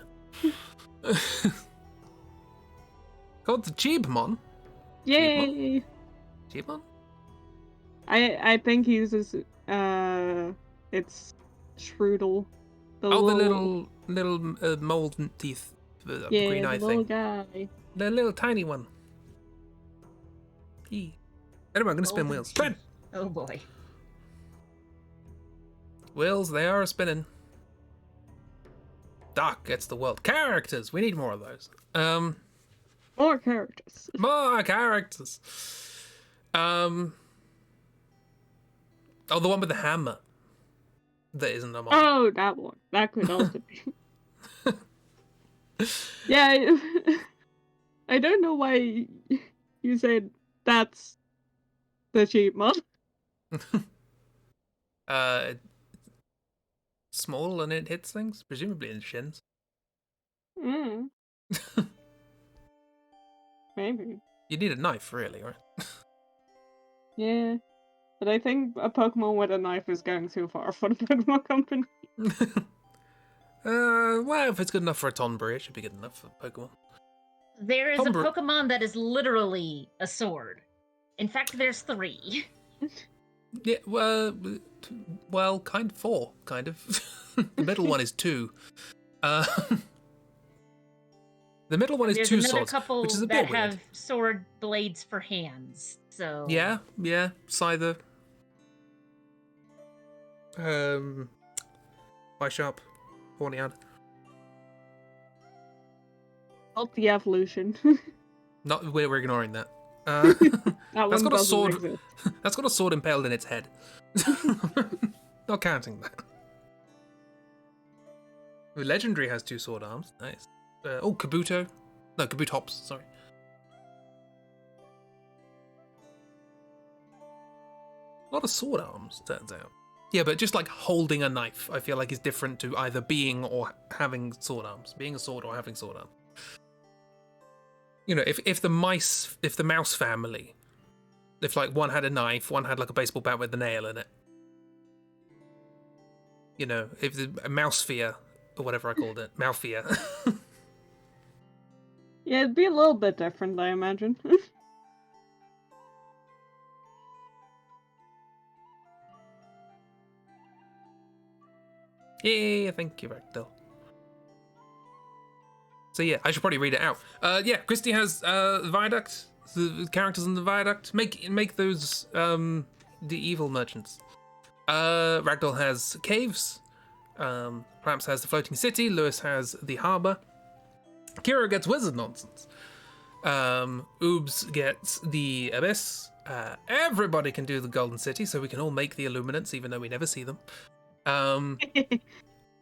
Called the Chibmon. Yay! Chibmon? I think he uses it's Strudel. The little mold teeth, green the eye little thing. guy. The little tiny one. Anyway, I'm gonna spin Golden wheels. teeth. Spin! Oh boy. Wheels, they are spinning. Doc gets the world. Characters! We need more of those. More characters. More characters! Oh, the one with the hammer. That isn't a mod. Oh, that one. That could also be. Yeah, I don't know why you said that's the cheap mod. Small and it hits things, presumably in shins. Mm. Maybe. You need a knife, really, right? Yeah. But I think a Pokemon with a knife is going too far for the Pokemon company. Well, if it's good enough for a Tonberry, it should be good enough for Pokemon. There is a Tomber- Pokemon that is literally a sword. In fact, there's 3. Yeah, well, kind of 4, kind of. The middle one is 2. The middle one is There's 2 another swords, couple which is a that bit weird. have sword blades for hands. So Yeah, Scyther. Sharp, Hornyard. Not the evolution. Not, we're ignoring that. That That's one got a doesn't sword. exist. That's got a sword impaled in its head. Not counting that. Legendary has 2 sword arms. Nice. Kabuto. No, Kabutops, sorry. A lot of sword arms, turns out. Yeah, but just like holding a knife, I feel like is different to either being or having sword arms. Being a sword or having sword arms. You know, if the mouse family, if like one had a knife, one had like a baseball bat with a nail in it. You know, if the mousephere, or whatever I called it, Malfia. Yeah, it'd be a little bit different, I imagine. Yeah, thank you, Ragdoll. So yeah, I should probably read it out. Yeah, Christy has the viaduct, the characters in the viaduct. Make those the evil merchants. Ragdoll has caves. Perhaps has the floating city. Lewis has the harbor. Kira gets wizard nonsense. Oobs gets the abyss. Everybody can do the golden city, so we can all make the illuminants, even though we never see them.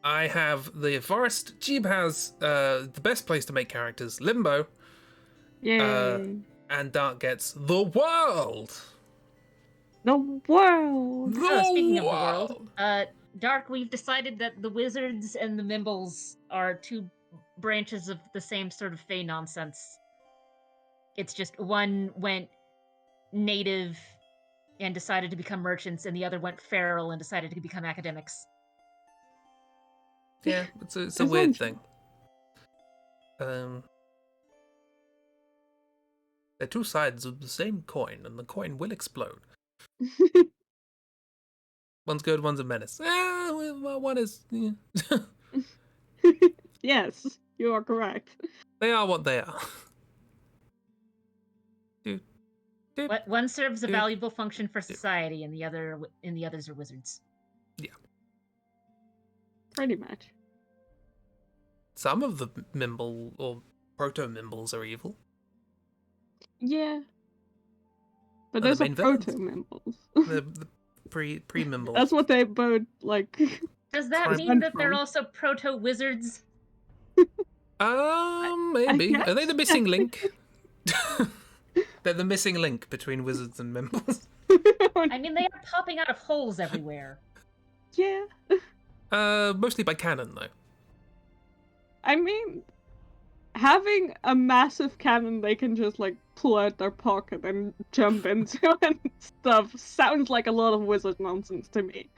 I have the forest. Chib has the best place to make characters, Limbo. Yay. And Dark gets the world. The world! The Speaking of the world. world, Dark, we've decided that the wizards and the Mimbles are two branches of the same sort of Fey nonsense. It's just one went native and decided to become merchants, and the other went feral and decided to become academics. Yeah, it's a weird thing. They're two sides of the same coin, and the coin will explode. One's good, one's a menace. One is. Yeah. Yes, you are correct. They are what they are. One serves a valuable function for society, and the others are wizards. Yeah. Pretty much. Some of the Mimble or proto-Mimbles are evil. Yeah. But the there's a main villains. proto-Mimbles. The pre-Mimbles. That's what they both, like... Does that mean that they're also proto-wizards? Maybe. Are they the missing link? They're the missing link between wizards and Mimbles. I mean, they are popping out of holes everywhere. Yeah. Mostly by cannon, though. I mean, having a massive cannon they can just, like, pull out their pocket and jump into and stuff sounds like a lot of wizard nonsense to me.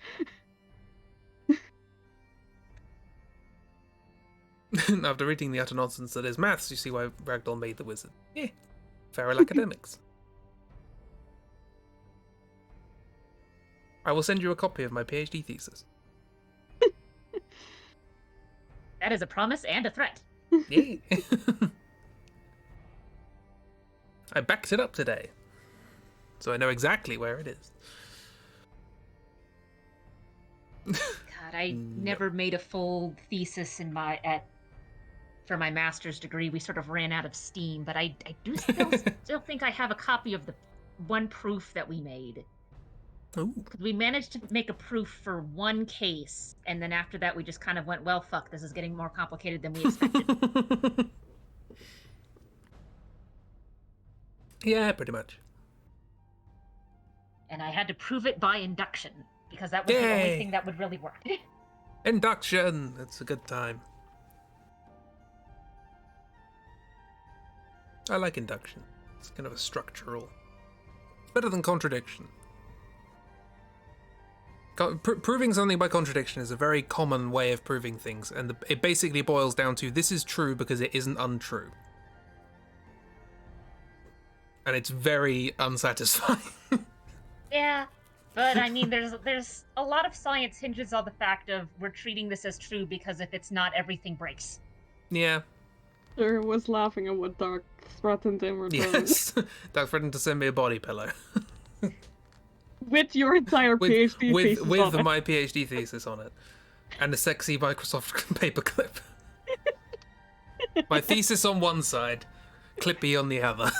After reading the utter nonsense that is maths, you see why Ragdoll made the wizard. Yeah. Feral academics. I will send you a copy of my PhD thesis. That is a promise and a threat. Yeah. I backed it up today, so I know exactly where it is. God, I never made a full thesis for my master's degree. We sort of ran out of steam, but I do still think I have a copy of the one proof that we made. Ooh. We managed to make a proof for one case, and then after that we just kind of went, well, fuck, this is getting more complicated than we expected. Yeah, pretty much. And I had to prove it by induction, because that was the only thing that would really work. Induction! It's a good time. I like induction. It's kind of a structural. It's better than contradiction. Proving something by contradiction is a very common way of proving things, and it basically boils down to this is true because it isn't untrue. And it's very unsatisfying. Yeah, but I mean, there's a lot of science hinges on the fact of we're treating this as true because if it's not, everything breaks. Yeah. Sure was laughing at what Dark threatened in return. Yes. Dark threatened to send me a body pillow. With your entire PhD thesis with on it. my PhD thesis on it. And a sexy Microsoft paperclip. My thesis on one side, Clippy on the other.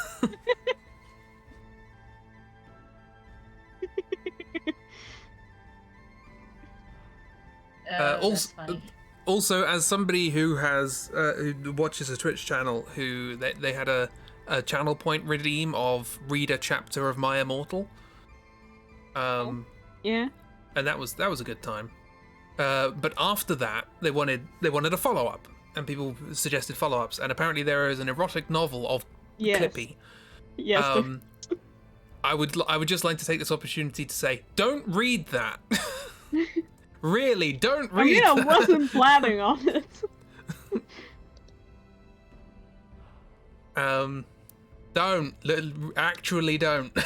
Also, as somebody who has who watches a Twitch channel, who they had a channel point redeem of read a chapter of My Immortal. Yeah. And that was a good time. But after that, they wanted a follow up, and people suggested follow ups. And apparently, there is an erotic novel of Clippy. Yes. I would just like to take this opportunity to say, don't read that. Really, don't read that. I wasn't planning on it. Don't. Actually don't.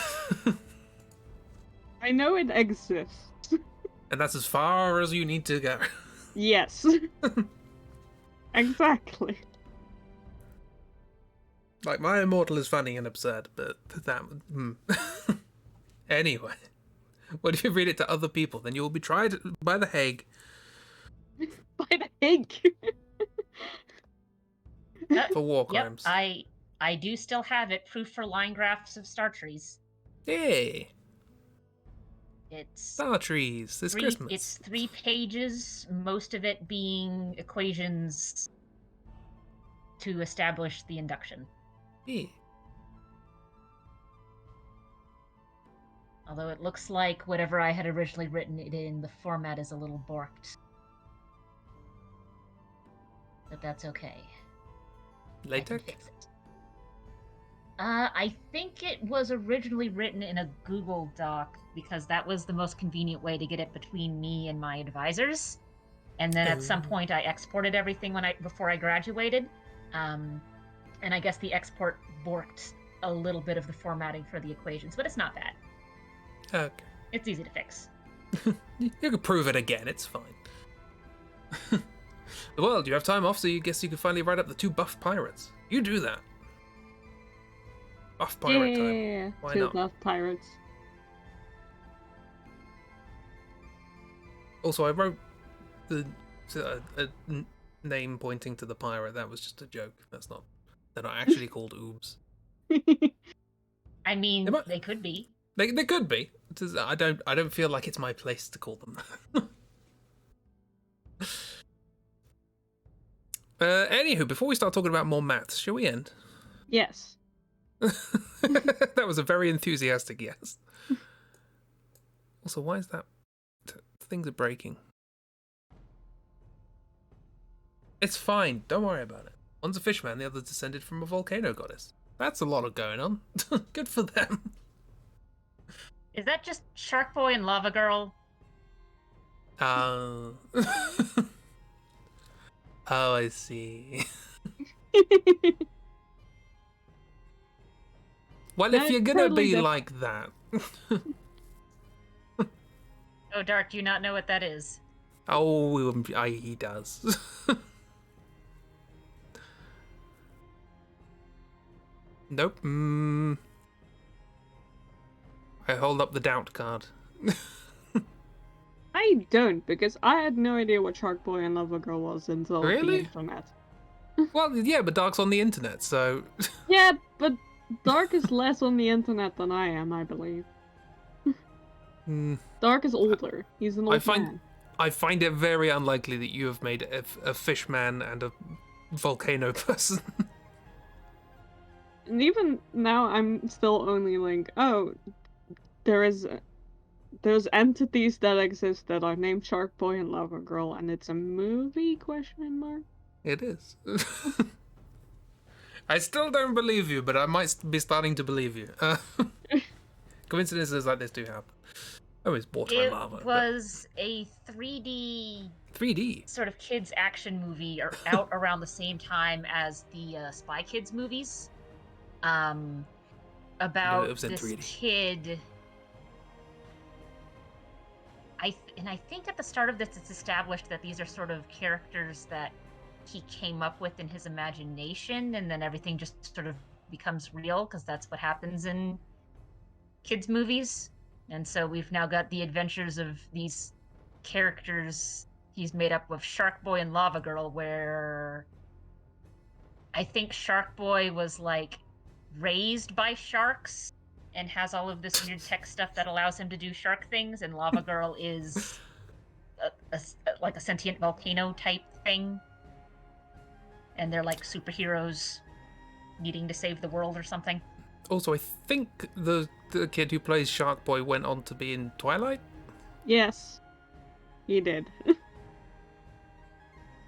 I know it exists. And that's as far as you need to go. Yes. Exactly. Like, My Immortal is funny and absurd, but that... Anyway. What if you read it to other people? Then you will be tried by the Hague. By the Hague? For war crimes. Yep, I do still have it. Proof for line graphs of star trees. Hey. It's Star trees. It's Christmas. It's 3 pages, most of it being equations to establish the induction. Yeah. Although it looks like whatever I had originally written it in, the format is a little borked. But that's okay. I can Latex? fix it. I think it was originally written in a Google Doc because that was the most convenient way to get it between me and my advisors. And then at some point I exported everything before I graduated. And I guess the export borked a little bit of the formatting for the equations, but it's not bad. Okay. It's easy to fix. You can prove it again, it's fine. Well, you have time off, so you guess you can finally write up the 2 buff pirates. You do that. Buff pirate time. Yeah, Why 2 not? buff pirates. Also, I wrote a name pointing to the pirate. That was just a joke. They're not actually called oobs. I mean, might- they could be. They could be. I don't feel like it's my place to call them. Anywho, before we start talking about more maths, shall we end? Yes. That was a very enthusiastic yes. Also, why is that? Things are breaking. It's fine. Don't worry about it. One's a fishman, the other's descended from a volcano goddess. That's a lot of going on. Good for them. Is that just Shark Boy and Lava Girl? Oh, I see. Well, if No, you're gonna totally be different. like that. Oh, Dark, do you not know what that is? Oh, he does. Nope. I hold up the doubt card. I don't, because I had no idea what Shark Boy and Lava Girl was until the Really? internet. Well, yeah, but Dark's on the internet, so... Yeah, but Dark is less on the internet than I am, I believe. Dark is older. He's an old man. I find it very unlikely that you have made a fish man and a volcano person. And even now, I'm still only like, oh, there's entities that exist that are named Shark Boy and Lava Girl, and it's a movie? Question mark. It is. I still don't believe you, but I might be starting to believe you. Coincidences like this do happen. Oh, it's water and lava. It was a 3D 3D. sort of kids action movie out around the same time as the Spy Kids movies. About it was in this 3D. kid. I think at the start of this, it's established that these are sort of characters that he came up with in his imagination, and then everything just sort of becomes real because that's what happens in kids' movies. And so we've now got the adventures of these characters he's made up of Shark Boy and Lava Girl, where I think Shark Boy was like raised by sharks and has all of this weird tech stuff that allows him to do shark things, and Lava Girl is like a sentient volcano type thing, and they're like superheroes needing to save the world or something. Also, I think the kid who plays Shark Boy went on to be in Twilight. Yes, he did.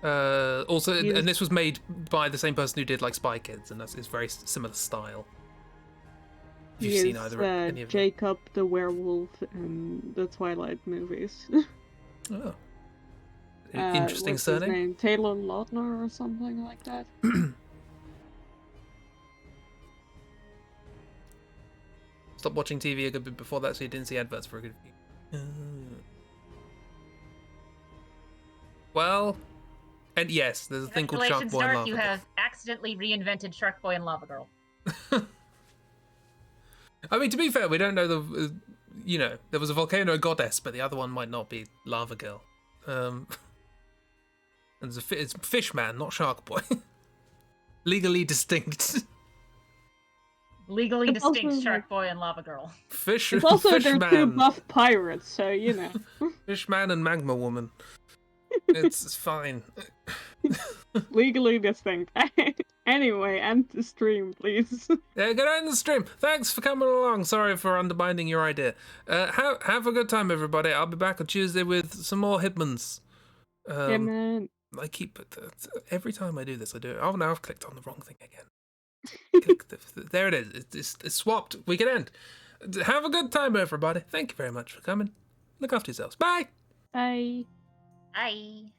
Also, He was- and this was made by the same person who did like Spy Kids, and it's very similar style. If He you've seen is, either any of them. Jacob the werewolf in the Twilight movies. Oh. Interesting what's his surname. name? Taylor Lautner or something like that. Stop watching TV a good bit before that so you didn't see adverts for a good few. Well, and yes, there's a thing called Shark Congratulations, Boy and Dark, Lava you Girl. have accidentally reinvented Shark Boy and Lava Girl. I mean, to be fair, we don't know the... you know, there was a volcano goddess, but the other one might not be Lava Girl. And it's Fish Man, not Shark Boy. Legally distinct. Legally It's also, distinct Shark like- Boy and Lava Girl. It's also they're two Fishman. buff pirates, so you know. Fishman and Magma Woman. It's fine. Legally distinct. Anyway, end the stream, please. Yeah, get out in the stream. Thanks for coming along. Sorry for undermining your idea. Have a good time, everybody. I'll be back on Tuesday with some more Hitmans. Yeah, man. I keep every time I do this, I do it. Oh no, I've clicked on the wrong thing again. There it is. It's swapped. We can end. Have a good time, everybody. Thank you very much for coming. Look after yourselves. Bye. Bye. Bye.